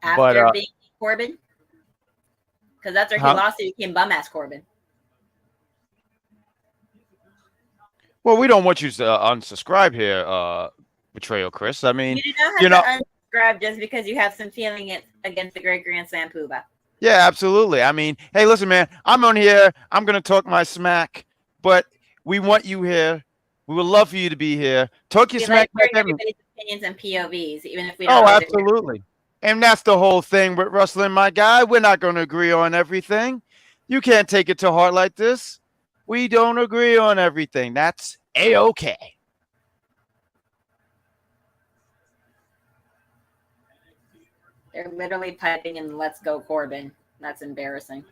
After being Corbin? Because after he lost, he became bum-ass Corbin. Well, we don't want you to unsubscribe here, Betrayal Chris. I mean, you do not have to unsubscribe just because you have some feeling against the great Grand Slam Pooba. Yeah, absolutely. I mean, hey, listen, man, I'm on here. I'm going to talk my smack, but we want you here. We would love for you to be here. Talk your smack. Like everybody's opinions and POVs, even if we don't. Oh, absolutely. And that's the whole thing with wrestling, my guy. We're not going to agree on everything. You can't take it to heart like this. We don't agree on everything. That's A-okay. They're literally piping in "Let's Go Corbin." That's embarrassing.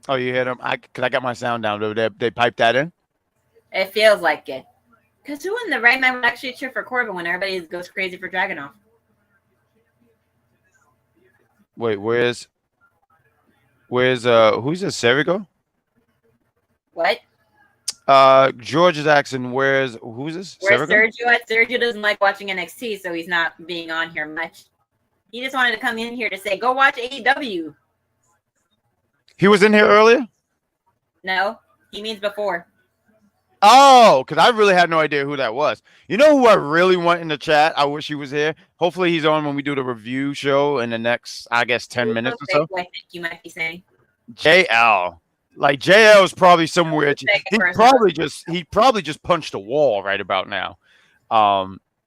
Oh, you hear them? Because I got my sound down. They piped that in? It feels like it. Because who in the right mind would actually cheer for Corbin when everybody goes crazy for Dragunov? Wait, where's who's this? Serigo? What? George is asking, who's this? Where's Serigo? Sergio at? Sergio doesn't like watching NXT, so he's not being on here much. He just wanted to come in here to say, go watch AEW. He was in here earlier? No, he means before. Oh, because I really had no idea who that was. You know who I really want in the chat? I wish he was here. Hopefully he's on when we do the review show in the next, I guess, 10 minutes or so. I think you might be saying. JL. Like JL is probably somewhere. He probably just punched a wall right about now.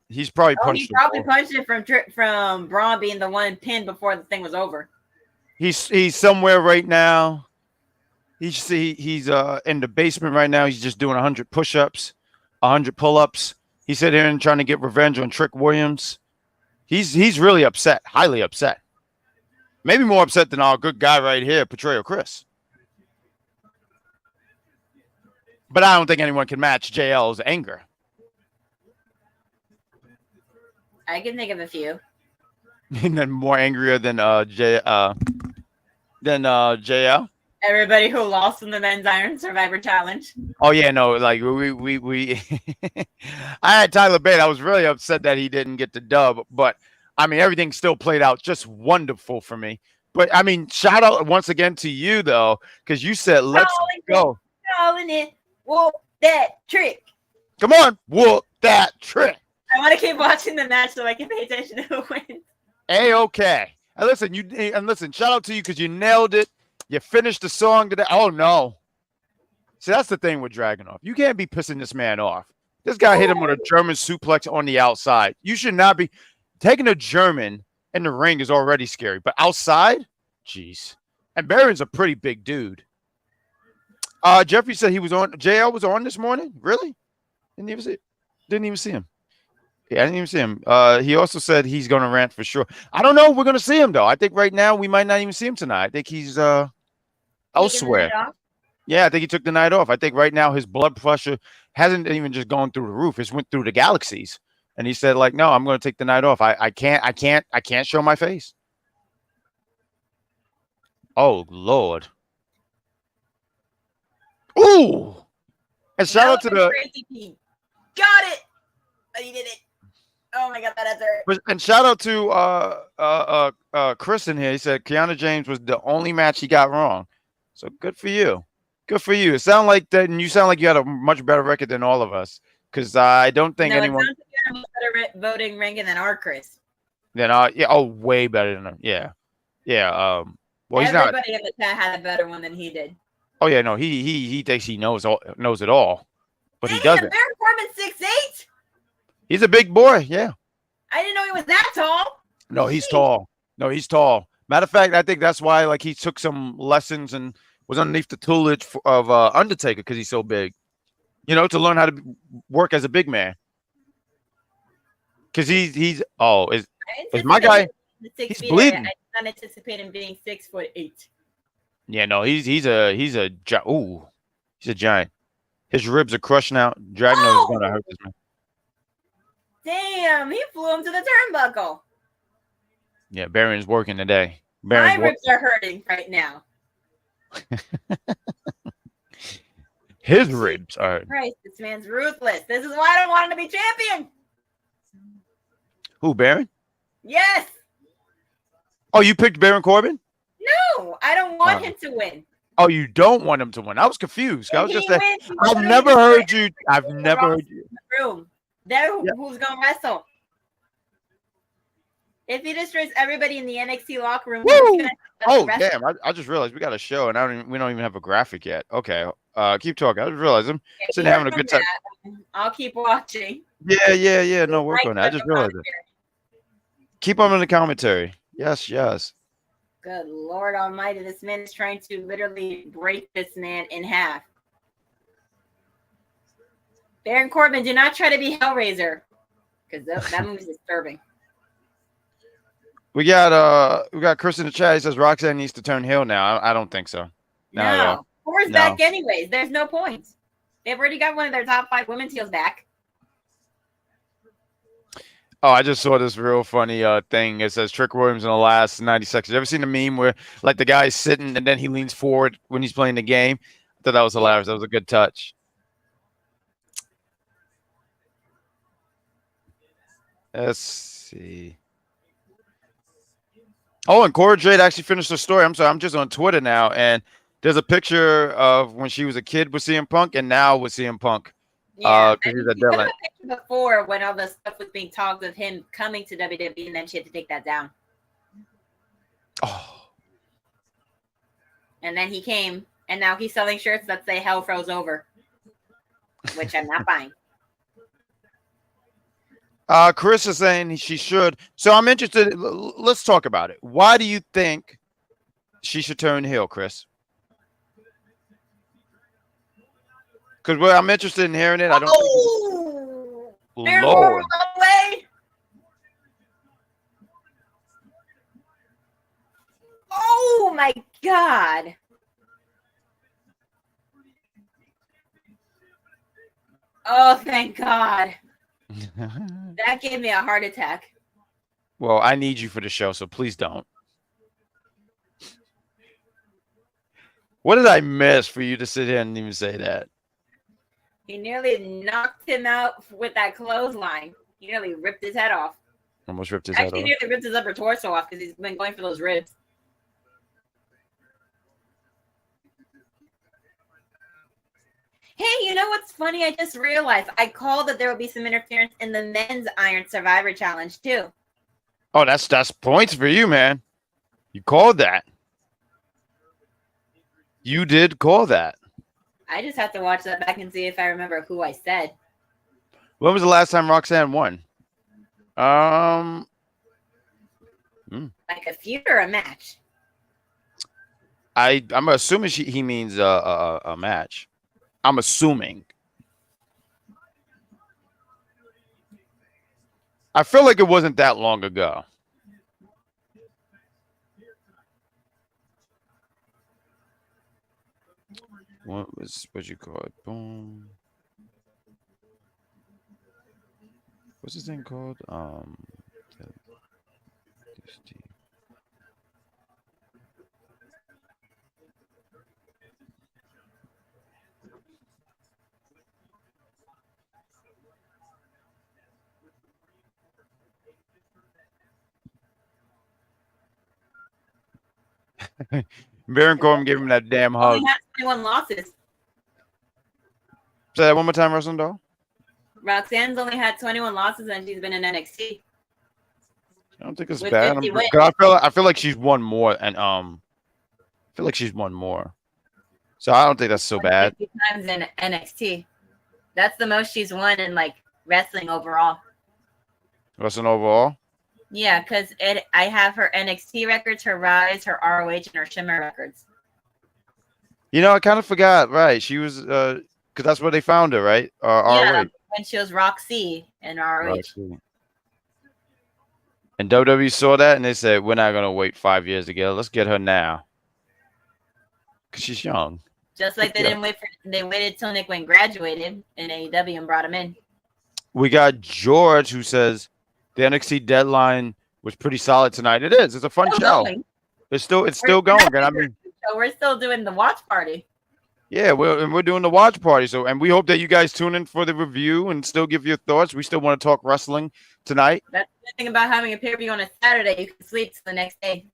He's probably punched. He probably punched it from Braun being the one pinned before the thing was over. He's somewhere right now. He's in the basement right now. He's just doing 100 push-ups, 100 pull-ups. He's sitting here and trying to get revenge on Trick Williams. He's really upset, highly upset. Maybe more upset than our good guy right here, Portrayal Chris. But I don't think anyone can match JL's anger. I can think of a few. And then more angrier than JL. Everybody who lost in the men's Iron Survivor Challenge. Oh yeah, no, like we I had Tyler Bate. I was really upset that he didn't get the dub, but I mean everything still played out just wonderful for me. But I mean, shout out once again to you though, because you said let's go. Calling it, whoop that trick. Come on, whoop that trick. I want to keep watching the match so I can pay attention to who wins. A-okay. And listen, shout out to you because you nailed it. You finished the song today. Oh no. See, that's the thing with Dragunov. You can't be pissing this man off. This guy hit him with a German suplex on the outside. You should not be taking a German in the ring is already scary, but outside, jeez. And Baron's a pretty big dude. Jeffrey said he was on. JL was on this morning. Really? Didn't even see him. Yeah, I didn't even see him. He also said he's going to rant for sure. I don't know. We're going to see him though. I think right now we might not even see him tonight. I think he's elsewhere. Yeah, I think he took the night off. I think right now his blood pressure hasn't even just gone through the roof. It's went through the galaxies. And he said, like, no, I'm going to take the night off. I can't show my face. Oh Lord. Ooh. And shout out to the crazy got it. But he did it. Oh my god, that hurt. And shout out to Chris in here. He said Kiana James was the only match he got wrong. So good for you. Good for you. It sound like that, and you sound like you had a much better record than all of us. Because I don't think anyone. It sounds like you had a better voting ranking than our Chris. Then yeah, oh, way better than him. Yeah. Well, he's not. Everybody in the chat had a better one than he did. Oh yeah, no, he thinks he knows it all, but he doesn't. Baron Corbin 6'8". He's a big boy. Yeah. I didn't know he was that tall. No, he's tall. No, he's tall. Matter of fact, I think that's why like he took some lessons and was underneath the tutelage of Undertaker because he's so big. You know, to learn how to work as a big man. Because he's my guy. He's bleeding. I did not anticipate him being 6'8". Yeah, no, he's a giant. His ribs are crushed now. Dragunov is gonna hurt this man. Damn, he flew him to the turnbuckle. Yeah, Baron's working today. My ribs are hurting right now. His ribs are. Christ, this man's ruthless. This is why I don't want him to be champion. Who, Baron? Yes. Oh, you picked Baron Corbin? No, I don't want him to win. Oh, you don't want him to win. I was confused. I was just saying. I've never heard you. I've never heard you. Room. Who's gonna wrestle? If he destroys everybody in the NXT locker room, oh damn! I just realized we got a show and we don't even have a graphic yet. Okay, keep talking. I just realized I'm sitting having a good time. I'll keep watching. Yeah. No, work on it. I just realized it. Keep on in the commentary. Yes. Good Lord Almighty! This man is trying to literally break this man in half. Baron Corbin, do not try to be Hellraiser, because that move is disturbing. We got Chris in the chat. He says Roxanne needs to turn heel now. I don't think so. No. Thor's back anyways. There's no point. They've already got one of their top 5 women's heels back. Oh, I just saw this real funny thing. It says Trick Williams in the last 90 seconds. You ever seen the meme where like the guy's sitting and then he leans forward when he's playing the game? I thought that was hilarious. That was a good touch. Let's see. Oh, and Cora Jade actually finished her story. I'm sorry, I'm just on Twitter now, and there's a picture of when she was a kid with CM Punk and now with CM Punk. Yeah, Because he's and a she took Deadline. a picture before when all the stuff was being talked of him coming to WWE, and then she had to take that down. Oh, And then he came, and now he's selling shirts that say "Hell froze over," which I'm not buying. Chris is saying she should. So I'm interested. Let's talk about it. Why do you think she should turn heel, Chris? Because I'm interested in hearing it. I don't. They're Lord. away. Oh my God. Oh, thank God. That gave me a heart attack. Well, I need you for the show, so please don't. What did I miss for you to sit here and even say that? He nearly knocked him out with that clothesline. He nearly ripped his head off. Almost ripped his head Actually, off. nearly ripped his upper torso off because he's been going for those ribs. Hey, you know what's funny? I just realized I called that there will be some interference in the men's Iron Survivor Challenge too. Oh, that's points for you, man. You called that. You did call that. I just have to watch that back and see if I remember who I said. When was the last time Roxanne won? Like a feud or a match? I'm assuming he means a match. I'm assuming. I feel like it wasn't that long ago. What you call it? Boom. What's this thing called? Baron Corbin gave him that damn hug. Only had 21 losses. Say that one more time, Wrestling Doll. Roxanne's only had 21 losses and she's been in NXT. I don't think it's With bad. 50 wins. I feel like she's won more, and I feel like she's won more. So I don't think that's so bad. 50 times in NXT. That's the most she's won in like wrestling overall. Wrestling overall. Yeah, because I have her NXT records, her Rise, her ROH, and her Shimmer records. You know, I kind of forgot. Right, she was because that's where they found her, right? Yeah, ROH. when she was Roxy in ROH. And WWE saw that and they said, "We're not gonna wait 5 years to get her. Let's get her now, because she's young." Just like they didn't wait for, they waited till Nick Wayne graduated in AEW and brought him in. We got George who says the NXT Deadline was pretty solid tonight. It is. It's a fun show. Going. It's still going. And I mean, So we're still doing the watch party. yeah, we're doing the watch party. So, and we hope that you guys tune in for the review and still give your thoughts. We still want to talk wrestling tonight. That's the thing about having a pay-per-view on a Saturday. You can sleep till the next day.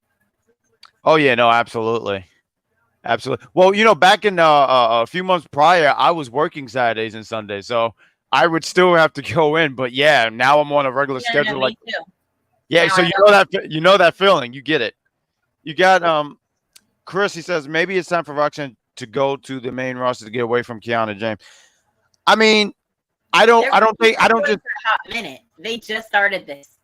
Oh yeah, no, absolutely, absolutely. Well, you know, back in a few months prior, I was working Saturdays and Sundays, so I would still have to go in. But yeah, now I'm on a regular schedule. No, like, me too. yeah, Now so I you know that feeling. You get it. You got Chris. He says maybe it's time for Roxanne to go to the main roster to get away from Kiana James. I mean, I don't just for a hot minute. They just started this.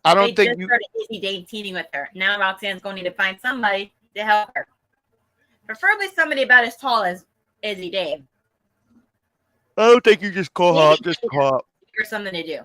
started Izzy Dave teaming with her. Now Roxanne's going to need to find somebody to help her. Preferably somebody about as tall as Izzy Dave. I don't think you just call her up. Just call her up. Or something to do.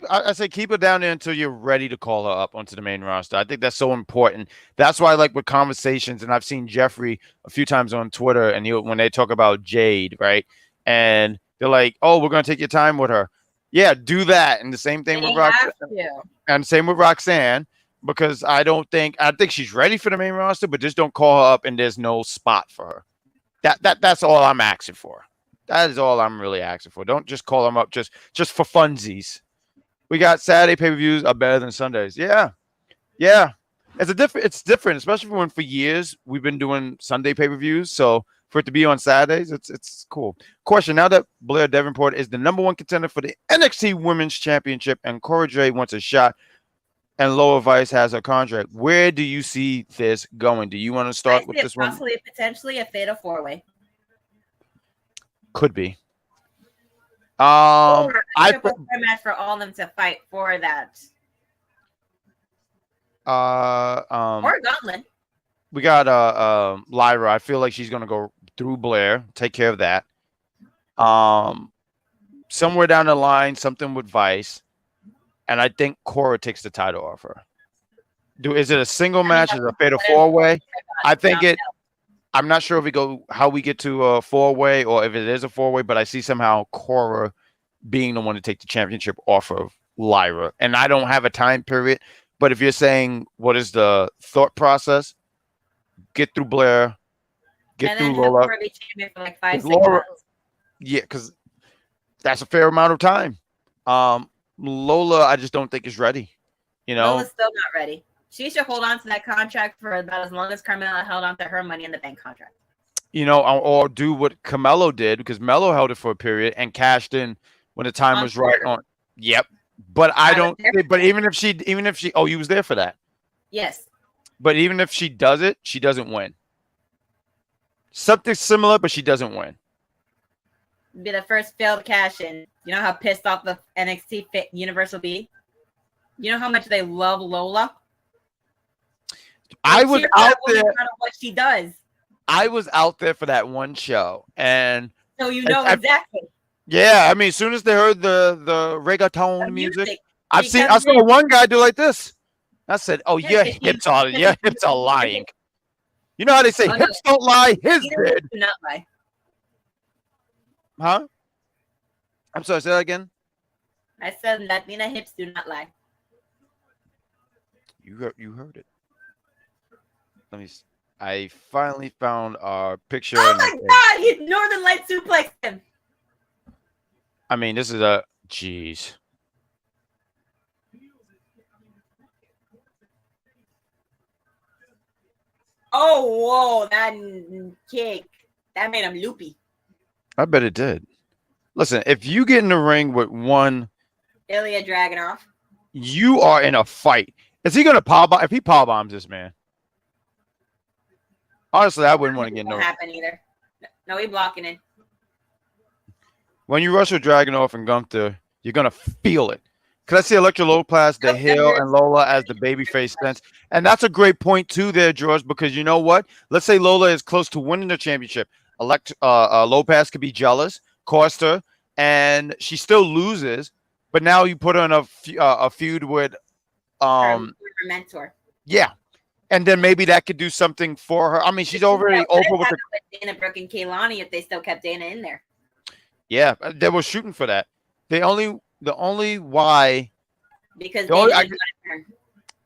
I say keep her down there until you're ready to call her up onto the main roster. I think that's so important. That's why, like with conversations, and I've seen Jeffrey a few times on Twitter, and when they talk about Jade, right, and they're like, "Oh, we're gonna take your time with her." Yeah, do that. And the same thing They with have Roxanne. to. And same with Roxanne, because I think she's ready for the main roster, but just don't call her up and there's no spot for her. That's all I'm asking for. That is all I'm really asking for. Don't just call them up just for funsies. We got Saturday pay-per-views are better than Sundays. Yeah. It's different, especially when for years we've been doing Sunday pay-per-views. So for it to be on Saturdays, it's cool. Question: now that Blair Davenport is the #1 contender for the NXT Women's Championship and Cora Jade wants a shot, and Lower Vice has her contract, where do you see this going? Do you want to start with this one? Possibly, potentially a fatal 4-way. Could be. Or a triple threat match for all of them to fight for that. Or Gauntlet. We got Lyra. I feel like she's gonna go through Blair, take care of that. Somewhere down the line, something with Vice, and I think Cora takes the title off her. Is it a single match? Is it a fatal 4-way? I think it. I'm not sure if how we get to a 4-way or if it is a 4-way, but I see somehow Cora being the one to take the championship off of Lyra, and I don't have a time period. But if you're saying what is the thought process, get through Blair, get through Lola. For like 5-6 months. Yeah, because that's a fair amount of time. Lola, I just don't think is ready. Lola's still not ready. She should hold on to that contract for about as long as Carmella held on to her Money in the Bank contract. Or do what Carmelo did, because Melo held it for a period and cashed in when the time was right on. Yep. But I don't. But even if she, oh, you was there for that. Yes. But even if she does it, she doesn't win. Something similar, but she doesn't win. Be the first failed cash in. You know how pissed off the NXT Universe will be? You know how much they love Lola? I was out there. What she does. I was out there for that one show, and so exactly. Yeah, I mean, as soon as they heard the reggaeton music, I saw one guy do like this. I said, "Oh, your hips are lying." You know how they say hips don't lie, his did. Do not lie. Huh? I'm sorry. Say that again. I said Latina hips do not lie. You heard it. Let me. I finally found our picture. Oh my God! He Northern Light suplexed him. I mean, this is a jeez. Oh, whoa! That kick that made him loopy. I bet it did. Listen, if you get in the ring with one Ilya Dragunov, you are in a fight. Is he gonna power bomb? If he power bombs this man, honestly, I wouldn't want to get no. Happen either. No, he blocking it. When you wrestle Dragunov and Gunther, you're gonna feel it. Because I see Electra Lopez, The Hill, and Lola as the babyface stance, and that's a great point too, there, George. Because you know what? Let's say Lola is close to winning the championship. Lopez could be jealous, cost her, and she still loses. But now you put her in a feud with her mentor. Yeah, and then maybe that could do something for her. I mean, she's already over with Dana Brooke and Kaylani if they still kept Dana in there. Yeah, they were shooting for that. The only why because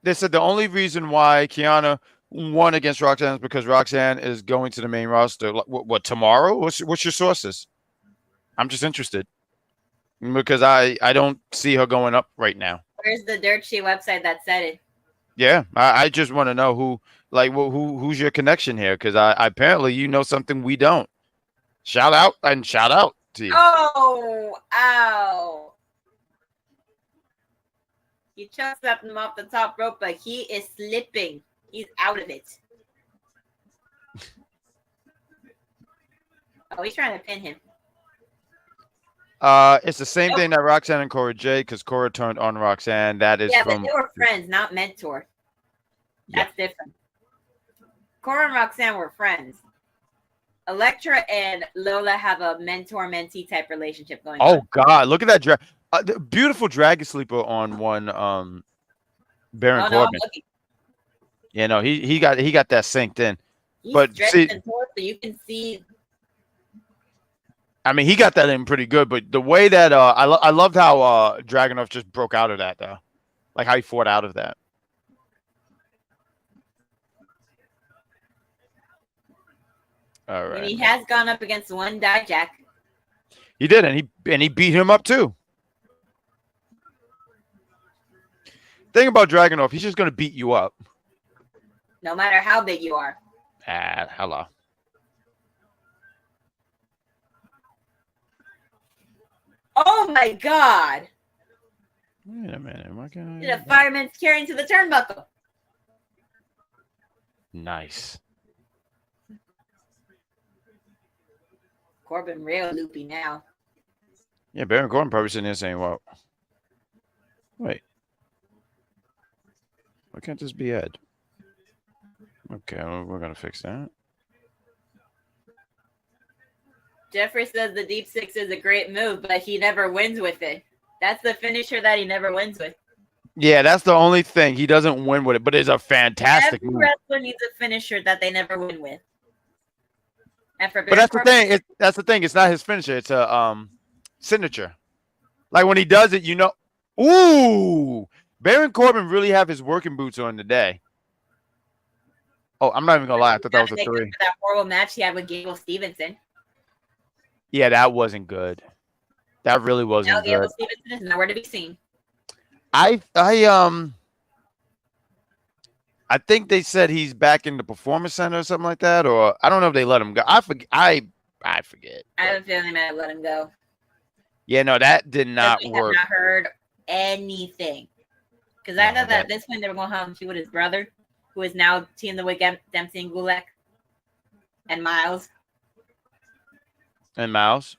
they said the only reason why Kiana won against Roxanne is because Roxanne is going to the main roster. What tomorrow? What's your sources? I'm just interested because I don't see her going up right now. Where's the dirt sheet website that said it? Yeah, I just want to know who's your connection here because I apparently you know something we don't. Shout out to you. Oh, ow. He chucks him off the top rope, but he is slipping. He's out of it. Oh, he's trying to pin him. It's the same thing that Roxanne and Cora Jade because Cora turned on Roxanne. That is but they were friends, not mentor. That's different. Cora and Roxanne were friends. Electra and Lola have a mentor-mentee type relationship going on. Oh God, look at that drag! Beautiful dragon sleeper on one. Baron Corbin. You know he got that synced in. He's but see, so you can see I mean, he got that in pretty good, but the way that I loved how Dragunov just broke out of that though, like how he fought out of that. All right. And he has gone up against one Dijak. He did, and he beat him up too. Thing about Dragunov, he's just gonna beat you up. No matter how big you are. Hello. Oh my God! Wait a minute. Am I gonna... Did a fireman's carrying to the turnbuckle. Nice. Corbin real loopy now. Yeah, Baron Corbin probably sitting there saying, "Well, wait, why can't this be Ed?" Okay, well, we're gonna fix that. Jeffrey says the deep six is a great move, but he never wins with it. That's the finisher that he never wins with. Yeah, that's the only thing. He doesn't win with it, but it's a fantastic Every move. wrestler needs a finisher that they never win with. And for But that's the thing. That's the thing. It's not his finisher. It's a signature. Like when he does it, you know. Ooh, Baron Corbin really have his working boots on today. Oh, I'm not even gonna lie. I thought that was a 3. That horrible match he had with Gable Stevenson. Yeah, that wasn't good. That really wasn't Now good. Gable Stevenson is nowhere to be seen. I think they said he's back in the Performance Center or something like that, or I don't know if they let him go. I forget. I forget. I have a feeling they might let him go. Yeah, no, that did not We work. have not heard anything. Because I thought that at this point they were going to have him feud with his brother, who is now teaming the Wick, Dempsey, and Gulak, and Miles. And Miles.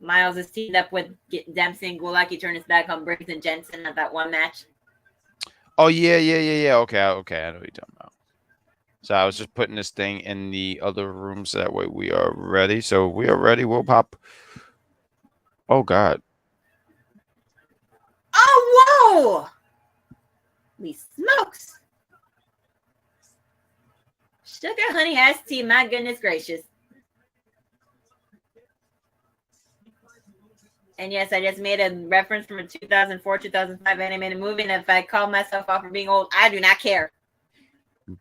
Miles is teamed up with Dempsey and Gulak. He turned his back on Briggs and Jensen at that one match. Oh yeah. Okay, I know what you're talking about. So I was just putting this thing in the other room so that way we are ready. So we are ready. We'll pop. Oh God. Oh whoa! Holy smokes! Sugar honey iced tea. My goodness gracious. And yes, I just made a reference from a 2004-2005 animated movie. And if I call myself out for being old, I do not care.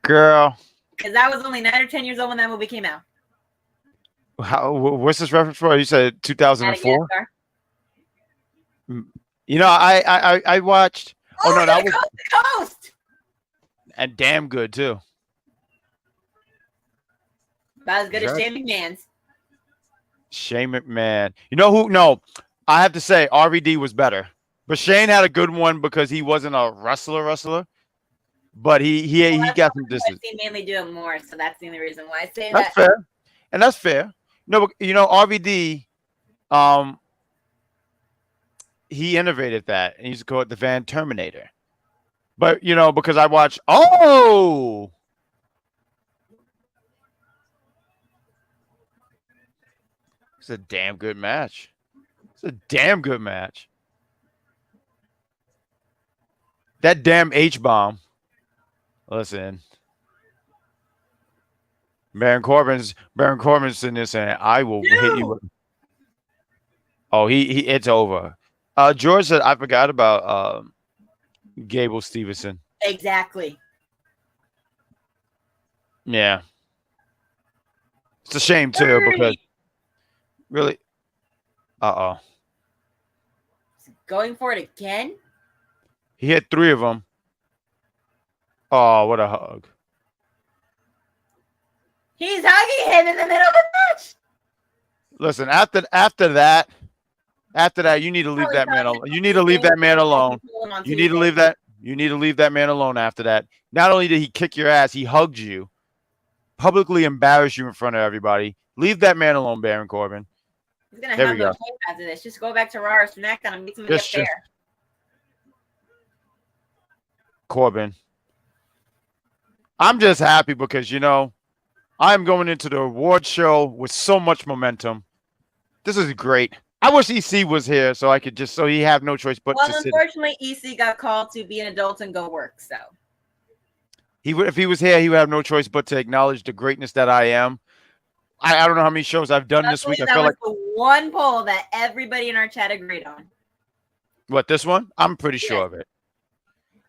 Girl. Because I was only 9 or 10 years old when that movie came out. What's this reference for? You said 2004? You know, I watched. Oh no, that was Coast to Coast. And damn good too. About as good as Shane McMahon's. Shane McMahon. You know who? No, I have to say RVD was better. But Shane had a good one because he wasn't a wrestler. But he got some distance. I've seen mainly do it more, so that's the only reason why I say that. That's fair. And that's fair. No, you know, RVD, he innovated that, and he used to call it the Van Terminator. But you know, because I watched it's a damn good match. It's a damn good match. That damn H-bomb. Listen. Baron Corbin's sitting there saying, I will hit you. Oh, it's over. George said, I forgot about Gable Stevenson. Exactly. Yeah. It's a shame, too, because really. Uh-oh. Going for it again? He hit 3 of them. Oh, what a hug. He's hugging him in the middle of the match. Listen, after that, you need to leave that man alone. You need to leave that man alone. You need to leave that man alone after that. Not only did he kick your ass, he hugged you. Publicly embarrass you in front of everybody. Leave that man alone, Baron Corbin. He's gonna have no shame after this. Just go back to Raw or SmackDown and meet somebody up there. Corbin. I'm just happy because, you know, I'm going into the award show with so much momentum. This is great. I wish EC was here so I could so he have no choice but to sit. Well, unfortunately, EC got called to be an adult and go work, so. If he was here, he would have no choice but to acknowledge the greatness that I am. I don't know how many shows I've done this week. I feel like the one poll that everybody in our chat agreed on. What, this one? I'm pretty sure of it.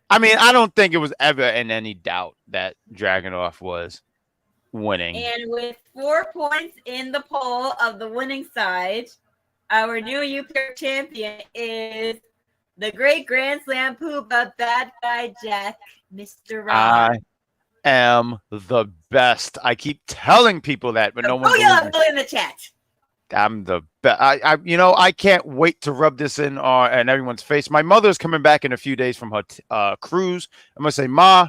I mean, I don't think it was ever in any doubt that Dragunov was winning. And with 4 points in the poll of the winning side, our new UPR champion is the great Grand Slam Poopa Bad Guy Jack, Mr. Rob. I am the best. I keep telling people that, but no one believes me. In the chat. I'm the best. I can't wait to rub this in everyone's face. My mother's coming back in a few days from her cruise. I'm gonna say, Ma,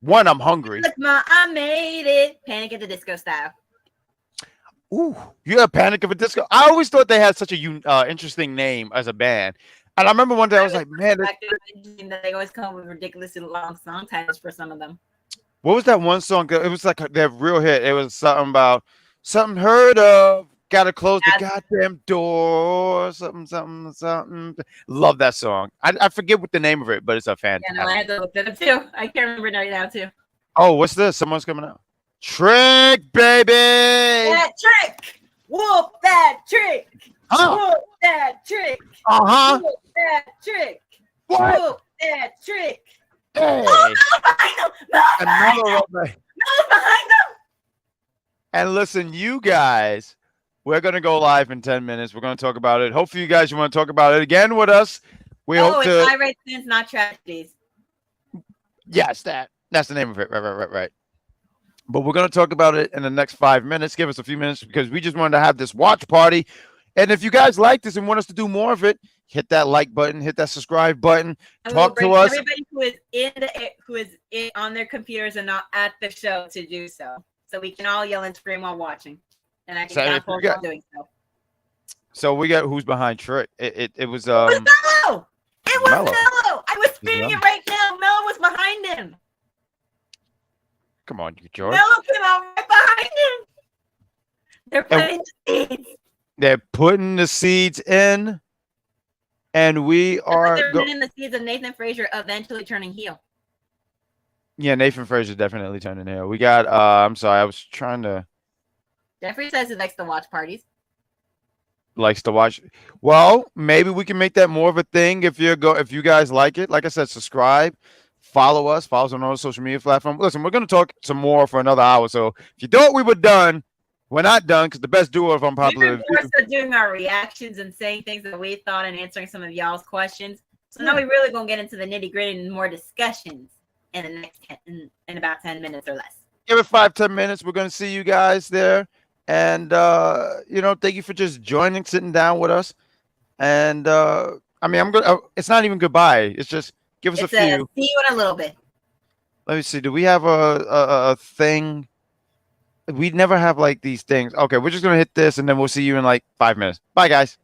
one, I'm hungry. Look, Ma, I made it. Panic at the Disco style. Ooh, you have Panic of a Disco. I always thought they had such a interesting name as a band. And I remember one day I was like, man, they always come with ridiculously long song titles for some of them. What was that one song? It was like their real hit. It was something about something heard of. Gotta close the goddamn door. Something. Love that song. I forget what the name of it, but it's a fantastic. Yeah, no, I had to look at it too. I can't remember right now too. Oh, what's this? Someone's coming out. Trick, baby. That trick. Whoop that trick. Whoop that trick. Uh-huh. Whoop that trick. What? Whoop that trick. Hey. Oh, no, behind them. No, behind them. No, behind them. And listen, you guys, we're going to go live in 10 minutes. We're going to talk about it. Hopefully you guys want to talk about it again with us. We hope to. It's high rate sins, not tragedies. Yes, that's the name of it. Right. But we're going to talk about it in the next 5 minutes. Give us a few minutes because we just wanted to have this watch party. And if you guys like this and want us to do more of it, hit that like button, hit that subscribe button, talk to us. Everybody who is on their computers and not at the show to do so we can all yell and scream while watching, and I can while doing so. So we got who's behind Trick. It was Mello. It was Mello. I was speaking it right now. Mello was behind him. Come on, George. Mello came out right behind him. They're putting the seeds. They're putting the seeds in, and we are putting the seeds of Nathan Frazier eventually turning heel. Yeah, Nathan Frazier definitely turning heel. We got. I'm sorry, I was trying to. Jeffrey says he likes to watch parties. Likes to watch. Well, maybe we can make that more of a thing if you guys like it. Like I said, subscribe. Follow us on all social media platforms. Listen, we're going to talk some more for another hour. So if you thought we were done, we're not done because the best duo of unpopular. We're more so doing our reactions and saying things that we thought and answering some of y'all's questions. So now we really going to get into the nitty gritty and more discussions in the next in about 10 minutes or less. Give it 5-10 minutes. We're going to see you guys there. And, thank you for just joining, sitting down with us. And, it's not even goodbye. It's just, give us a few. See you in a little bit. Let me see. Do we have a thing? We never have like these things. Okay, we're just gonna hit this and then we'll see you in like 5 minutes. Bye, guys.